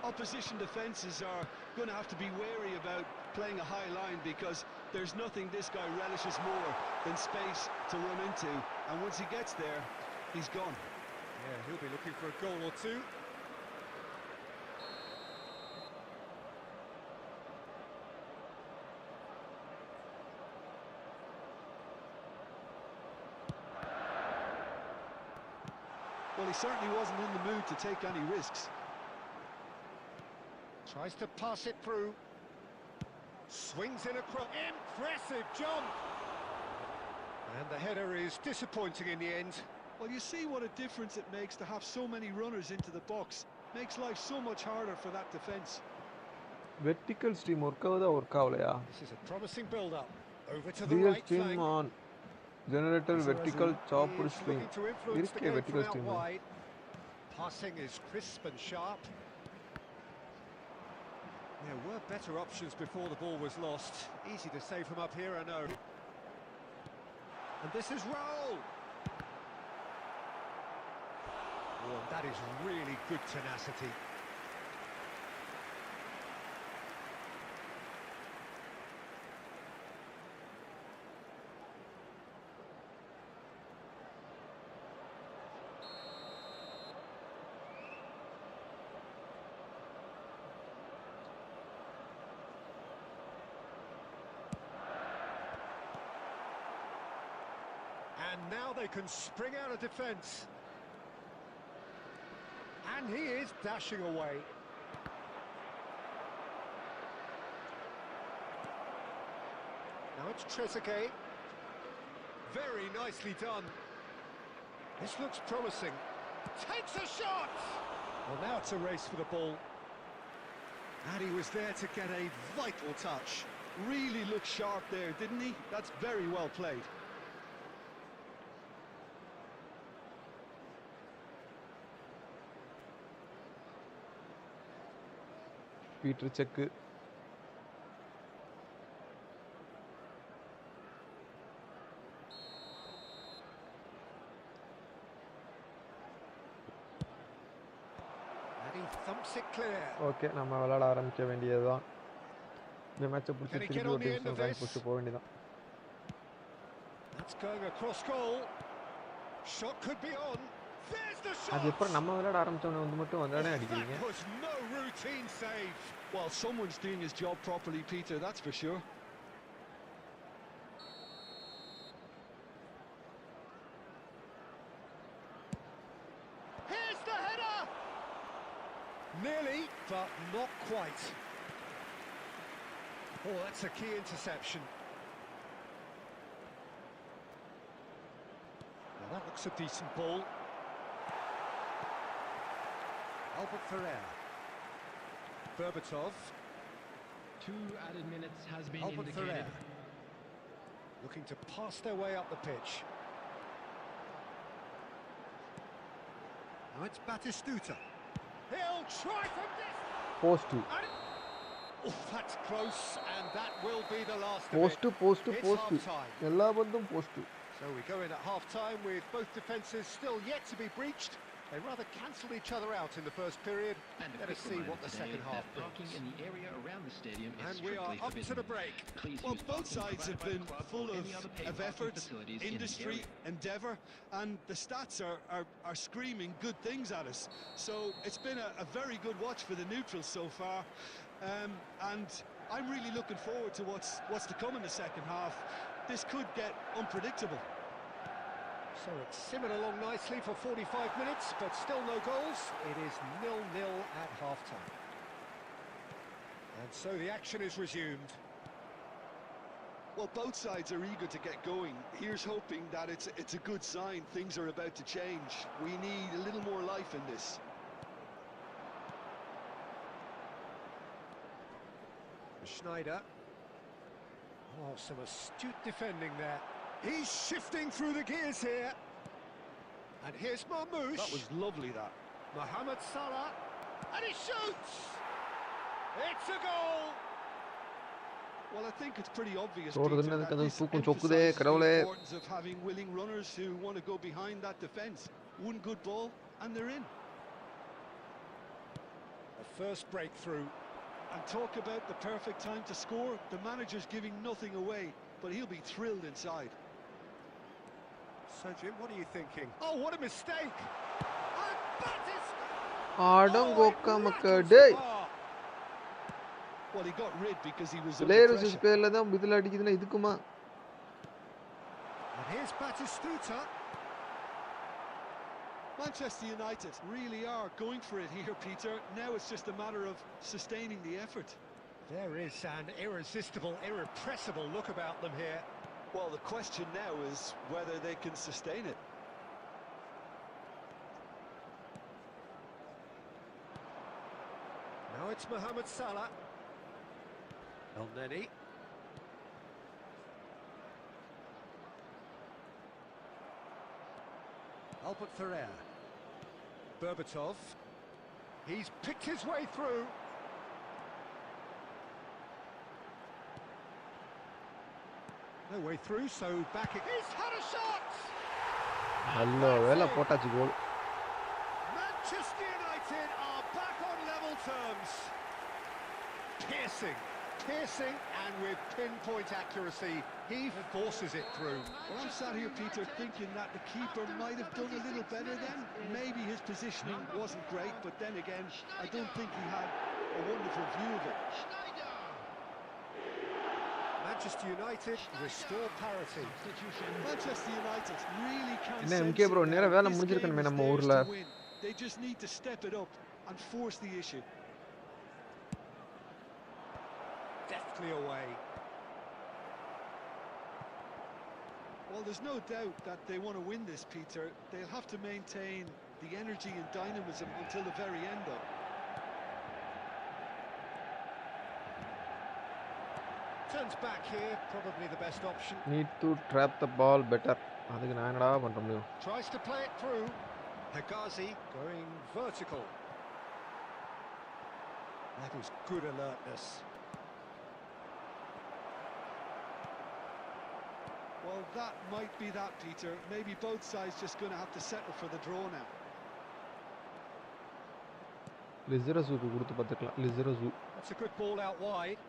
Opposition defences are going to have to be wary about playing a high line, because there's nothing this guy relishes more than space to run into, and once he gets there, he's gone. Yeah, he'll be looking for a goal or two. Well, he certainly wasn't in the mood to take any risks. Tries to pass it through. Swings in across. Impressive jump! And the header is disappointing in the end. Well, you see what a difference it makes to have so many runners into the box. Makes life so much harder for that defence. Vertical stream work ஆகலையா? This is a promising build-up. Over to the Real right stream flank. on generator vertical chopped He is stream. looking to influence the இருக்கே game vertical from out stream. wide. Passing is crisp and sharp. There were better options before the ball was lost. Easy to save from up here, I know. And this is Raul. Oh, that is really good tenacity. And now they can spring out of defence. And he is dashing away. Now it's Trezeguet. Very nicely done. This looks promising. Takes a shot! Well, now it's a race for the ball. And he was there to get a vital touch. Really looked sharp there, didn't he? That's very well played. Peter check. And he thumps it clear. Okay, நம்ம விளையாட ஆரம்பிக்க வேண்டியதுதான். இந்த மேட்சை பிடிச்சி திருப்பி ஒரு divisional rank push போக வேண்டியதான். That's going across goal. Shot could be on. There's the shot. அது எப்போ நம்ம விளையாட ஆரம்பிச்சோன்னு வந்து மட்டும் வந்தானே அடிக்கிறீங்க. That was no routine save. Well, someone's doing his job properly, Peter, that's for sure. Here's the header. Nearly, but not quite. Oh, that's a key interception. Well, that looks a decent ball. Albert Ferrer. Berbatov. 2 added minutes has been Albert indicated. Ferrer. Looking to pass their way up the pitch. Now it's Batistuta. He'll try from this. Post to. Oh, that's close, and that will be the last Post to, of it. post to, It's post to. half-time. எல்லா பந்தும் post to. So we go in at half-time with both defences still yet to be breached. They rather cancelled each other out in the first period. And a Let us quick see reminder what the today second that half parking brings. in the area around the stadium is And we are strictly up to forbidden. the break. Please Well, use both parking sides have provided been by the club full or any other paid of parking effort, facilities in the industry, area. endeavour, and the stats are screaming good things at us. So it's been a very good watch for the neutrals so far, and I'm really looking forward to what's to come in the second half. This could get unpredictable. So it's simmered along nicely for 45 minutes, but still no goals. It is 0-0 at half-time. And so the action is resumed. Well, both sides are eager to get going. Here's hoping that it's a good sign. Things are about to change. We need a little more life in this. Schneider. Oh, some astute defending there. He's shifting through the gears here. And here's Marmoush. That was lovely, that. Mohamed Salah. And he shoots! It's a goal! Well, I think it's pretty obvious, Peter, Peter, that this emphasizes the importance of having willing runners who want to go behind that defence. One good ball, and they're in. A first breakthrough. And talk about the perfect time to score. The manager's giving nothing away, but he'll be thrilled inside. So, Jim, what are you thinking? Oh, what a mistake! Well, he got rid because he was under pressure. And here's Batistuta. Manchester United really are going for it here, Peter. Now it's just a matter of sustaining the effort. There is an irresistible, irrepressible look about them here. Well, the question now is whether they can sustain it. Now it's Mohamed Salah. El Neni. Albert Ferrer. Berbatov. He's picked his way through. No way through, so back it. He's had a shot! Manchester United are back on level terms. Piercing, and with pinpoint accuracy, he forces it through. Well, I'm sat here, Peter, thinking that the keeper might have done a little better then. Maybe his positioning wasn't great, but then again, I don't think he had a wonderful view of it. Manchester United restore parity. Manchester United really can't MK bro, நேரா வேலை முடிஞ்சிருக்கணுமே நம்ம ஊர்ல. They just need to step it up and force the issue. Deftly away. Well, there's no doubt that they want to win this, Peter. They'll have to maintain the energy and dynamism until the very end, though. Turns back here, probably the best option. Need to trap the ball better. அதுக்கு நான் என்னடா பண்ண முடியும்? Tries to play it through. Hegazi going vertical. That is good alertness. Well, that might be that, Peter. Maybe both sides just going to have to settle for the draw now. லிசரஸுக்கு கொடுத்து பார்த்துக்கலாம். லிசரஸு. That's a good ball out wide.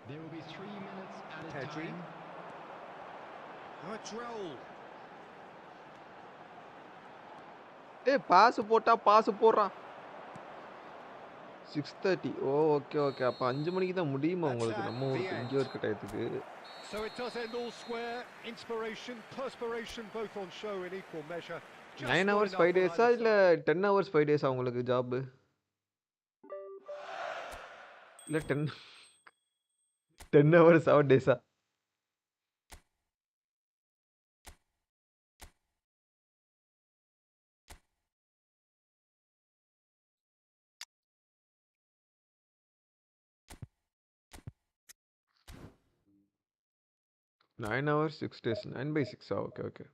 There will be 3 minutes at a Pedri. time. Now a droll. Pass போடுறா. 6:30. Okay அப்ப 5 மணிக்கு தான் முடியுமா உங்களுக்கு நம்ம ஊருக்கு இங்க இருக்க டயத்துக்கு? So it does end all square. Inspiration, perspiration both on show in equal measure. 9 hours 5 days இல்ல 10 hours 5 days உங்களுக்கு ஜாப்? இல்ல 10 hours 7 days. 9 hours 6 days. 9/6. Okay.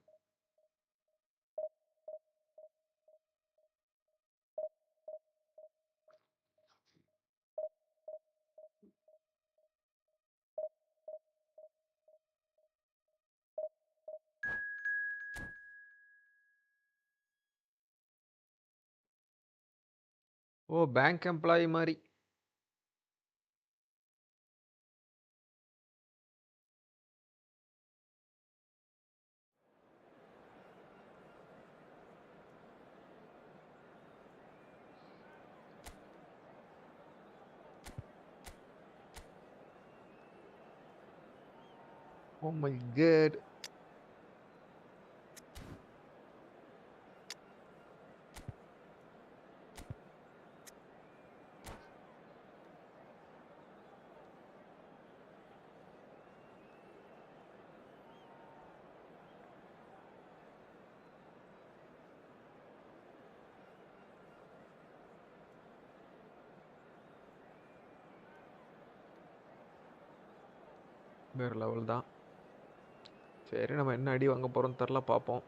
ஓ பேங்க் எம்ப்ளாயி மாதிரி. Oh my god. வேறு லெவல் தான். சரி நம்ம என்ன அடி வாங்க போகிறோம் தெரில, பார்ப்போம்.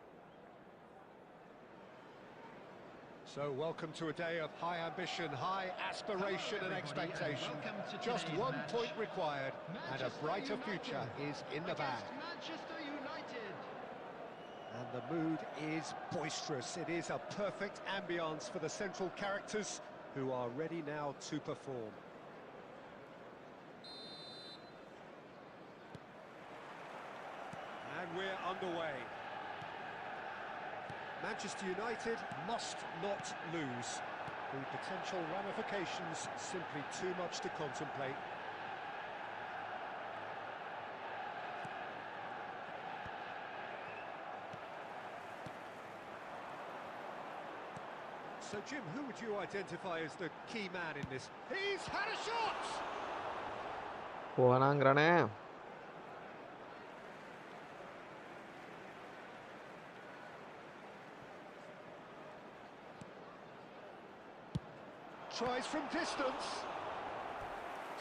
So welcome to a day of high ambition, high aspiration and expectation. Just 1 point required and a brighter future is in the bag. Manchester United. And the mood is boisterous. It is a perfect ambience for the central characters who are ready now to perform. And we're underway. Manchester United must not lose. The potential ramifications simply too much to contemplate. So Jim, who would you identify as the key man in this? He's had a shot! போனாங்கறானே. Tries from distance.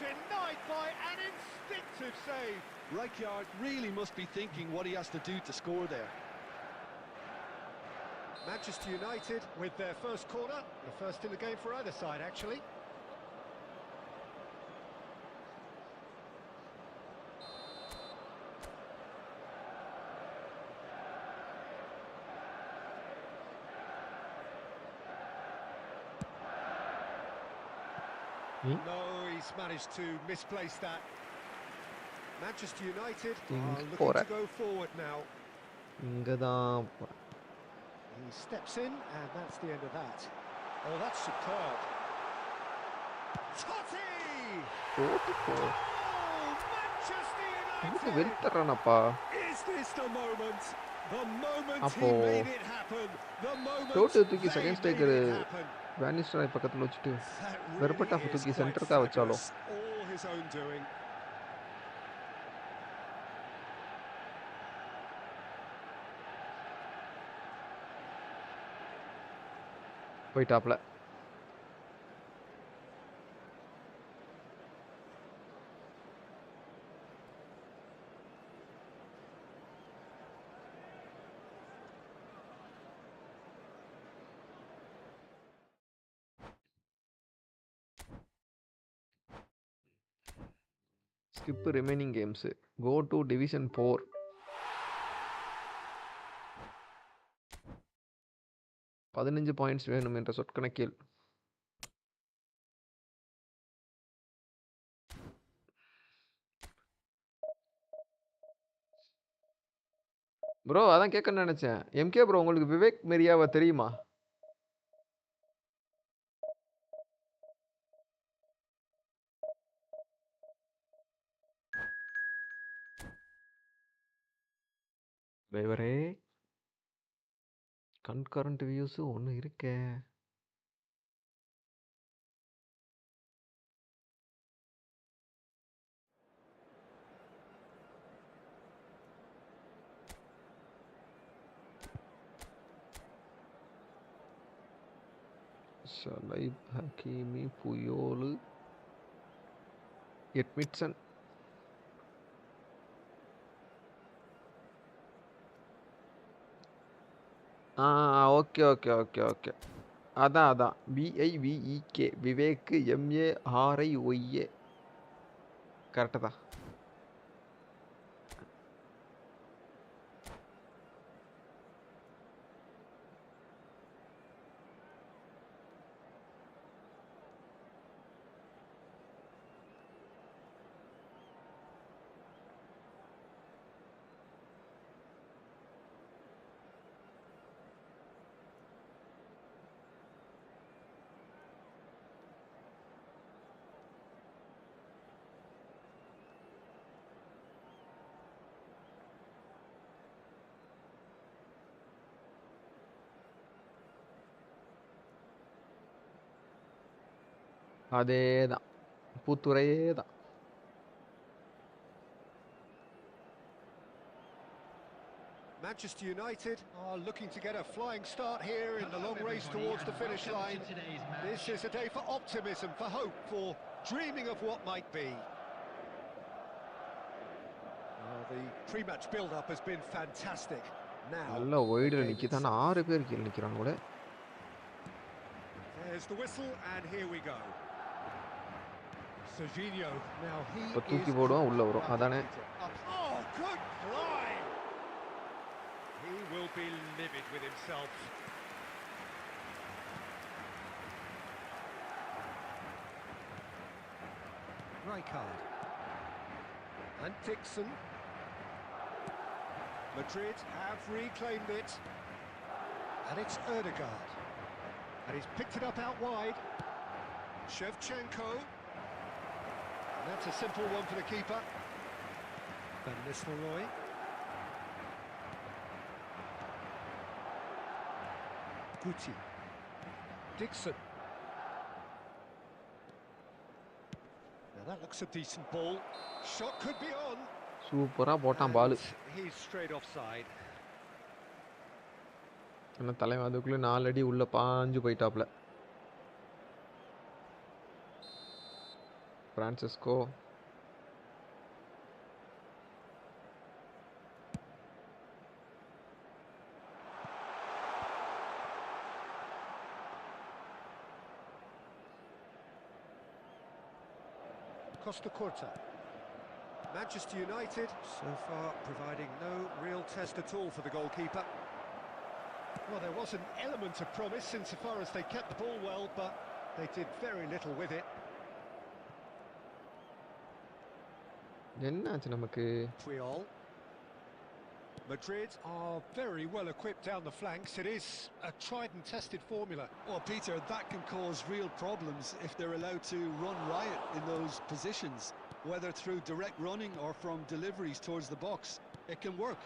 Denied by an instinctive save. Rijkaard really must be thinking what he has to do to score there. Manchester United with their first corner, the first in the game for either side, actually. No, he's managed to misplace that. Manchester United are looking to go forward now. இங்கதான் He steps in, and that's the end of that. Oh, that's superb. Totti! போட்டுப்போ. Oh, Manchester இது United! வெறுத்துறானப்பா. Is this the moment? The moment he அப்போ made it happen. The moment டோட்டு தூக்கி they second made striker it happen. வேனிஸ்டராய் பக்கத்துல வச்சுட்டு That வெறுப்பட்டா really is தூக்கி quite சென்டருக்கா வச்சாலோ. fabulous. All his own doing. போயிட்டாப்ல. Skip remaining games. Go to Division 4. பதினஞ்சு points வேணும் என்ற சொற்கணக்கில் bro அதான் கேட்க நினைச்சேன். எம்கே ப்ரோ உங்களுக்கு விவேக் மெரியாவை தெரியுமா? டிரைவரே கன்கரண்ட் வியூஸ் ஒன்று இருக்கே. ஷலைப், Hakimi, Puyol, Edmilson. Okay okay okay okay. அதான் விஐவிஇகே விவேக் எம்ஏஆர்ஐஒய்ஏ கரெக்டு தான். அதே தான், பூத்துறையே தான். Manchester United are looking to get a flying start here in the long race towards the finish line. This is a day for optimism, for hope, for dreaming of what might be. Well, the pre-match build-up has been fantastic. Now, நல்ல வைடுல நிக்குதான 6 பேர் கீழ நிக்கறானுங்களே. There's the whistle, and here we go. Serginho, now he இப்போ is... தூக்கி போடுவோம் உள்ள வரும் அதானே Oh, good fly! He will be livid with himself. Rijkaard. And Dixon. Madrid have reclaimed it. And it's Ødegaard. And he's picked it up out wide. Shevchenko. And that's a simple one for the keeper. Van Nistelrooy. Guti. Dixon. Now that looks a decent ball. Shot could be on. சூப்பரா போட்டான் பால் He's straight offside. என்ன தலைவன் அதுக்குள்ள 4 அடி உள்ள பாஞ்சு போயிட்டாப்ல Francisco Costa Curta. Manchester United, so far providing no real test at all for the goalkeeper. Well, there was an element of promise insofar as they kept the ball well, but they did very little with it. என்னாச்சு நமக்கு Puyol. Madrid are very well equipped down the flanks. It is a tried and tested formula. Well, Peter, that can cause real problems if they're allowed to run riot in those positions, whether through direct running or from deliveries towards the box. It can work.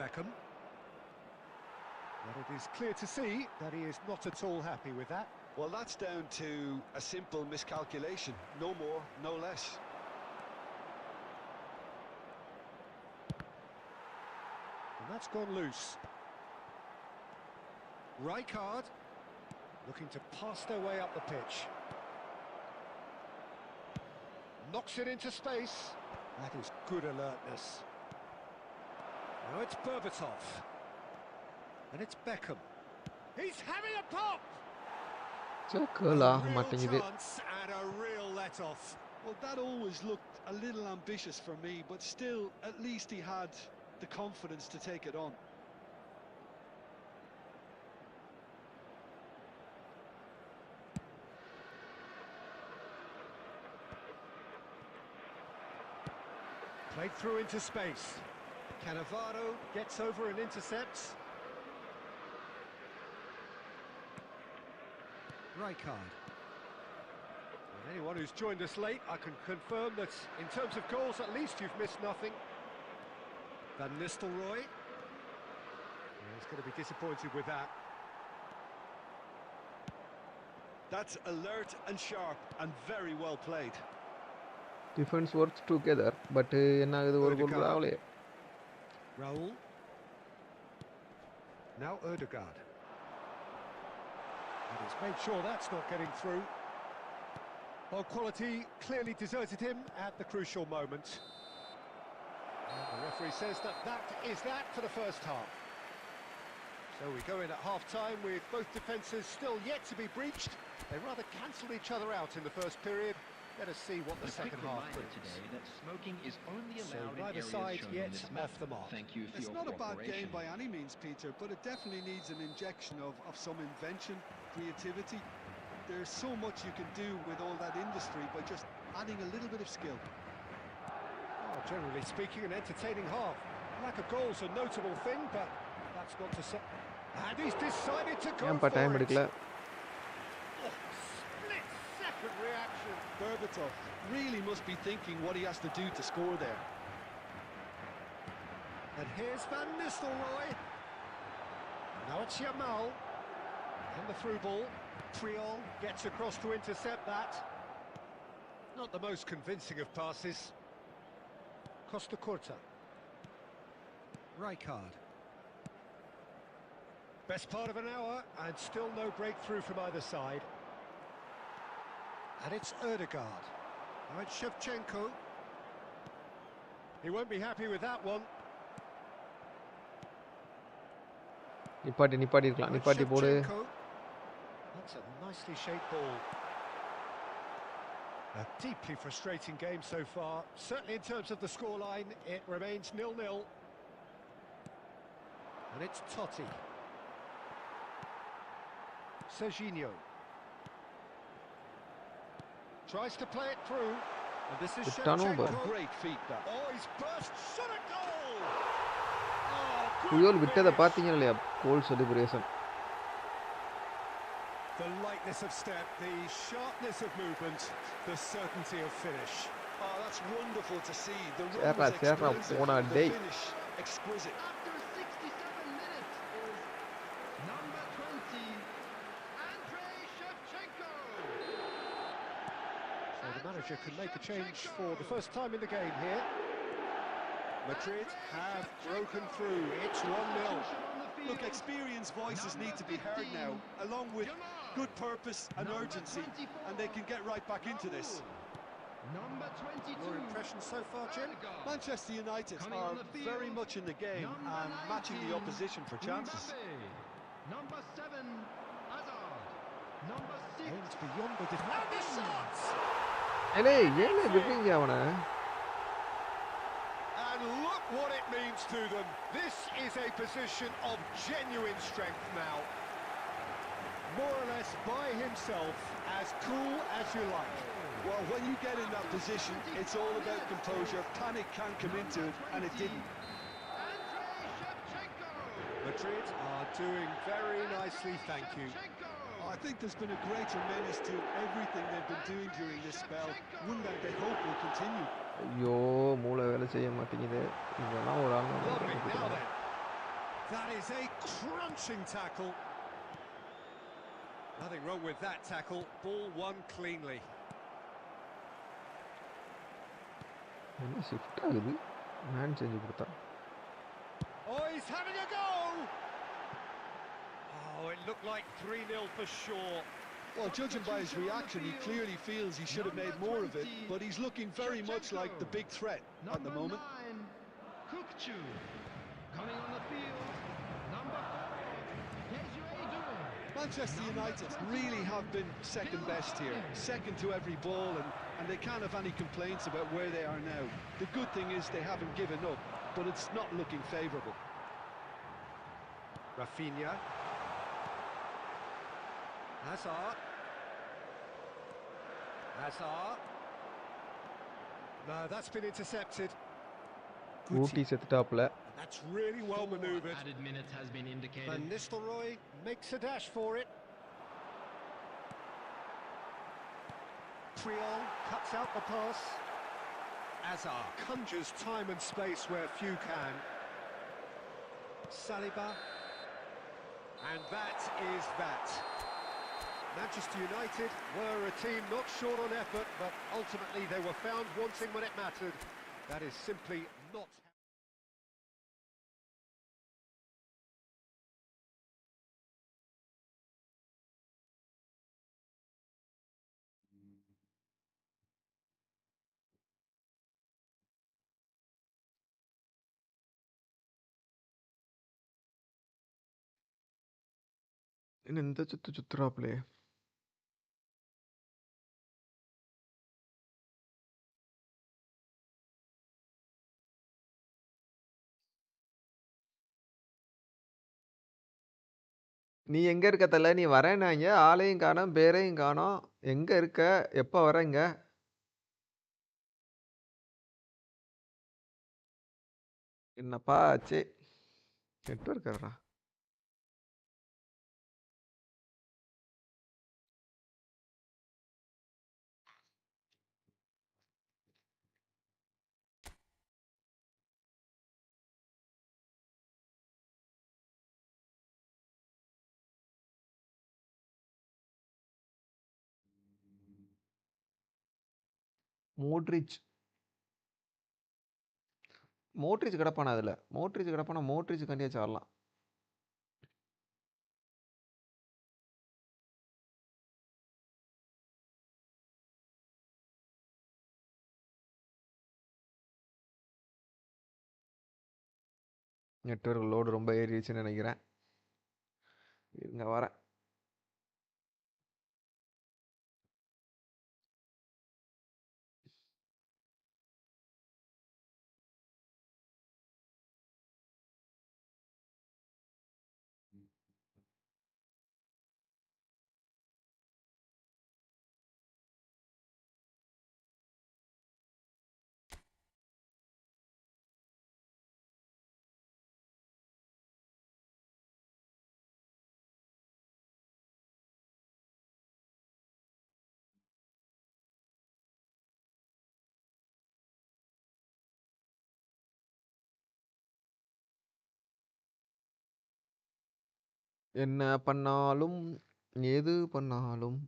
Beckham. But it is clear to see that he is not at all happy with that. Well, that's down to a simple miscalculation. No more, no less. And that's gone loose. Rijkaard looking to pass their way up the pitch. Knocks it into space. That is good alertness. Now it's Berbatov. And it's Beckham. He's having a pop! Girl ஆக Real மாட்டேங்குது chance and a real let-off. Well, that always looked a little ambitious for me, but still, at least he had the confidence to take it on. Played through into space. Cannavaro gets over and intercepts. Rijkaard. And anyone who's joined us late, I can confirm that in terms of goals, at least you've missed nothing. Van Nistelrooy. He's going to be disappointed with that. That's alert and sharp and very well played. Defence works together but என்ன ஆகுது ஒரு கோல் ஆகலையே Raul. Now Ødegaard. And he's made sure that's not getting through. Well, quality clearly deserted him at the crucial moment. And the referee says that is that for the first half. So we go in at half-time with both defences still yet to be breached. They rather cancelled each other out in the first period. Let us see what the second half brings. Today that smoking is only allowed So neither in side areas shown yet on this map. off the mark. Thank you for It's your not a bad cooperation. game by any means, Peter, but it definitely needs an injection of some invention, creativity. There's so much you can do with all that industry by just adding a little bit of skill. Oh, generally speaking, an entertaining half. Lack of goals a notable thing, but that's not to say. And he's decided to go ஏன்பா for time it. எடுக்கல Oh, split-second reaction. Berbatov really must be thinking what he has to do to score there. And here's Van Nistelrooy. Now it's Yamal. And the through ball. Puyol gets across to intercept that. Not the most convincing of passes. Costa Curta. Rijkaard. Best part of an hour, and still no breakthrough from either side. And it's Ødegaard. Now it's Shevchenko. He won't be happy with that one. நிப்பாட்டி இருக்கலாம் நிப்பாட்டி போடு That's a nicely shaped ball. A deeply frustrating game so far. Certainly in terms of the scoreline, it remains 0-0. And it's Totti. Serginho. Tries to play it through. And this is turnover. Shevchenko. Great feet, that. Oh, he's burst. Shot a goal! Oh, புயல் good விட்டதை finish. பார்த்தீங்க இல்லையா கோல் celebration. The lightness of step, the sharpness of movement, the certainty of finish. Oh, that's wonderful to see. The run Serra, was Serra, explosive, what a the day. finish exquisite. After 67 minutes is number 20, Andrei Shevchenko. So the manager can make a change for the first time in the game here. Madrid have broken through. It's 1-0. Look, experienced voices need to be heard now, along with good purpose and urgency, and they can get right back into this. Number 22. Your impressions so far, Jim? Manchester United Coming are on the field, very much in the game number and matching the 19, opposition for chances. Mbappe. Number 7, Hazard. Number 6, Aimed beyond the defence. And the shots! ஏலே ஏலே விடுறீங்க அவனை? And look what it means to them. This is a position of genuine strength now. More or less by himself, as cool as you like. Well, when you get in that position, it's all about composure. Panic can come into it, and it didn't. Andrei Shevchenko. Madrid are doing very nicely, thank you. I think there's been a great tremendous to everything they've been doing during this spell. One that they hope will continue. ஐயோ மூளை வேலை செய்ய மாட்டேங்குது. இதெல்லாம் ஒரு ஆள் Lovely, now then. That is a crunching tackle. Nothing wrong with that tackle. Ball won cleanly. என்ன shift ஆகுது? ஹேண்ட் செஞ்சு கொடுத்தா. Oh, he's having a go! Oh, it looked like 3-0 for sure. Well, judging by his reaction, he clearly feels he should have made more of it, but he's looking very much like the big threat at the Number moment. 9, Kukçu. Coming on the field, number 4, Tejuedu. Manchester United really have been second best here, second to every ball, and they can't have any complaints about where they are now. The good thing is they haven't given up, but it's not looking favourable. Rafinha. Hazard. Hazard. No, that's been intercepted. Ooty செத்துட்டாப்ல. And that's really well manoeuvred. Added minutes has been indicated. Van Nistelrooy makes a dash for it. Triol cuts out the pass. Hazard conjures time and space where few can. Saliba. And that is that. Manchester United were a team not short on effort, but ultimately they were found wanting when it mattered. That is simply not... என்ன இந்த சுத்துறாப்லே? நீ எங்க இருக்க தல? நீ வரேன்னாங்க. ஆளையும் காணோம், பேரையும் காணோம். எங்க இருக்க? எப்ப வரேங்க? என்னப்பா ஆச்சு? நெட்வொர்க் எர்ரா. மோட்ரிச். மோட்ரிச் கிடப்பானா அதுல? மோட்ரிச் கிடப்பானா மோட்ரிச் கண்டியாச்சும் ஆடலாம். நெட்வொர்க் லோடு ரொம்ப ஏறிடுச்சுன்னு நினைக்கிறேன். இருங்க வரேன். என்ன பண்ணாலும் எது பண்ணாலும்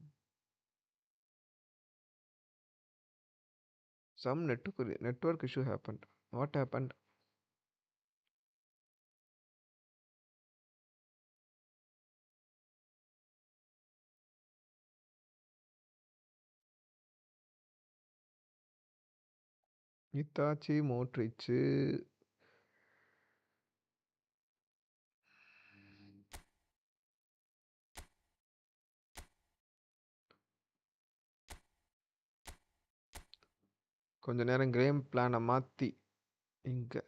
some network issue happened. What happened? இத்தாச்சி மோட்ரிச்சு கொஞ்ச நேரம் கேம் பிளானை மாற்றி இங்கே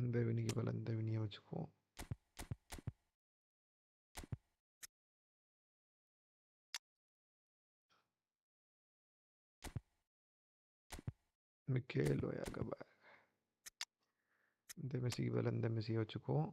இந்த வினிக்கு பதில் இந்த வினியை வச்சுக்குவோம். மிக்கேல் லோயாகபா இந்த மெஸ்ஸிக்கு பதில் இந்த மெஸ்ஸியை வச்சுக்குவோம்.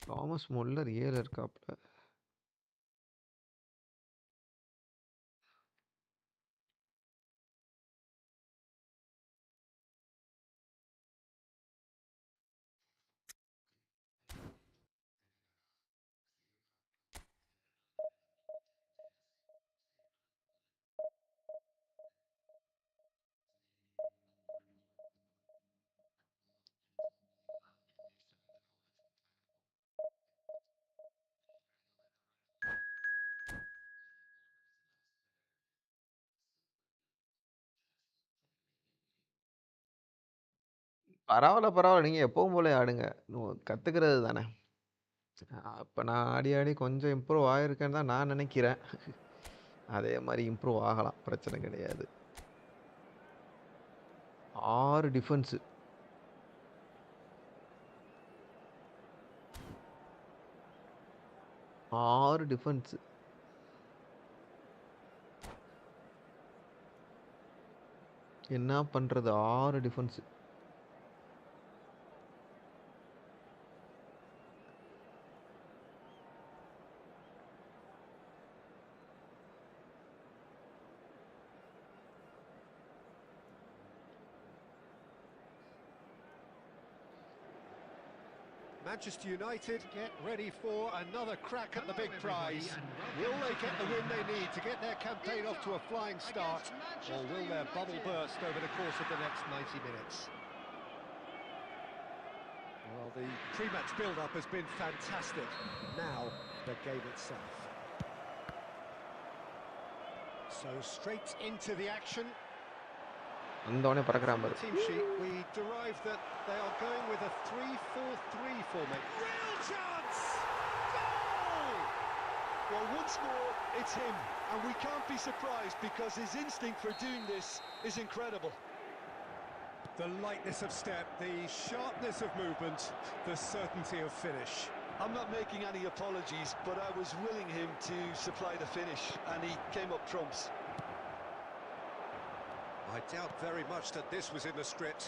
தாமஸ் முல்லர் 7 இருக்காப்புல. பரவாயில்ல நீங்கள் எப்பவும் போல ஆடுங்க. கற்றுக்கிறது தானே. அப்போ நான் ஆடி ஆடி கொஞ்சம் இம்ப்ரூவ் ஆகிருக்கேன்னு தான் நான் நினைக்கிறேன். அதே மாதிரி இம்ப்ரூவ் ஆகலாம், பிரச்சனை கிடையாது. 6 டிஃபென்ஸு. என்ன பண்ணுறது? 6 defence. Manchester United get ready for another crack at the big prize. Will they get the win they need to get their campaign off to a flying start, or will their bubble burst over the course of the next 90 minutes? Well, the pre-match build-up has been fantastic. Now, the game itself. So straight into the action. வந்தோடனே பறக்கிறான் பாரு. Team sheet, we derive that they are going with a 3-4-3 formation. Real chance! Goal! Well, once more, it's him, and we can't be surprised because his instinct for doing this is incredible. The lightness of step, the sharpness of movement, the certainty of finish. I'm not making any apologies, but I was willing him to supply the finish, and he came up trumps. I doubt very much that this was in the script.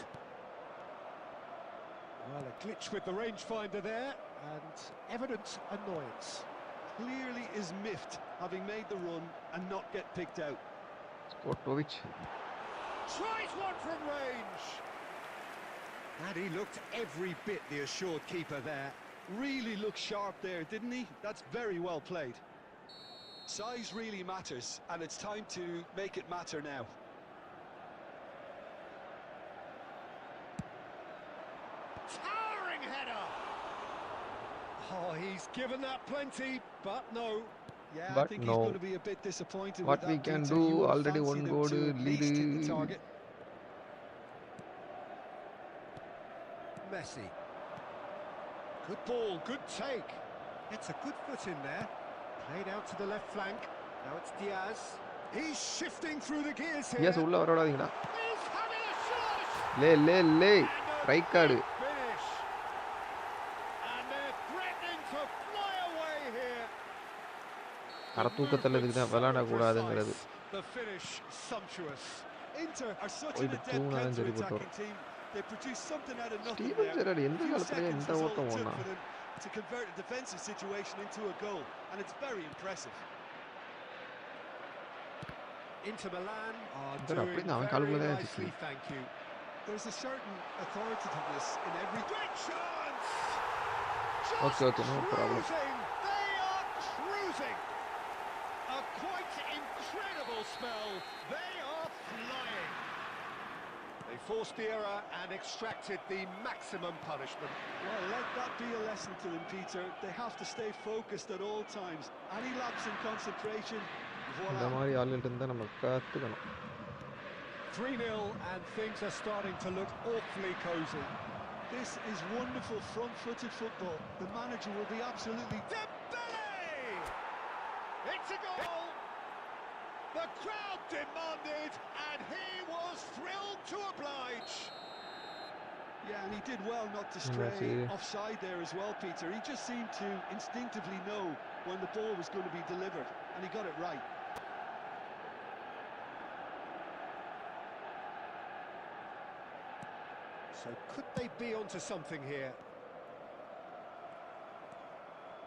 Well, a glitch with the rangefinder there, and evident annoyance. Clearly is miffed, having made the run and not get picked out. Sportovic. Tries one from range! And he looked every bit the assured keeper there. Really looked sharp there, didn't he? That's very well played. Size really matters, and it's time to make it matter now. Towering header! Oh, he's given that plenty, but no. Yeah, But I think no. he's going to be a bit disappointed What with we that, can Peter. do, You would already fancy one them goal to at lead. least hit the target. Messi. Good ball, good take. It's a good foot in there. Played out to the left flank. Now it's Diaz. He's shifting through the gears here. Yes, உள்ள வராதீங்கடா. He's having a shot! லே ரைட் கார்டு. Finish. And they're threatening to fly away here. அரை தூக்கத்துல இதுக்கு தான் விளையாட கூடாதுங்கிறது. The finish sumptuous. Inter are such an போயிட்டு adept தூங்கினாலும் சரி போட்டு counter-attacking வரும். team. They produced something out of nothing Steven there. Gerrard A எந்த few காலத்துலயே seconds இந்த is all ஓட்டம் it took ஓடுனா? for them to convert a defensive situation into a goal, and it's very impressive. Inter Milan are இவர் doing அப்படிதான் அவன் very காலுக்குள்ள தான் nicely, சிக்கி. thank you. There's a certain authoritativeness in every... Great chance! Okay, Just no problem. cruising! They are cruising! A quite incredible spell. They are flying. They forced the error and extracted the maximum punishment. Well, let that be a lesson to them, Peter. They have to stay focused at all times. Any lapse in concentration, இந்த voila. மாதிரி ஆளுகிட்ட இருந்தா நம்ம கத்துக்கணும். 3-0 and things are starting to look awfully cosy. This is wonderful front-footed football. The manager will be absolutely... Dembele! It's a goal! The crowd demanded and he was thrilled to oblige. Yeah, and he did well not to Messi. stray offside there as well, Peter. He just seemed to instinctively know when the ball was going to be delivered, and he got it right. So could they be onto something here?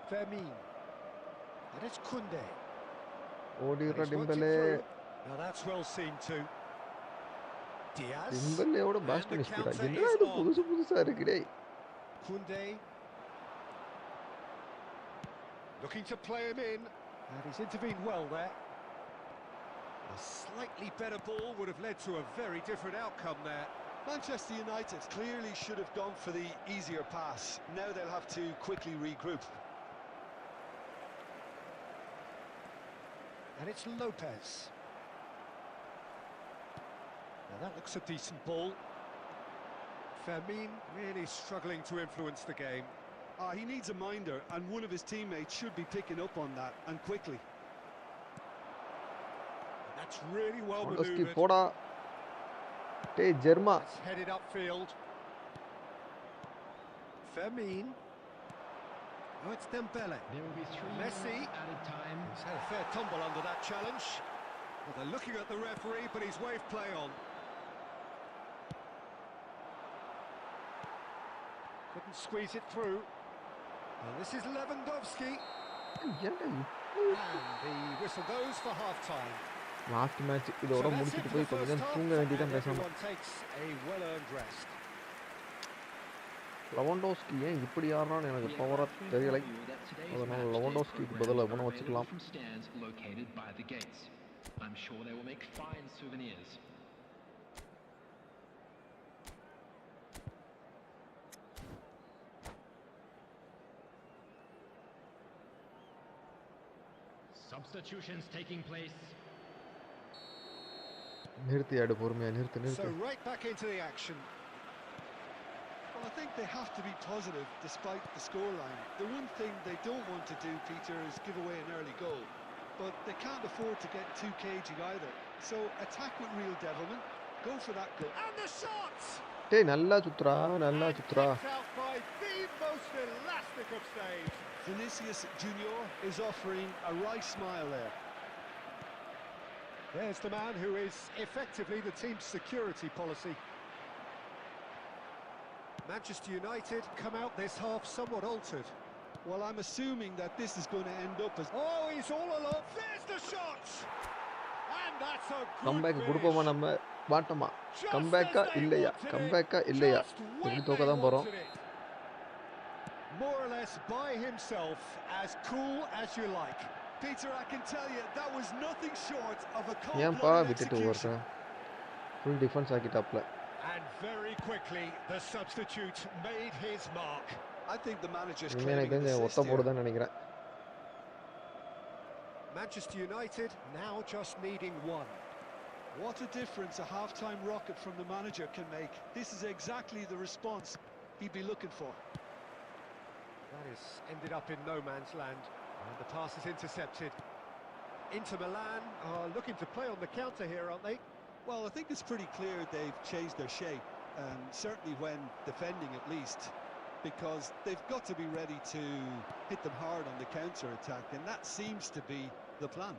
Vermin. And it's Kunde. ஓடிடுற He's worked it Dembele. through. Now that's well seen too. Diaz. டிம்பலேயோட And pass the பண்ணி ஸ்பீடா. counter என்னடா is இது on. புதுசா இருக்கு டேய். Kunde. Looking to play him in. And he's intervened well there. A slightly better ball would have led to a very different outcome there. Manchester United clearly should have gone for the easier pass. Now they'll have to quickly regroup. And it's Lopez. Now that looks a decent ball. Fermin really struggling to influence the game. He needs a minder, and one of his teammates should be picking up on that, and quickly. And that's really well Lewandowski manoeuvred. போடா. டேய் ஜெர்மா. It's headed upfield. Fermin. Oh, it's Dembele. There will be 3 Messi. minutes added time. He's had a fair tumble under that challenge. Well, they're looking at the referee, but he's waved play on. Couldn't squeeze it through. And this is Lewandowski. ஏன்டா And the whistle goes for half-time. Last match So இதோட that's it முடிச்சிட்டு for போய் the கொஞ்ச first நேரம் half, தூங்க வேண்டியதான் and பேசாம. everyone takes a well-earned rest. Lewandowski ஏன் இப்படி ஆடுறான்னு எனக்கு We பவரா are தெரியலை. informing you that today's அதனால match day லெவண்டோஸ்கிக்கு program பதிலா are இவனை available வச்சுக்கலாம். from stands located by the gates. I'm sure they will make fine souvenirs. Substitutions taking place. நிறுத்தி ஆடு பொறுமையா நிறுத்து So நிறுத்து. right back into the action. Well, I think they have to be positive despite the scoreline. The one thing they don't want to do, Peter, is give away an early goal. But they can't afford to get too cagey either. So attack with real devilment, go for that goal. And the shot! டேய் நல்லா சுத்துறா நல்லா And சுத்துறா. kicked out by the most elastic of staves. Vinicius Junior is offering a wry smile there. There's the man who is effectively the team's security policy. Manchester United come out this half somewhat altered. Well, I'm assuming that this is going to end up as... Oh, he's all alone. There's the shot! And that's a good comeback finish. கொடுப்போமா நம்ம வாட்டமா? Just கம்பேக்கா as they இல்லையா? wanted it, கம்பேக்கா இல்லையா? just எப்படி when தோக்க they தான் போறோம். wanted it. More or less by himself, as cool as you like. Peter, I can tell you, that was nothing short of a ஏன்பா cold-blooded விட்டுட்டு execution. ஓடுற? Full defence ஆக்கிட்டாப்ல. And very quickly, the substitute made his mark. I think the manager's இனிமே எனக்கு claiming an தெரிஞ்ச ஒத்த assist here. போடுதான்னு நினைக்கிறேன். Manchester United now just needing one. What a difference a half-time rocket from the manager can make. This is exactly the response he'd be looking for. That has ended up in no man's land, and the pass is intercepted. Inter Milan are looking to play on the counter here, aren't they? Well, I think it's pretty clear they've changed their shape, certainly when defending at least, because they've got to be ready to hit them hard on the counter-attack, and that seems to be the plan.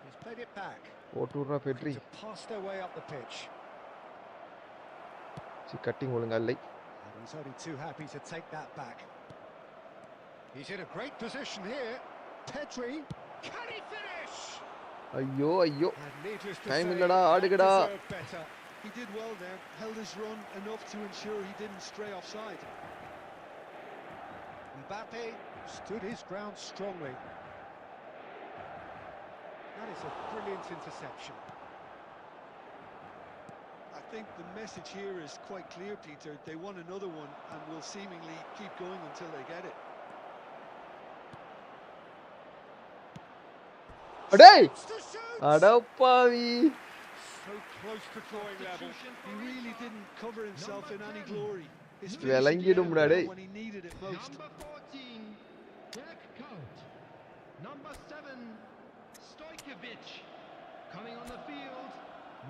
He's played it back. போட்டுடுறா Pedri. To pass their way up the pitch. Cutting ஒழுங்கா இல்லை. And he's only too happy to take that back. He's in a great position here. Pedri, can he finish? ஐயோ ஐயோ. And needless to time say, இல்லடா, ஆடுகடா. deserved better. He did well there, held his run enough to ensure he didn't stray offside. Mbappe stood his ground strongly. That is a brilliant interception. I think the message here is quite clear, Peter. They want another one and will seemingly keep going until they get it. அடேய் To shoot! அடப்பாவி. So close to drawing level. He really didn't cover himself in any glory. His விளங்கிடும்டா டேய். when he needed it most. Number 14, Dirk Kuyt. Number 7, Stojkovic. Coming on the field,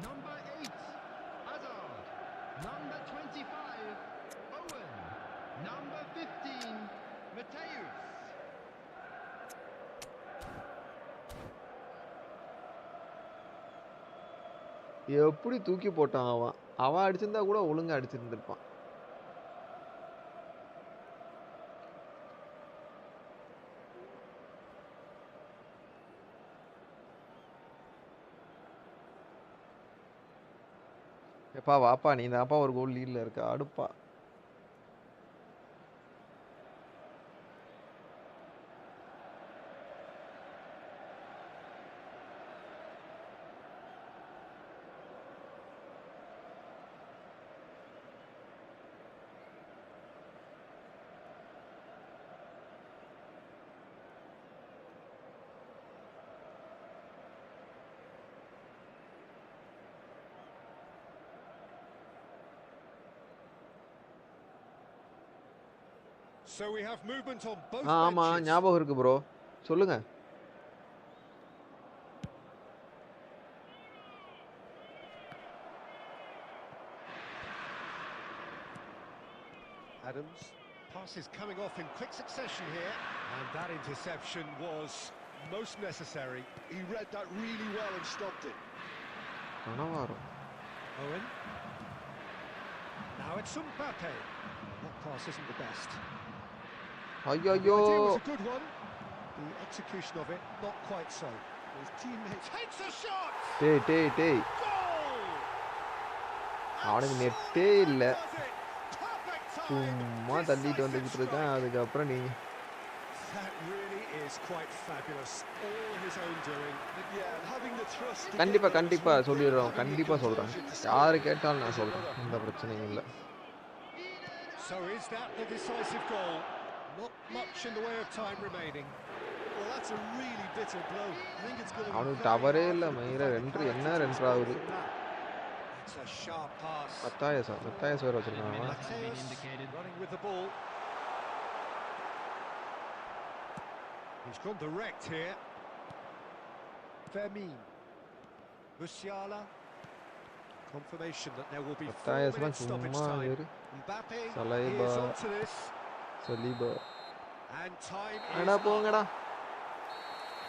number 8, Hazard. Number 25, Owen. Number 15, Matthäus. எப்படி தூக்கி போட்டான் அவன். அவன் அடிச்சிருந்தா கூட ஒழுங்கா அடிச்சிருந்திருப்பான். எப்பா வாப்பா, நீ தான்ப்பா ஒரு கோல் லீட்ல இருக்க, அடுப்பா. So we have movement on both ஆமா benches. ஞாபகம் இருக்கு ப்ரோ, சொல்லுங்க. Adams, passes coming off in quick succession here, and that interception was most necessary. He read that really well and stopped it. கனவாரம். Owen. Now it's Mbappe. That pass isn't the best. ஐயோ The idea was a good one. The execution of it, not quite so. His teammates Takes a shot! டேய் டேய் டேய், Goal! அவனுக்கு நெட்டே இல்ல. Does it? Perfect time! சும்மா தள்ளிட்டு வந்துகிட்டு இருக்கான். அதுக்கப்புறம் நீ That really is quite fabulous. All his own doing. yeah, having the trust to கண்டிப்பா get that கண்டிப்பா sweep, சொல்லிடுறோம், having the கண்டிப்பா சொல்றேன். composure to யாரு celebrate. கேட்டாலும் நான் சொல்றேன், எந்த பிரச்சனையும் இல்லை. So is that the decisive goal? Not much in the way of time remaining. Well, that's a really bitter blow. I think it's going to be அவனுக்கு very டவரே hard இல்ல, for the மயிர defending ரெண்டு character என்ன to ரெண்டு explode ஆகுது. from that. It's a sharp pass. Mathias வேற வச்சிருக்கான் அவன். Matthäus running with the ball. He's gone direct here. Vermin. Musiala. Confirmation that there will be 4 மத்தாயஸ்லாம் minutes stoppage சும்மா time. வேறு. Mbappe சலைபா. is onto this. Saliba. And time அடா is up. போங்கடா.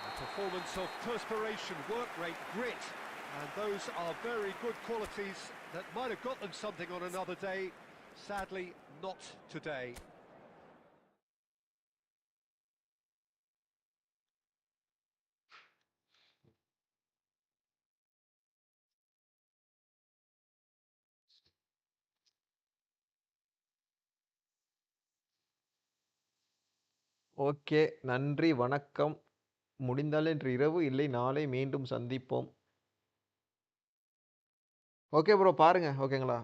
A performance of perspiration, work rate, grit, and those are very good qualities that might have got them something on another day. Sadly, not today. Okay, நன்றி, வணக்கம். முடிந்தால் இன்று இரவு, இல்லை நாளை மீண்டும் சந்திப்போம். ஓகே ப்ரோ, பாருங்க, ஓகேங்களா?